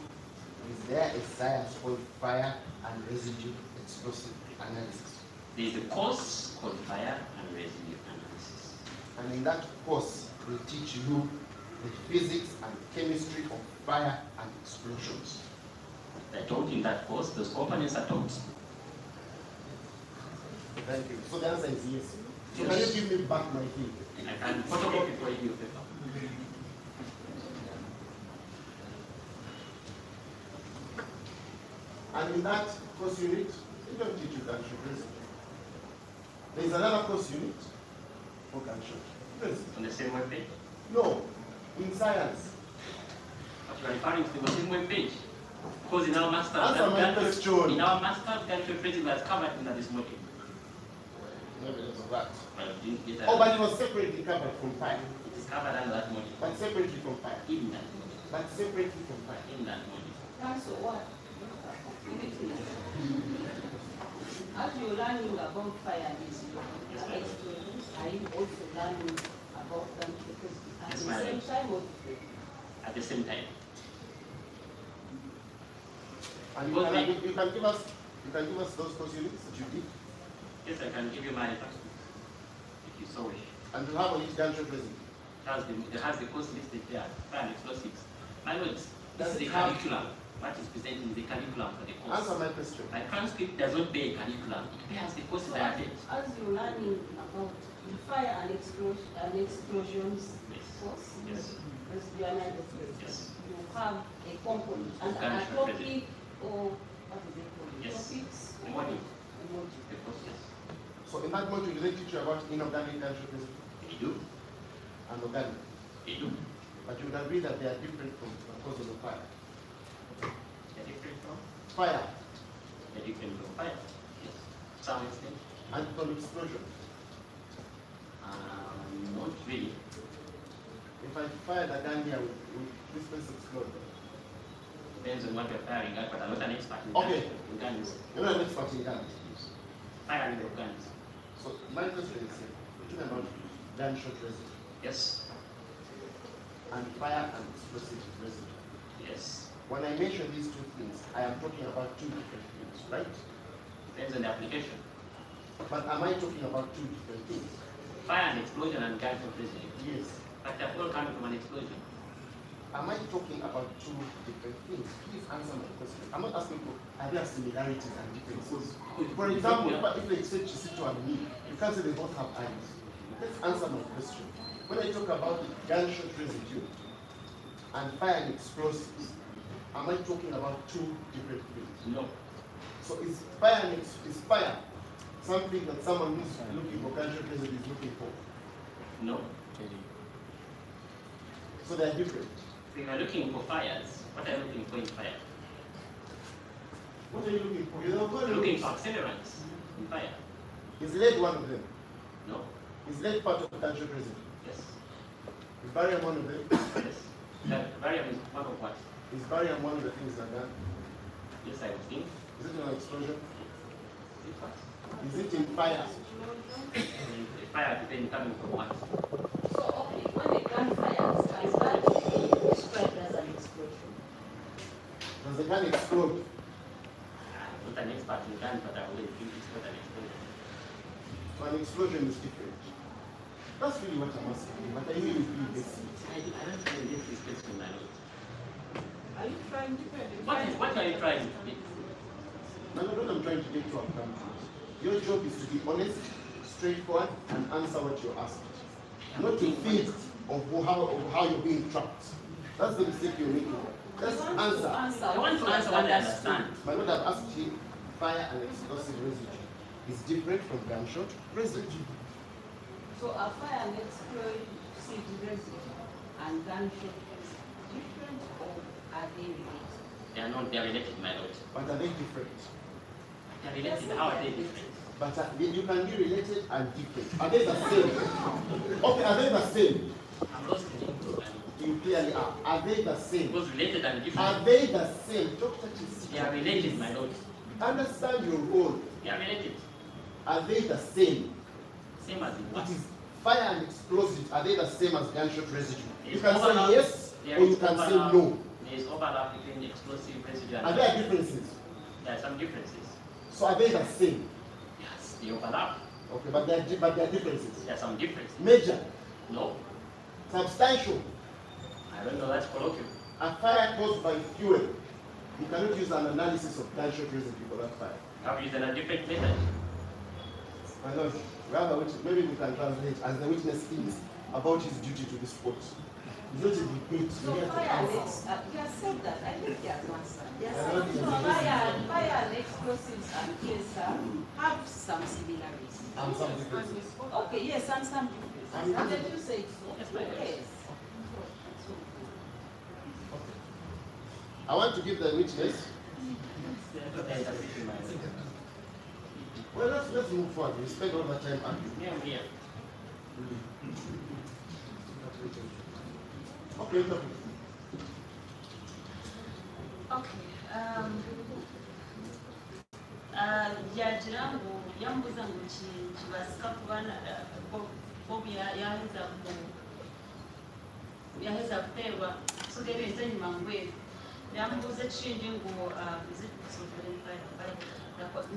S9: there a science called fire and residue explosive analysis?
S5: There is a course called fire and residue analysis.
S9: And in that course, they teach you the physics and chemistry of fire and explosions.
S5: They're taught in that course, those components are taught.
S9: Thank you. So the answer is yes. So
S5: Yes.
S9: can you give me back my thing?
S5: I can photocopy for you paper.
S9: And in that course unit, they don't teach you gunshot residue. There is another course unit for gunshot residue.
S5: On the same web page.
S9: No, in science.
S5: But you are referring to the same web page. Because in our master's,
S9: Answer my question.
S5: in our master's, gunshot residue was covered under this module.
S9: No evidence of that.
S5: But you didn't get that.
S9: Oh, but it was separately covered from fire.
S5: It is covered under that module.
S9: But separately from fire.
S5: In that module.
S9: But separately from fire.
S5: In that module.
S7: Council, what? As you're learning about fire and explosions, are you also learning about them because at
S5: Yes,
S7: the
S5: ma'am.
S7: same time or
S5: At the same time.
S9: And you
S5: Because
S9: can give us those course units that you did.
S5: Yes, I can give you my textbook if you so wish.
S9: And you have on each gunshot residue.
S5: It has the course listed there, fire and explosives. My words, this
S9: Does
S5: is the
S9: it have-
S5: curriculum. What is presented is the curriculum for the course.
S9: Answer my question.
S5: My transcript does not bear a curriculum. It bears the courses I attend.
S7: as you're learning about the fire and explosions
S5: Yes.
S7: course,
S5: Yes.
S7: as you are learning,
S5: Yes.
S7: you have a component and a
S5: Gunshot
S7: topic or what do they call it?
S5: Yes.
S7: Topics?
S5: The module.
S7: A module.
S5: The course, yes.
S9: So in that module, do they teach you about inorganic gunshot residue
S5: They do.
S9: and organic?
S5: They do.
S9: But you would agree that they are different from the causes of fire.
S5: They're different from.
S9: Fire
S5: They're different from fire. Yes. To some extent.
S9: And from explosion.
S5: Not really.
S9: If I fire the gun here, will this place explode?
S5: Depends on what you're firing at, but I'm not an expert in
S9: Okay.
S5: guns.
S9: You're not an expert in guns.
S5: Firing of guns.
S9: So my question is, we're talking about gunshot residue.
S5: Yes.
S9: And fire and explosive residue.
S5: Yes.
S9: When I mention these two things, I am talking about two different things, right?
S5: Depends on the application.
S9: But am I talking about two different things?
S5: Fire and explosion and gunshot residue.
S9: Yes.
S5: But they're all coming from an explosion.
S9: Am I talking about two different things? Please answer my question. I'm not asking for, are there similarities and differences? For example, if they say Chisito and me, you can't say they both have eyes. Let's answer my question. When I talk about gunshot residue and fire and explosives, am I talking about two different things?
S5: No.
S9: So is fire something that someone who's looking for gunshot residue is looking for?
S5: No.
S9: So they're different.
S5: If you are looking for fires, what are you looking for in fire?
S9: What are you looking for? You're
S5: Looking for accelerants in fire.
S9: Is lead one of them?
S5: No.
S9: Is lead part of gunshot residue?
S5: Yes.
S9: Is barium one of them?
S5: Yes. That barium is one of what?
S9: Is barium one of the things that are done?
S5: Yes, I would think.
S9: Is it an explosion?
S5: It was.
S9: Is it in fire?
S5: The fire depends coming from what?
S7: So, okay, when a gun fires, is that described as an explosion?
S9: Does the gun explode?
S5: I'm not an expert in guns, but I would think it's not an explosion.
S9: So an explosion is different. That's really what I'm asking, but I really feel basic.
S5: I don't think this is question my note.
S7: Are you trying to
S5: What are you trying to do?
S9: No, what I'm trying to get to come to. Your job is to be honest, straightforward, and answer what you're asked. Not to think of how you're being trapped. That's the mistake you're making. Just answer.
S5: I want to answer what I understand.
S9: But what I've asked you, fire and explosive residue is different from gunshot residue.
S7: So are fire and explosive residue and gunshot different, or are they related?
S5: They are not, they are related, my lord.
S9: But are they different?
S5: They are related, how are they different?
S9: But you can be related and different. Are they the same? Okay, are they the same?
S5: I'm lost in it.
S9: You clearly are. Are they the same?
S5: Both related and different.
S9: Are they the same? Dr. Chisito,
S5: They are related, my lord.
S9: understand your role.
S5: They are related.
S9: Are they the same?
S5: Same as in what?
S9: It is fire and explosives. Are they the same as gunshot residue? You
S5: There's
S9: can
S5: overlap.
S9: say yes
S5: There
S9: or you
S5: is
S9: can say
S5: overlap.
S9: no.
S5: There is overlap between explosive residue and
S9: Are there differences?
S5: There are some differences.
S9: So are they the same?
S5: Yes, they overlap.
S9: Okay, but there are differences.
S5: There are some differences.
S9: Major,
S5: No,
S9: substantial.
S5: I don't know, that's colloquial.
S9: A fire caused by fuel. You cannot use an analysis of gunshot residue for that fire.
S5: I've used a different method.
S9: My lord, we have a witness, maybe we can translate as the witness thinks about his duty to this court. It's not a debate.
S7: So
S9: We have to
S7: fire and
S9: answer.
S7: he has said that. I think he has answered. He has
S9: I
S7: said
S9: don't think
S7: so
S9: he
S7: fire and explosives and cancer have some similarities.
S9: And some differences.
S7: Okay, yes, and some differences.
S9: And
S7: And then you say so. Yes.
S9: I want to give the witness. Well, let's move forward. We spend all the time arguing.
S5: Yeah, I'm here.
S9: Okay, topic.
S10: Okay. Yagira ngo yambuza ngo kibasika kubana Bob yaheza kuterwa sugereza nyuma ngwe yambuze chindi ngo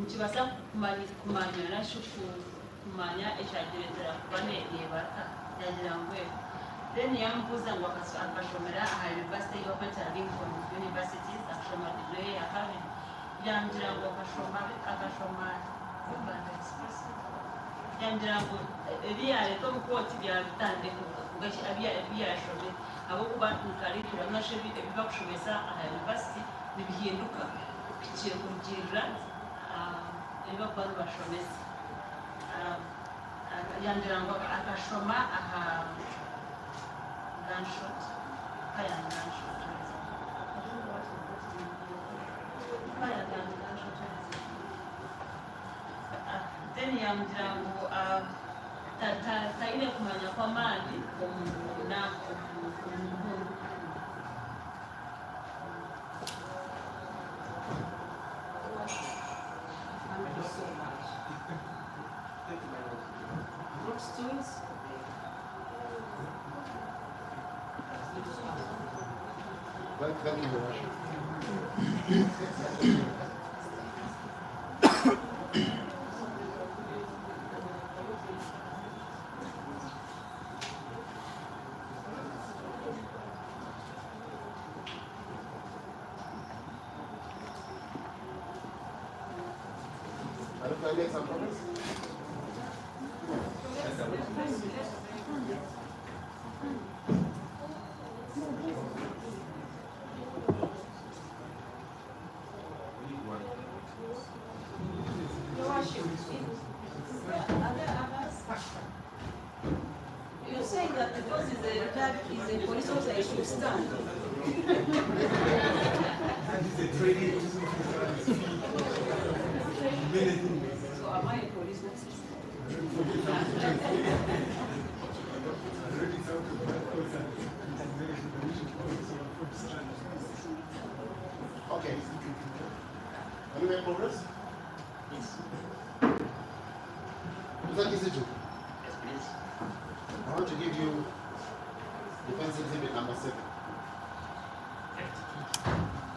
S10: nkibasa kumanya nashuku kumanya echagereza kubane yebaka yagira ngwe then yambuza ngo akashomera aha University of Lincoln University akashoma degree ya kabiri yangira ngo akashoma Uganda Express yangira ngo ebiyale to mukoti byatande kugashi abiyashome abo kuba nkarikira nashebi ebibakushomesa aha University nibihinduka kiri kurugirira eba kwa bashomesa yangira ngo akashoma aha gunshot fire and gunshot fire and gunshot then yamugira ngu talina kumanya kw'amaanyi omuntu
S7: Thank you so much. Brooks Tools.
S9: Thank you very much. Can I make some comments?
S7: Your worship, are there others? You're saying that because he's a retired, he's a police officer, he should stand. So am I a police officer?
S9: Okay. Have you made progress?
S5: Yes.
S9: Is that easy to?
S5: Yes, please.
S9: I want to give you defense exhibit number 7,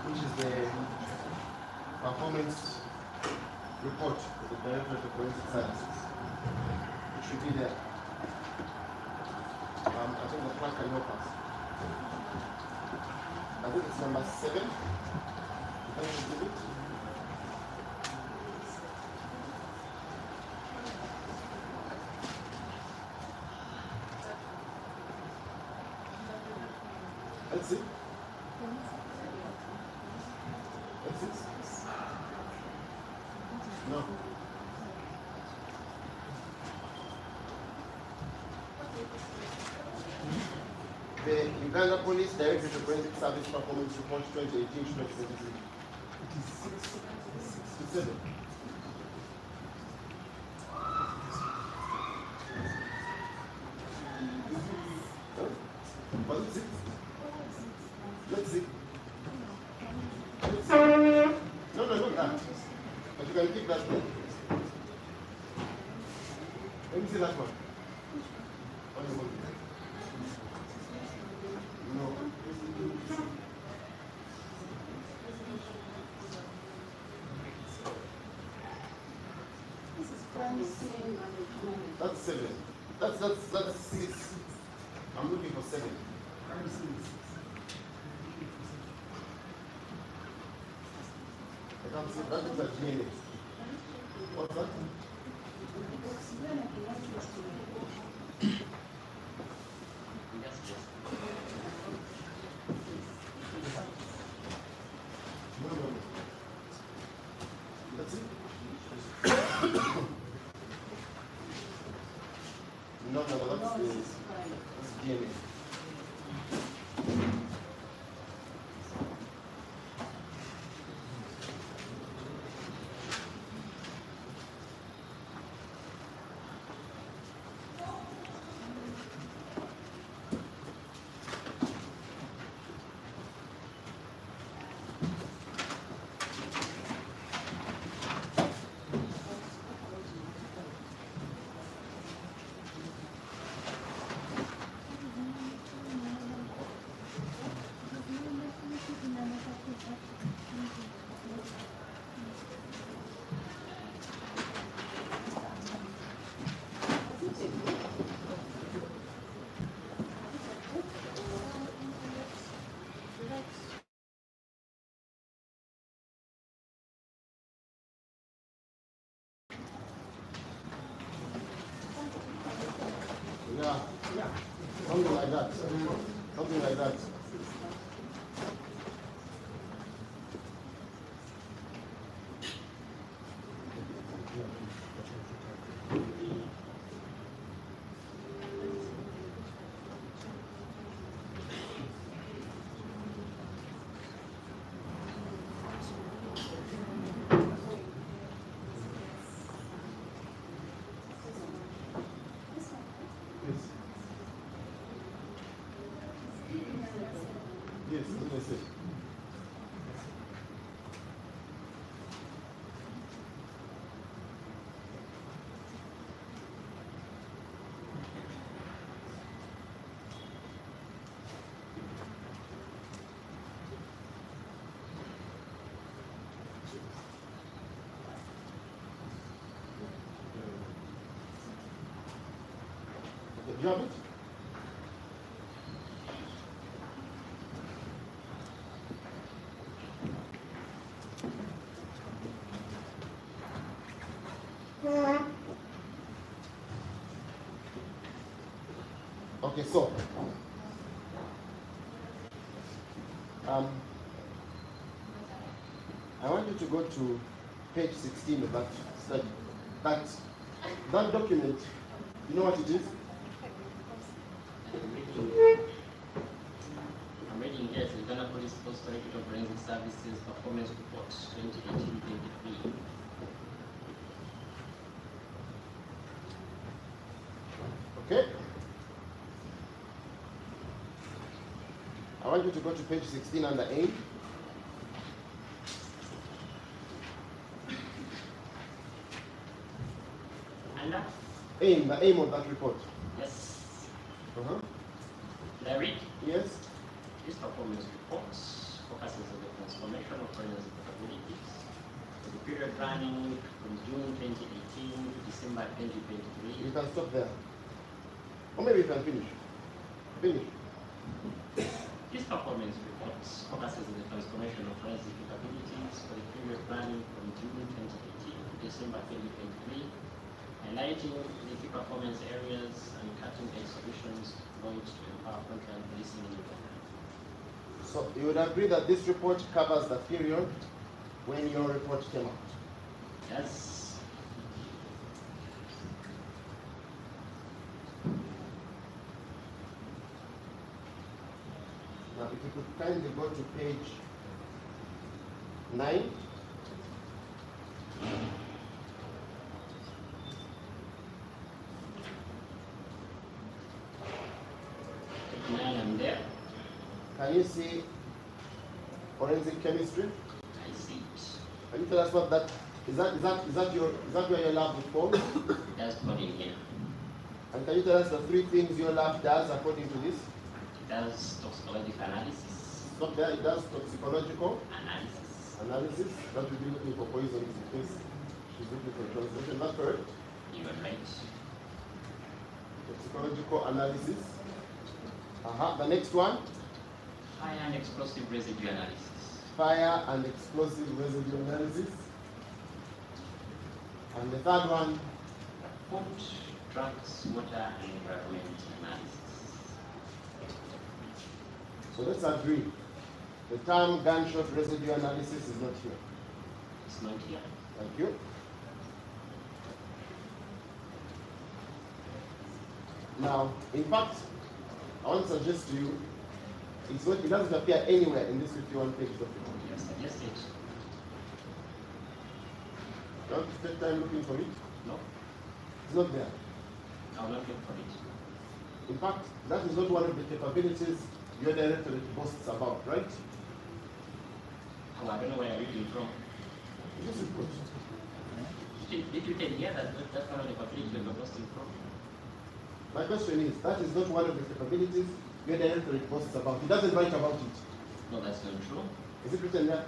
S9: which is the performance report of the Directorate of Forensic Sciences. It should be there. I think the clerk can help us. I think it's number 7. Defense exhibit. That's it. That's it. No. The Uganda Police Directorate of Forensic Service Performance Report 2018-2023. It is 67. Was it 6? Let's see. Let's see. No, not that. But you can keep that one. Let me see that one. What do you want? No. That's 7. That's 6. I'm looking for 7. I can't see. That is a DNA. What's that?
S5: Yes, yes.
S9: No. That's it? No, that's DNA. Yeah. Something like that. Something like that. you have it? Okay, so I want you to go to page 16 of that study. That document, you know what it is?
S5: I'm reading here, the Ghana Police Post Directorate of Forensic Services Performance Report 2018-23.
S9: Okay? I want you to go to page 16 under A.
S5: Under?
S9: Aim, the aim of that report.
S5: Yes.
S9: Uh-huh.
S5: Did I read?
S9: Yes.
S5: This performance report focuses on the transformation of forensic capabilities for the period running from June 2018 to December 2023.
S9: You can stop there. Or maybe you can finish. Finish.
S5: This performance report focuses on the transformation of forensic capabilities for the period running from June 2018 to December 2023, highlighting the key performance areas and cutting-edge solutions launched to empower frontline policing in Uganda.
S9: So you would agree that this report covers the period when your report came out?
S5: Yes.
S9: Now, if you could kindly go to page 9.
S5: I'm there.
S9: Can you see forensic chemistry?
S5: I see it.
S9: Can you tell us what that is? That where your lab is formed?
S5: That's put in here.
S9: And can you tell us the 3 things your lab does according to this?
S5: It does toxicological analysis.
S9: Stop there. It does toxicological analysis. That will be looking for poisons in case she's looking for translation. Is that correct?
S5: You are right.
S9: Toxicological analysis. The next one?
S5: Fire and explosive residue analysis.
S9: Fire and explosive residue analysis. And the third one?
S5: Food, drugs, water, and environment analysis.
S9: So let's agree. The term gunshot residue analysis is not here.
S5: It's not here.
S9: Thank you. Now, in fact, I want to suggest to you, it doesn't appear anywhere in this 51-page document.
S5: Yes, suggest it.
S9: You want to spend time looking for it?
S5: No,
S9: It's not there.
S5: I'll not look for it.
S9: In fact, that is not one of the capabilities your directorate boasts about, right?
S5: Oh, I don't know where you're reading from.
S9: This is good.
S5: Did you tell here that that's one of the capabilities you're boasting from?
S9: My question is, that is not one of the capabilities your directorate boasts about. He doesn't write about it.
S5: No, that's not true.
S9: Is it written there?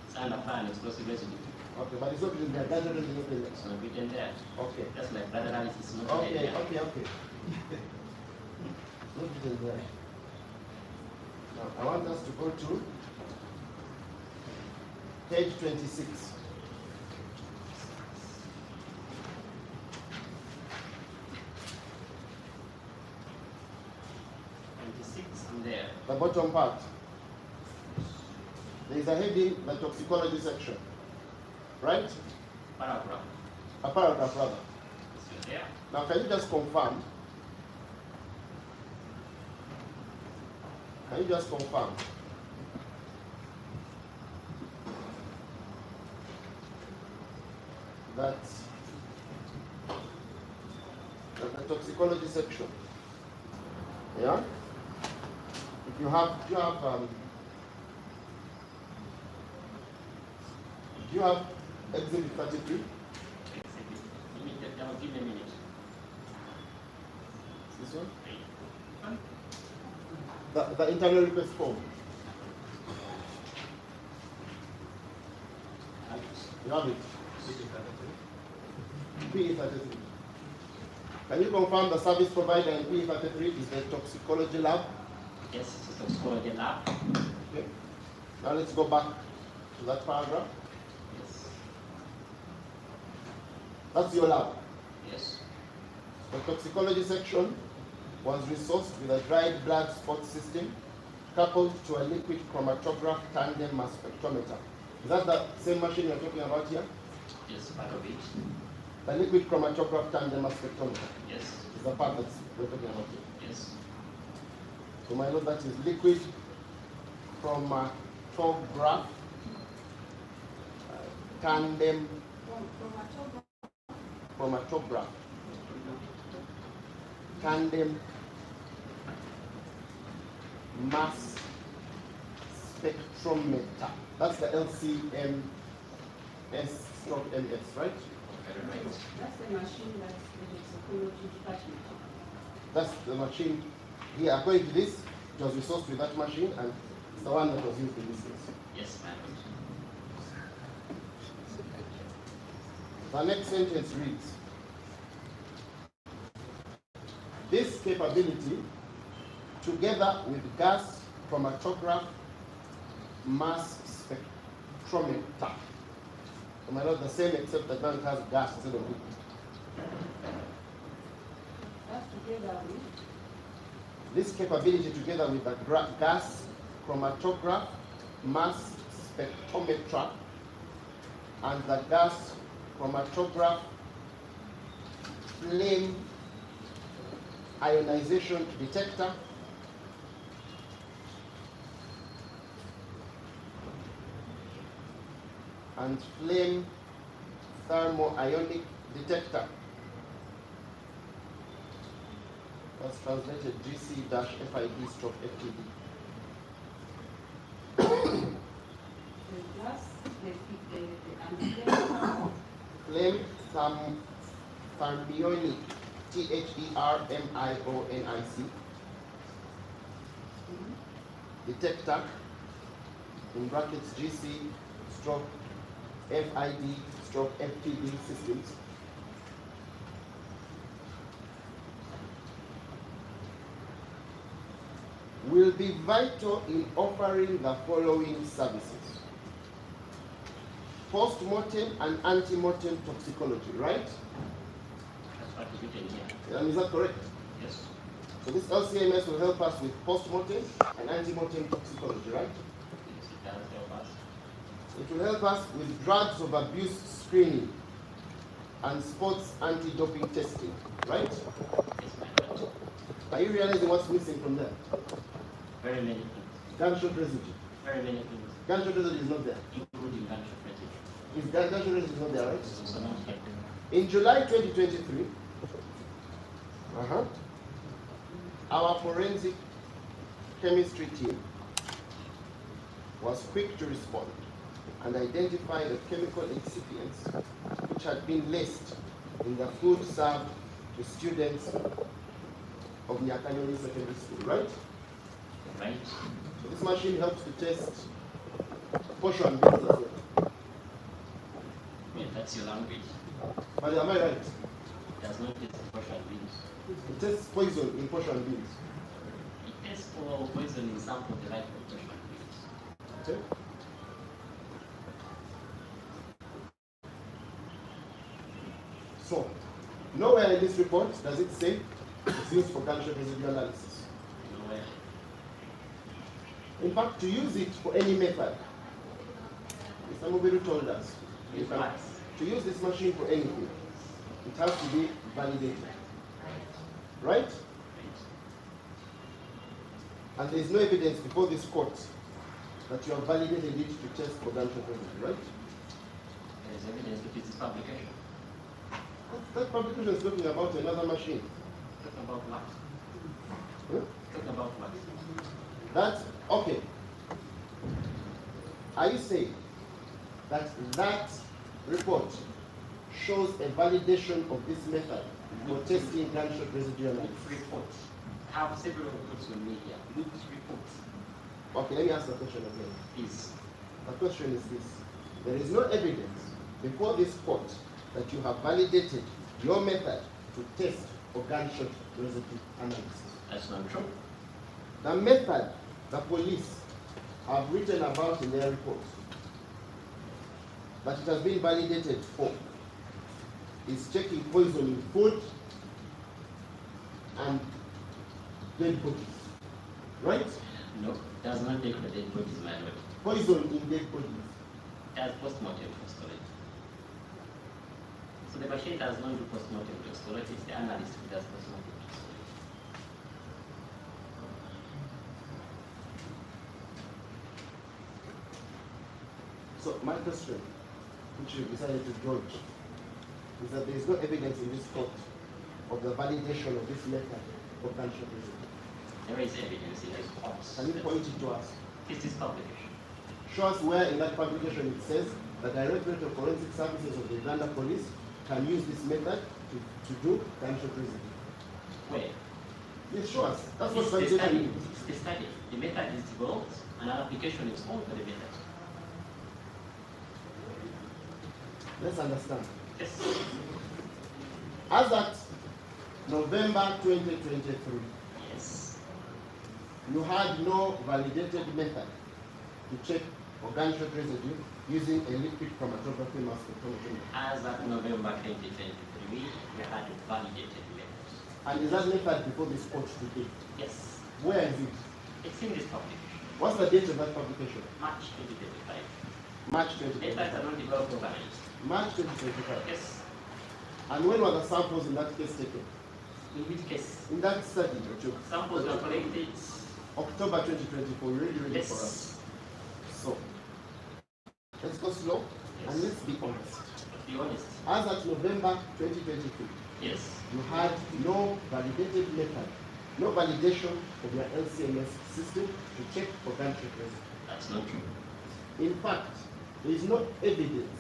S5: It's under fire and explosive residue.
S9: Okay, but it's not written there. Gunshot residue is not written there.
S5: It's not written there.
S9: Okay.
S5: That's like blood analysis is not written
S9: Okay,
S5: there.
S9: okay. Not written there. Now, I want us to go to page 26.
S5: I'm there.
S9: The bottom part. There is a heading, the toxicology section. Right?
S5: Paragraph.
S9: A paragraph rather.
S5: It's there.
S9: Now can you just confirm? Can you just confirm? That the toxicology section. Yeah? If you have do you have exhibit 33?
S5: Give me a minute.
S9: This one? The internal request form. You have it. PE 33. Can you confirm the service provider in P33 is the toxicology lab?
S5: Yes, it's a toxicology lab.
S9: Okay. Now let's go back to that paragraph.
S5: Yes.
S9: That's your lab.
S5: Yes.
S9: The toxicology section was resourced with a dried blood spot system coupled to a liquid chromatograph tandem mass spectrometer. Is that the same machine you're talking about here?
S5: Yes, part of it.
S9: The liquid chromatograph tandem mass spectrometer
S5: Yes.
S9: is the part that we're talking about here.
S5: Yes.
S9: So my lord, that is liquid chromatograph tandem chromatograph tandem mass spectrometer. That's the LCMS/MS, right?
S5: Very right.
S7: That's the machine that's in the toxicology department.
S9: That's the machine here. According to this, it was resourced with that machine, and it's the one that was used in this case.
S5: Yes, ma'am.
S9: The next sentence reads, this capability, together with gas chromatograph mass spectrometer. So my lord, the same except that now it has gas instead of liquid.
S7: That's together with
S9: This capability, together with the gas chromatograph mass spectrometer and the gas chromatograph flame ionization detector, and flame thermoionic detector. That's translated GC-FID/FTD.
S7: the gas,
S9: Flame thermionic, THERMIONIC detector, in brackets GC/FID/FTD systems. Will be vital in offering the following services: post-mortem and ante-mortem toxicology, right?
S5: That's what is written here.
S9: And is that correct?
S5: Yes.
S9: So this LCMS will help us with post-mortem and ante-mortem toxicology, right?
S5: Yes, it does help us.
S9: It will help us with drugs of abuse screening and sports anti-doping testing, right?
S5: Yes, ma'am.
S9: Are you realizing what's missing from there?
S5: Very many things.
S9: Gunshot residue.
S5: Very many things,
S9: Gunshot residue is not there.
S5: including gunshot residue.
S9: Gunshot residue is not there, right?
S5: It's also not here.
S9: In July 2023, our forensic chemistry team was quick to respond and identify the chemical excipients which had been laced in the food served to students of Nyakanyoni Secondary School, right?
S5: Right?
S9: So this machine helps to test portion beans as well.
S5: Yeah, that's your language.
S9: But am I right?
S5: It does not test portion beans.
S9: It tests poison in portion beans.
S5: It tests for poison in sample derived from portion beans.
S9: Okay? So, nowhere in this report does it say it's used for gunshot residue analysis.
S5: Nowhere.
S9: In fact, to use it for any method, Mr. Mubiru told us, in fact, to use this machine for anything, it has to be validated. Right? And there is no evidence before this court that you have validated it to test for gunshot residue, right?
S5: There is evidence that it's publication.
S9: That publication is talking about another machine.
S5: Talk about what?
S9: Huh?
S5: Talk about what?
S9: That's okay. Are you saying that that report shows a validation of this method for testing gunshot residue analysis?
S5: Reports. I have several reports on me here. Look at reports.
S9: Okay, let me ask the question again.
S5: Please.
S9: The question is this: there is no evidence before this court that you have validated your method to test or gunshot residue analysis.
S5: That's not true.
S9: The method the police have written about in their report that it has been validated for is checking poison in food and dead bodies. Right?
S5: No, it does not take the dead bodies, my lord.
S9: Poison in dead bodies.
S5: As post-mortem toxicology. So the machine does not do post-mortem toxicology, it's the analyst who does post-mortem toxicology.
S9: So my question, which you decided to dodge, is that there is no evidence in this court of the validation of this method of gunshot residue.
S5: There is evidence in this court.
S9: Can you point it to us?
S5: It's this publication.
S9: Show us where in that publication it says the Directorate of Forensic Services of the Uganda Police can use this method to do gunshot residue.
S5: Where?
S9: Yes, show us. That's what
S5: It's the
S9: validation
S5: study.
S9: means.
S5: It's the study. The method is developed and an application is called for the method.
S9: Let's understand.
S5: Yes.
S9: As at November 2023,
S5: Yes.
S9: you had no validated method to check for gunshot residue using a liquid chromatography mass spectrometry.
S5: As of November 2023, we had a validated method.
S9: And is that method before this court today?
S5: Yes.
S9: Where is it?
S5: It's in this publication.
S9: What's the date of that publication?
S5: March 2025.
S9: March
S5: Methods are
S9: 2025.
S5: not developed overnight.
S9: March 2025.
S5: Yes.
S9: And when were the samples in that case taken?
S5: In which case?
S9: In that study, Ocho,
S5: Samples were collected.
S9: October 2024, ready
S5: Yes.
S9: for us. So, let's go slow and let's be honest.
S5: Be honest.
S9: As at November 2023,
S5: Yes.
S9: you had no validated method, no validation of your LCMS system to check for gunshot residue.
S5: That's not true.
S9: In fact, there is no evidence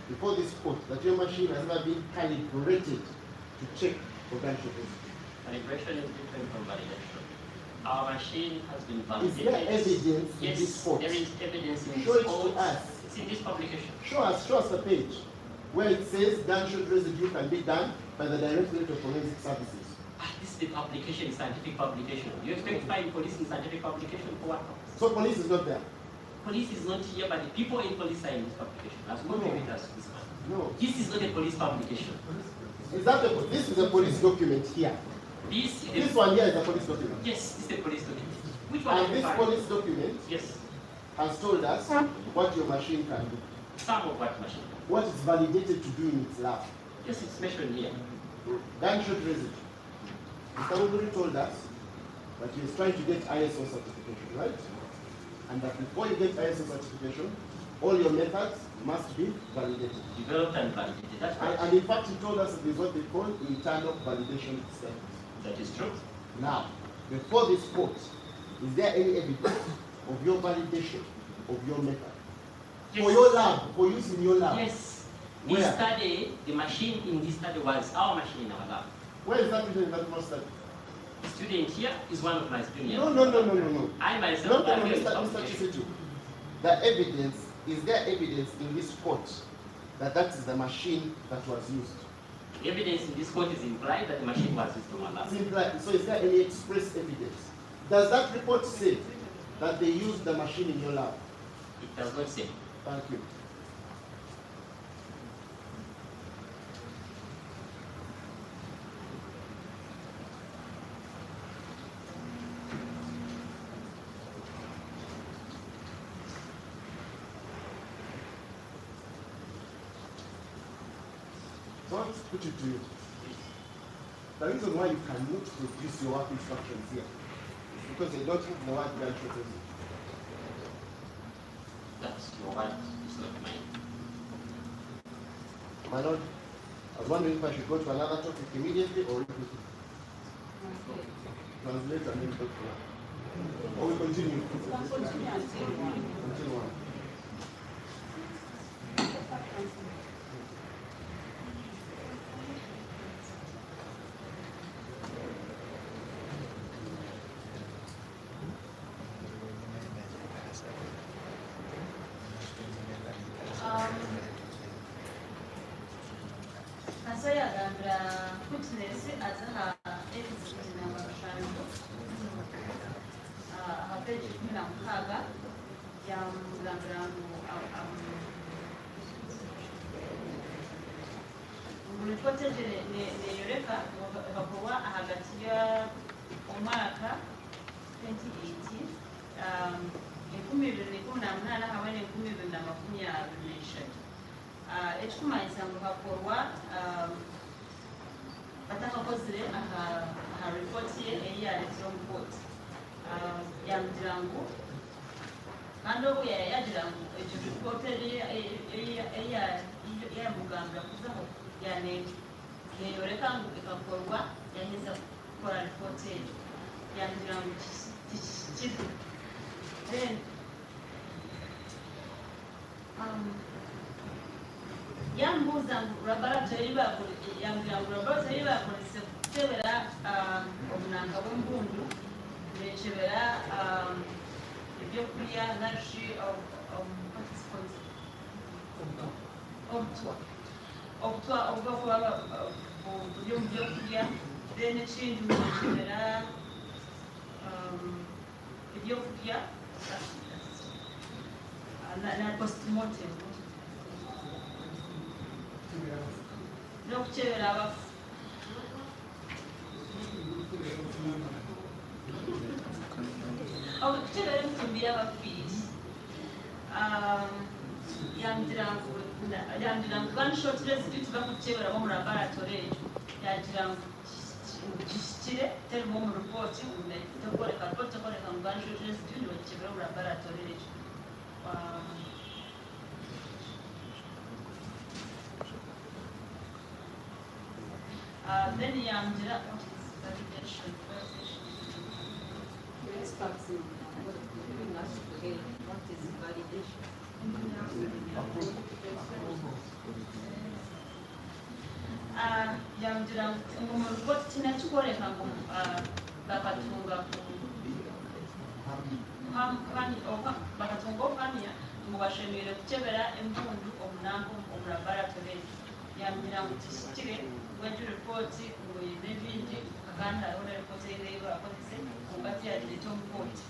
S9: before this court that your machine has ever been calibrated to check for gunshot residue.
S5: Calibration is different from validation. Our machine has been
S9: Is
S5: validated.
S9: there evidence in
S5: Yes,
S9: this court?
S5: there is evidence in
S9: Show
S5: this
S9: it to
S5: court.
S9: us.
S5: It's in this publication.
S9: Show us the page where it says gunshot residue can be done by the Directorate of Forensic Services.
S5: This is the publication, scientific publication. You expect to find police in scientific publication for what purpose?
S9: So police is not there.
S5: Police is not here, but the people in police are in this publication. As contributors to this one.
S9: No.
S5: This is not a police publication.
S9: Is that this is a police document here?
S5: This is
S9: This one here is a police document.
S5: Yes, this is a police document. Which one?
S9: And
S5: are you
S9: this
S5: referring to?
S9: police document
S5: Yes.
S9: has told us what your machine can do.
S5: Some of what machine?
S9: What it's validated to do in its lab.
S5: Yes, it's mentioned here.
S9: Gunshot residue. Mr. Uguri told us that he is trying to get ISO certification, right? And that before you get ISO certification, all your methods must be validated.
S5: Developed and validated. That's right.
S9: And in fact, he told us that there is what they call internal validation steps.
S5: That is true.
S9: Now, before this court, is there any evidence of your validation of your method?
S5: Yes.
S9: For your lab, for use in your lab?
S5: Yes.
S9: Where?
S5: This study, the machine in this study was our machine in our lab.
S9: Where is that written in that first study?
S5: The student here is one of my students.
S9: No.
S5: I myself
S9: No,
S5: am here in
S9: Mr.
S5: publication.
S9: Chisitu. The evidence, is there evidence in this court that that is the machine that was used?
S5: The evidence in this court is implied that the machine was used from our lab.
S9: So is there any express evidence? Does that report say that they used the machine in your lab?
S5: It does not say.
S9: Thank you. So let's put it to you. The reason why you cannot produce your work instructions here is because they don't have the word gunshot residue.
S5: That's your word, it's not mine.
S9: My lord, I was wondering if I should go to another topic immediately or repeat it. Translate and then talk to her. Or we continue. Continue on.
S10: Kasoya agambye yambira Witness azaha episode namba 5 aha page 16 yamugambira ngu ripoti neyoreka bakuwa hagati ya omwaka 2018 2018 hamwe ne 2023 ekikumanyisa ngu hakorwa batakakozire aha ripoti ye eri yaleetera omu kooti yamugira ngu kandi obu yagira ngu ekyo ripoti eyamugambira kuzaho neyoreka ngu ekakorwa yaheza kukora ripoti eyo yamugira ngu tikikiri then yambuuza ngu laboratory yambira ngu laboratory bakozese kukebera obunanga bw'embundu nekebera ebyokulya nashi obutwa obubakuba buli omu byokulya then ekindi nekebera ebyokulya na postmortem n'okukebera abafu okukebera emitumbi y'abafiiri yamugira ngu gunshot residue tibakukeberamu mu laboratory ekyo yagira ngu kishikire terimu omu report tekoreka report tekoreka ngu gunshot residue nibakikebera mu laboratory ekyo then yamugira what is validation?
S7: Giving us today what is validation.
S10: Yamugira ngu mu report kinakikoreka ngu bakatunga bakatunga obuhamya ngu bashemereire kukebera embundu omunango omu laboratory yamugira ngu kishikire egyo ripoti ngu yine ebindi kandi hariho na ripoti eyi bakozese ngu batiyagirete omu kooti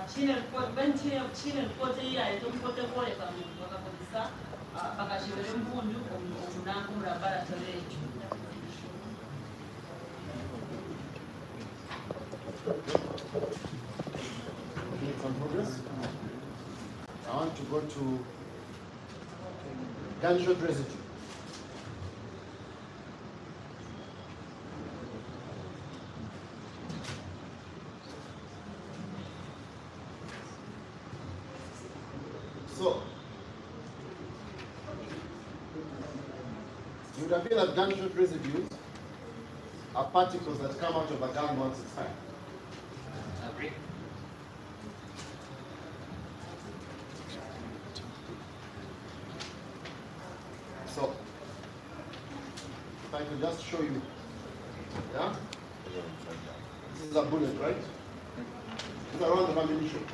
S10: kiine ripoti eyi yareta omu kooti ekworeka ngu bakakozesa bakakebera embundu omunango omu laboratory ekyo
S9: Some progress. I want to go to gunshot residue. So, you would appear that gunshot residues are particles that come out of a gun once it's fired.
S5: Agree.
S9: So, if I could just show you, yeah? This is a bullet, right? This is a round of ammunition.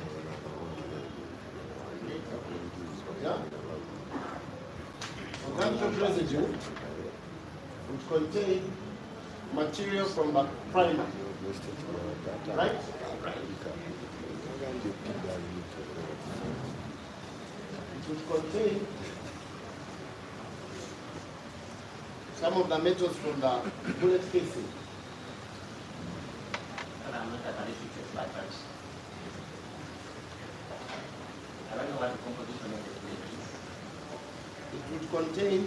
S9: Yeah? So gunshot residue would contain material from the primer, right? It would contain some of the metals from the bullet casing.
S5: And I'm not a ballistic expert, but I don't know what the composition of the bullet is.
S9: It would contain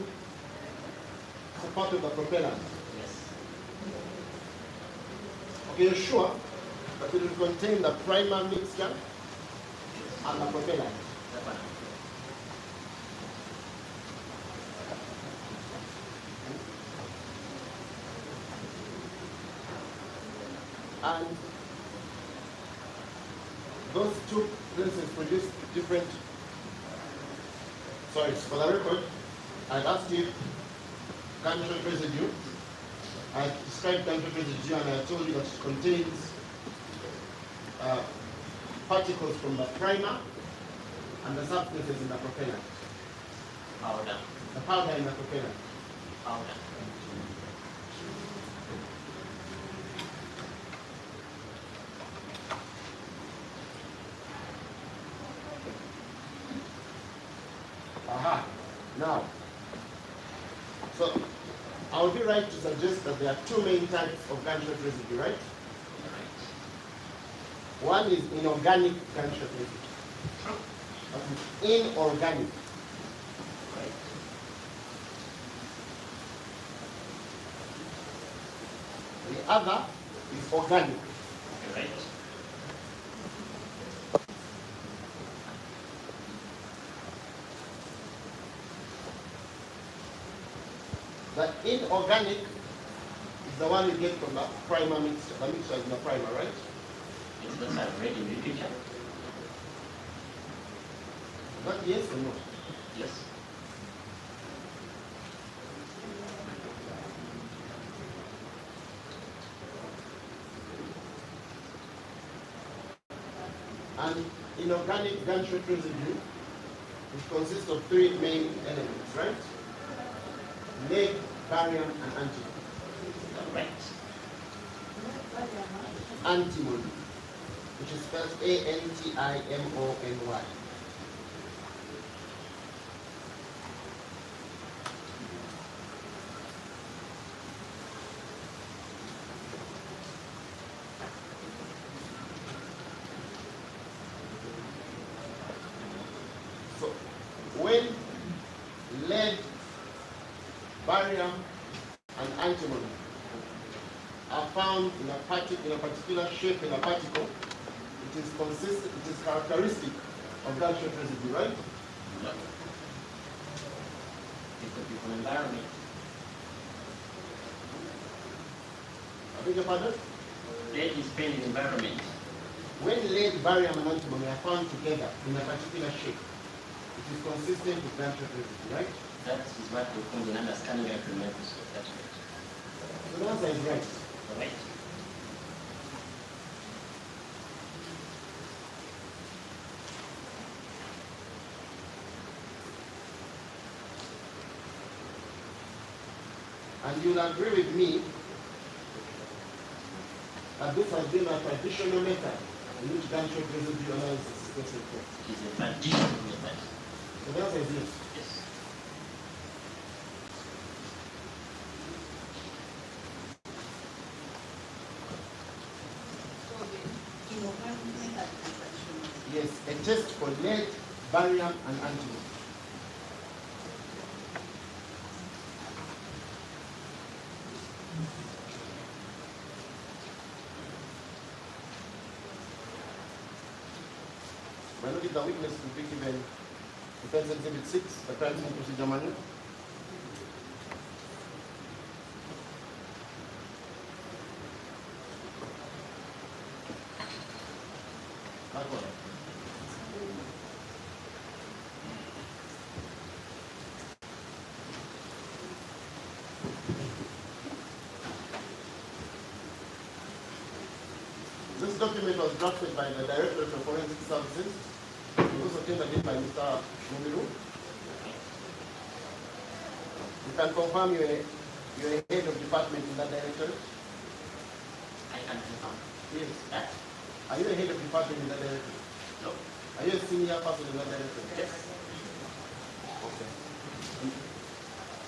S9: a part of the propellant.
S5: Yes.
S9: Okay, you're sure that it will contain the primer mixture and the propellant?
S5: That one.
S9: And those two places produce different. Sorry, for the record, I asked you gunshot residue. I described gunshot residue and I told you that it contains particles from the primer and the substances in the propellant.
S5: Powder.
S9: The powder inatokea.
S5: Powder.
S9: Aha. Now, so I would be right to suggest that there are two main types of gunshot residue, right? One is inorganic gunshot residue. That is inorganic.
S5: Right.
S9: The other is organic.
S5: Right.
S9: The inorganic is the one you get from the primer mixture. The mixture is in the primer, right?
S5: It's those are ready in literature.
S9: But yes or no?
S5: Yes.
S9: And inorganic gunshot residue, it consists of three main elements, right? Lead, barium, and antimony.
S5: Right.
S9: Antimony, which is spelled A-N-T-I-M-O-N-Y. So, when lead, barium, and antimony are found in a particular shape in a particle, it is consistent, it is characteristic of gunshot residue, right?
S5: No. It's a different environment.
S9: I beg your pardon?
S5: Lead is found in environment.
S9: When lead, barium, and antimony are found together in a particular shape, it is consistent with gunshot residue, right?
S5: That is what we call an understanding of the microscope. That's right.
S9: So the answer is right.
S5: Right.
S9: And you'll agree with me that this has been a traditional method in which gunshot residue analysis is taken place.
S5: It is a traditional method.
S9: So the answer is yes.
S5: Yes.
S7: So the inorganic method is actually
S9: Yes, a test for lead, barium, and antimony. When we did the witness to be given Defense Exhibit 6, the crime scene procedure manual. That one. This document was drafted by the Director of Forensic Services. It was attended by Mr. Mumiru. You can confirm you're a head of department in that directorate?
S5: I can confirm.
S9: Yes.
S5: That?
S9: Are you a head of department in that directorate?
S5: No.
S9: Are you a senior person in that directorate?
S5: Yes.
S9: Okay.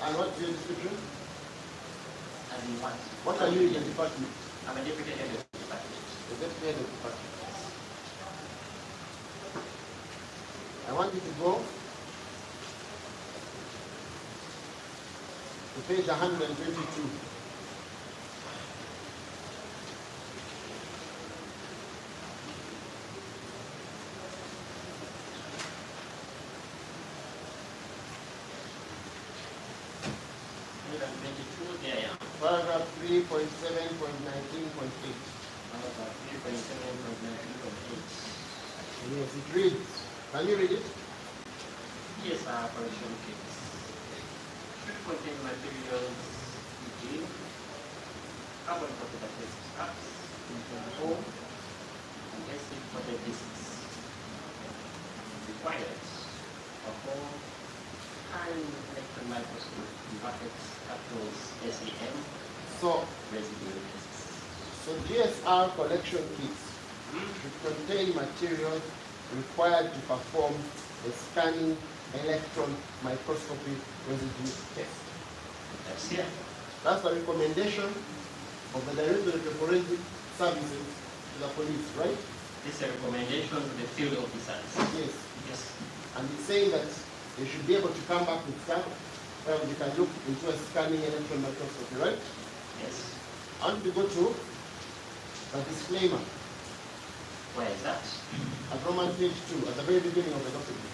S9: And what's your description?
S5: As in what?
S9: What are you in the department?
S5: I'm a deputy head of the department.
S9: The deputy head of department. I want you to go to page 122.
S5: There I am.
S9: Paragraph 3.7.19.8.
S5: Paragraph 3.7.19.8.
S9: Yes, it reads. Can you read it?
S5: Yes, operation kits. Should contain materials, e.g., carbon copy test scraps, foam, and acid coated discs. Required. A whole kind brackets, capitals, SEM,
S9: So,
S5: residue tests.
S9: so GSR collection kits should contain materials required to perform a scanning electron microscopy residue test.
S5: That's here.
S9: That's the recommendation of the Directorate of Forensic Services to the police, right?
S5: This is a recommendation to the field officers.
S9: Yes.
S5: Yes.
S9: And it's saying that they should be able to come back with stuff where they can look into a scanning electron microscopy, right?
S5: Yes.
S9: I want to go to the disclaimer
S5: Where is that?
S9: at Roman page 2, at the very beginning of the document.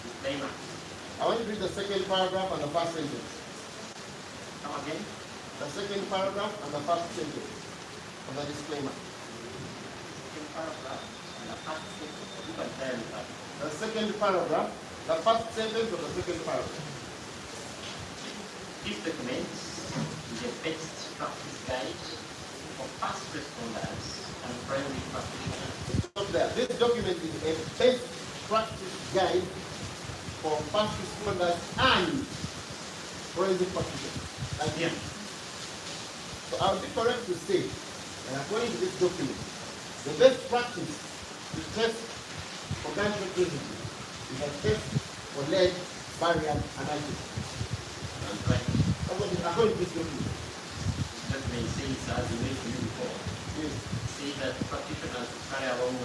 S5: Disclaimer.
S9: I want to read the second paragraph and the first sentence.
S5: Come again.
S9: The second paragraph and the first sentence of the disclaimer.
S5: Second paragraph and the first sentence. You can tell me that.
S9: The second paragraph, the first sentence of the second paragraph.
S5: This document is a best practice guide for first responders and forensic practitioners.
S9: Stop there. This document is a best practice guide for first responders and forensic practitioners. Like
S5: Yeah.
S9: So I would be correct to say that according to this document, the best practice to test for gunshot residue is a test for lead, barium, and nitrogen.
S5: And right.
S9: According to this document.
S5: Document says, as we mentioned before,
S9: Yes.
S5: say that practitioners carry along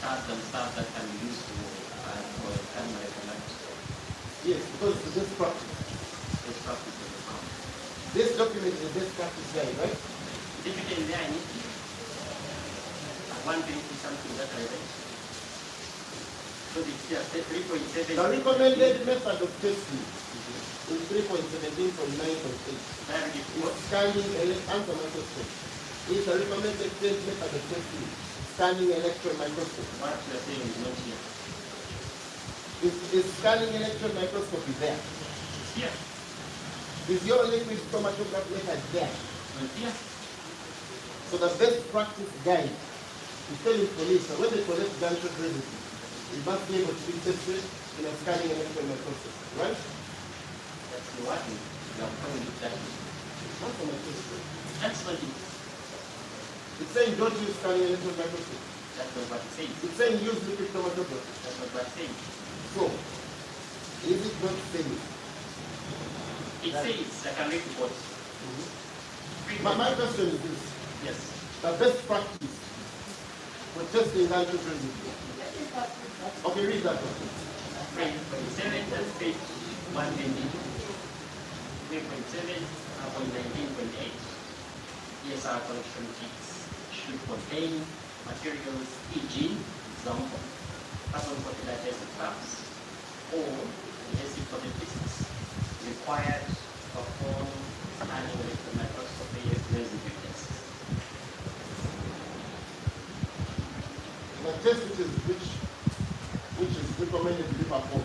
S5: tabs and stuff that can be used for a camera recommend.
S9: Yes, because it's the best practice.
S5: Best practice of the farm.
S9: This document is the best practice guide, right?
S5: Typically there I need one thing is something that I read. So it's just 3.7.
S9: The recommended method of testing is 3.17.9.8.
S5: Very
S9: Is
S5: good.
S9: scanning electron microscope. Is the recommended test method of testing scanning electron microscope.
S5: What you are saying is not here.
S9: Is scanning electron microscopy there?
S5: It's here.
S9: Is your liquid chromatograph method there?
S5: Not here.
S9: So the best practice guide is telling police that when they collect gunshot residue, it must be able to be tested in a scanning electron microscope, right?
S5: That's the one. You are calling it that.
S9: Not for microscope.
S5: That's not it.
S9: It's saying don't use scanning electron microscope.
S5: That's not what it says.
S9: It's saying use liquid chromatography.
S5: That's not what it says.
S9: So, is it not saying?
S5: It says I can read report.
S9: My question is this.
S5: Yes.
S9: The best practice for testing gunshot residue. Okay, read that one.
S5: 3.7, that's page 120. 3.7 upon 19.8. ESR collection kits should contain materials, e.g., example, carbon coated adhesive tabs, or adhesive coated discs required to perform scanning electron microscopy residue tests.
S9: The test which is recommended to be performed,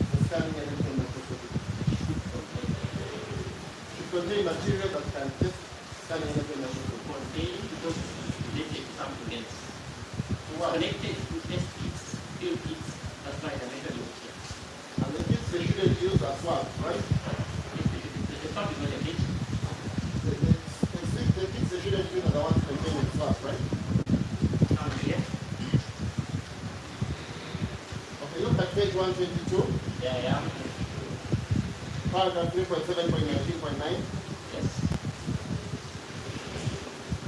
S9: the scanning electron microscopy, should contain material that can test scanning electron microscopy.
S5: Contain because related to something else.
S9: Why?
S5: Connected to test kits, field kits, that's why the method is here.
S9: And the kits they shouldn't use as well, right?
S5: The top is not a kit.
S9: The kits they shouldn't use are the ones containing swab, right?
S5: Down here.
S9: Okay, look at page 122,
S5: Yeah.
S9: paragraph 3.7.19.9.
S5: Yes.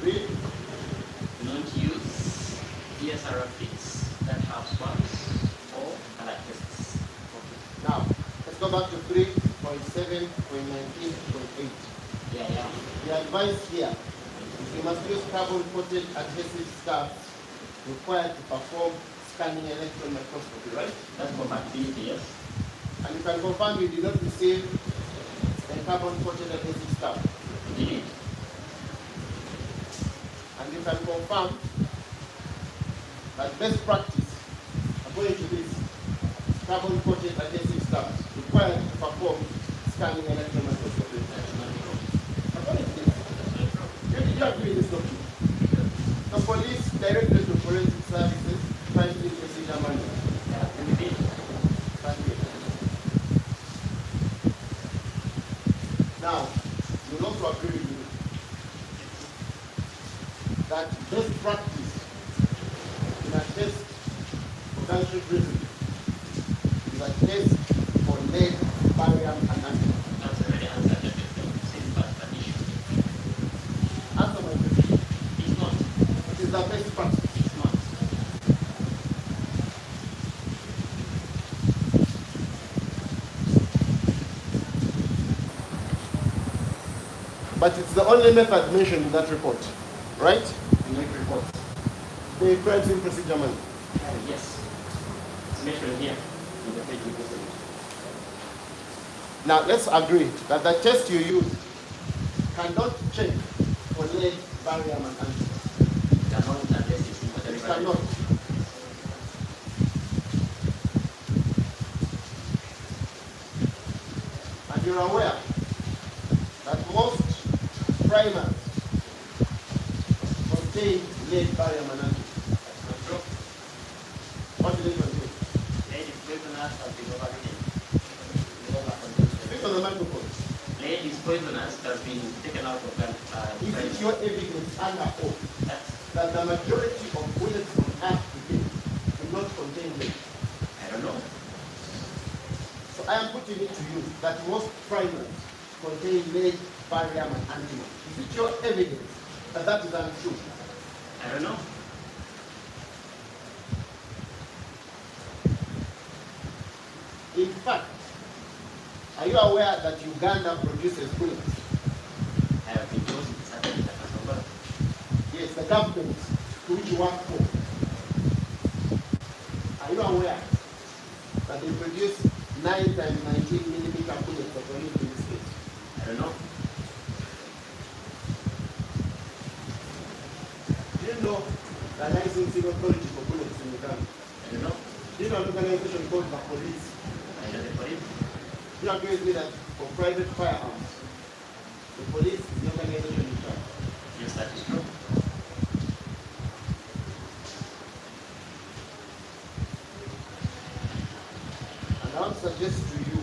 S9: Read.
S5: Don't use DSR kits that have swabs or color tests.
S9: Now, let's go back to 3.7.19.8.
S5: Yeah.
S9: The advice here is you must use carbon-coated adhesive stuff required to perform scanning electron microscopy, right?
S5: That's compatibility, yes.
S9: And you can confirm you did not receive a carbon-coated adhesive stuff.
S5: Indeed.
S9: And you can confirm that best practice, according to this, carbon-coated adhesive stuff required to perform scanning electron microscopy.
S5: That's not true.
S9: According to this,
S5: That's not true.
S9: did you agree with this document? The police Directorate of Forensic Services, Pricing Procedure Manual. that best practice in a test for country prison is a test for lead, barium, and antimony.
S5: That's already answered the same but issue.
S9: Answer my question.
S5: It's not.
S9: It is the best practice.
S5: It's not.
S9: But it's the only method mentioned in that report, right? In that report. The crime scene procedure manual.
S5: Yes. It's mentioned here in the page we posted.
S9: Now let's agree that the test you use cannot check for lead, barium, and antimony.
S5: Cannot unless it's
S9: It cannot. And you're aware that most primers contain lead, barium, and antimony.
S5: That's not true.
S9: What do they contain?
S5: Lead is poisonous has been overridden.
S9: Speak on the microphone.
S5: Lead is poisonous has been taken out of that.
S9: Is it your evidence under oath that the majority of bullets on earth today do not contain lead?
S5: I don't know.
S9: So I am putting it to you that most primers contain lead, barium, and antimony. Is it your evidence that that is untrue?
S5: I don't know.
S9: In fact, are you aware that Uganda produces bullets?
S5: I have been told it's happening in the Kampala.
S9: Yes, the government to which you work for. Are you aware that they produce 9 times 19 millimeter bullets that were used in this case?
S5: I don't know.
S9: Do you know the licensing authority for bullets in Uganda?
S5: I don't know.
S9: Do you know an organization called the police?
S5: I know the police.
S9: Do you agree with me that for private firearms, the police is the organization in charge?
S5: Yes, that is true.
S9: And I would suggest to you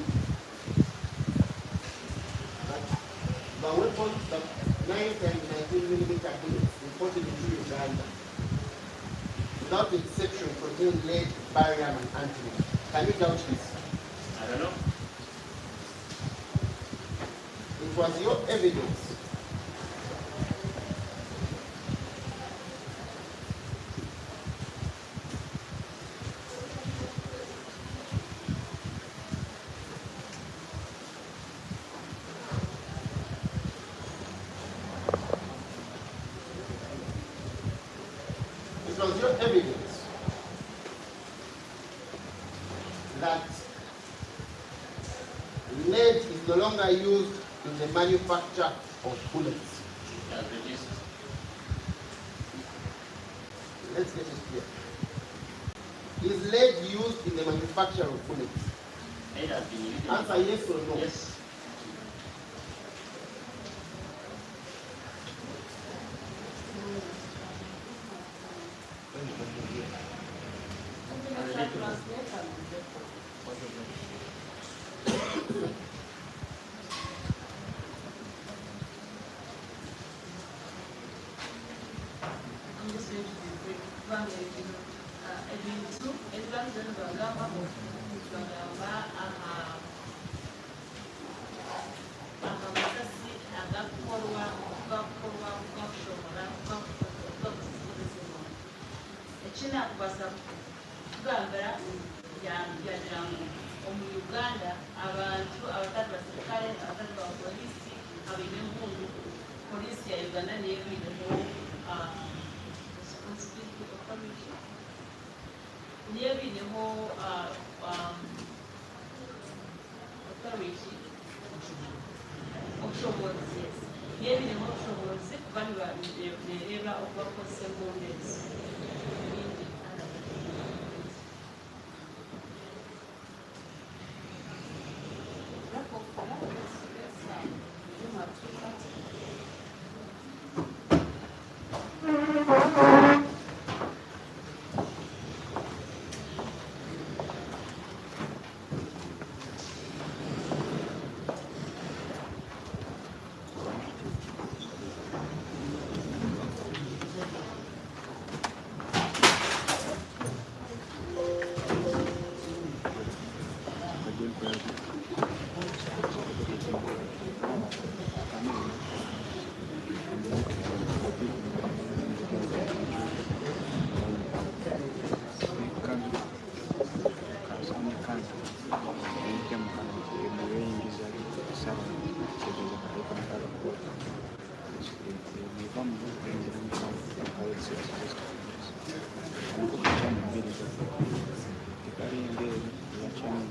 S9: that the weapons, the 9 times 19 millimeter bullets imported into Uganda, without exception, contain lead, barium, and antimony. Can you doubt this?
S5: I don't know.
S9: It was your evidence that lead is no longer used in the manufacture of bullets.
S5: That's reduced.
S9: Let's get it clear. Is lead used in the manufacture of bullets?
S5: Lead has been used.
S9: Answer yes or no.
S5: Yes.
S7: I'm just going to be brief. Ebintu ebibaddemu bagamba amasasi agakolwa gakusobola gakusobozebwa ekinakubasa kugambira yagira ngu omu Uganda abantu abatali basirikale abatali ba polisi abaine empundu polisi ya Uganda niyo ebiineho responsibility authority niyo ebiineho authority obushobozi niyo ebiineho obushobozi kuba nereeba okubakozesa embunda ezo ebindi
S11: kamu kuingia mfano hawezi kuko chama mbili za kikali mbele ya chama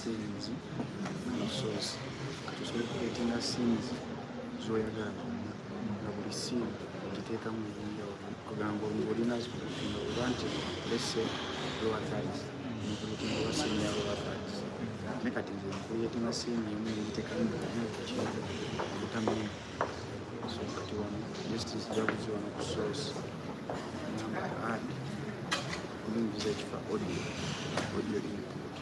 S11: scenes musozi katusobola okuleetinga scenes zoyagala nga buli scene ogiteekamu ebyenjawulo kugamba ng'olina zikuleetinga oba nti lese lower thighs nkuleetinga oba scene ya lower thighs ne kati nze nkuleetinga scene emu ngiteekamu ekino obutamanya so kati wano justice jabuzi wano ku source namba ad olungiza ekifa audio input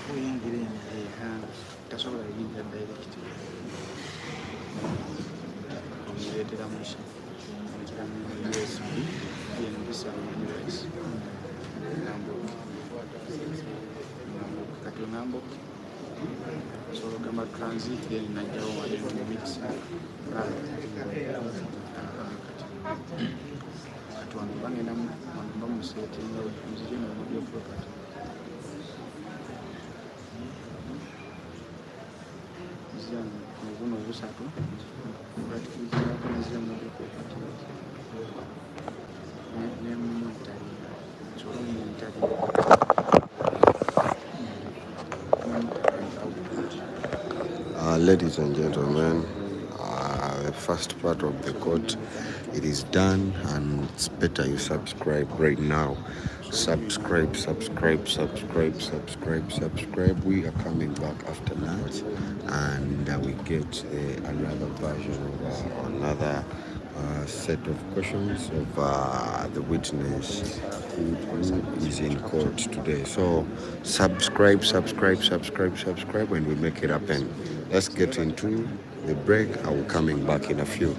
S11: kuyingira eno tasobola yingira direct omuleetera musa ekiramu USB yembisa device kati onamboke osobola ogamba transit then najjawo wali mix kati wano bagenda bamusetinga nziri mu audio property buno obusatu batikizirakunzira mu property nemuntali nsobola muntali
S12: Ladies and gentlemen, the first part of the court, it is done, and it's better you subscribe right now. Subscribe. We are coming back after that, and we get another version of another set of questions of the witness who is in court today. So subscribe, and we make it happen. Let's get into the break. I will coming back in a few.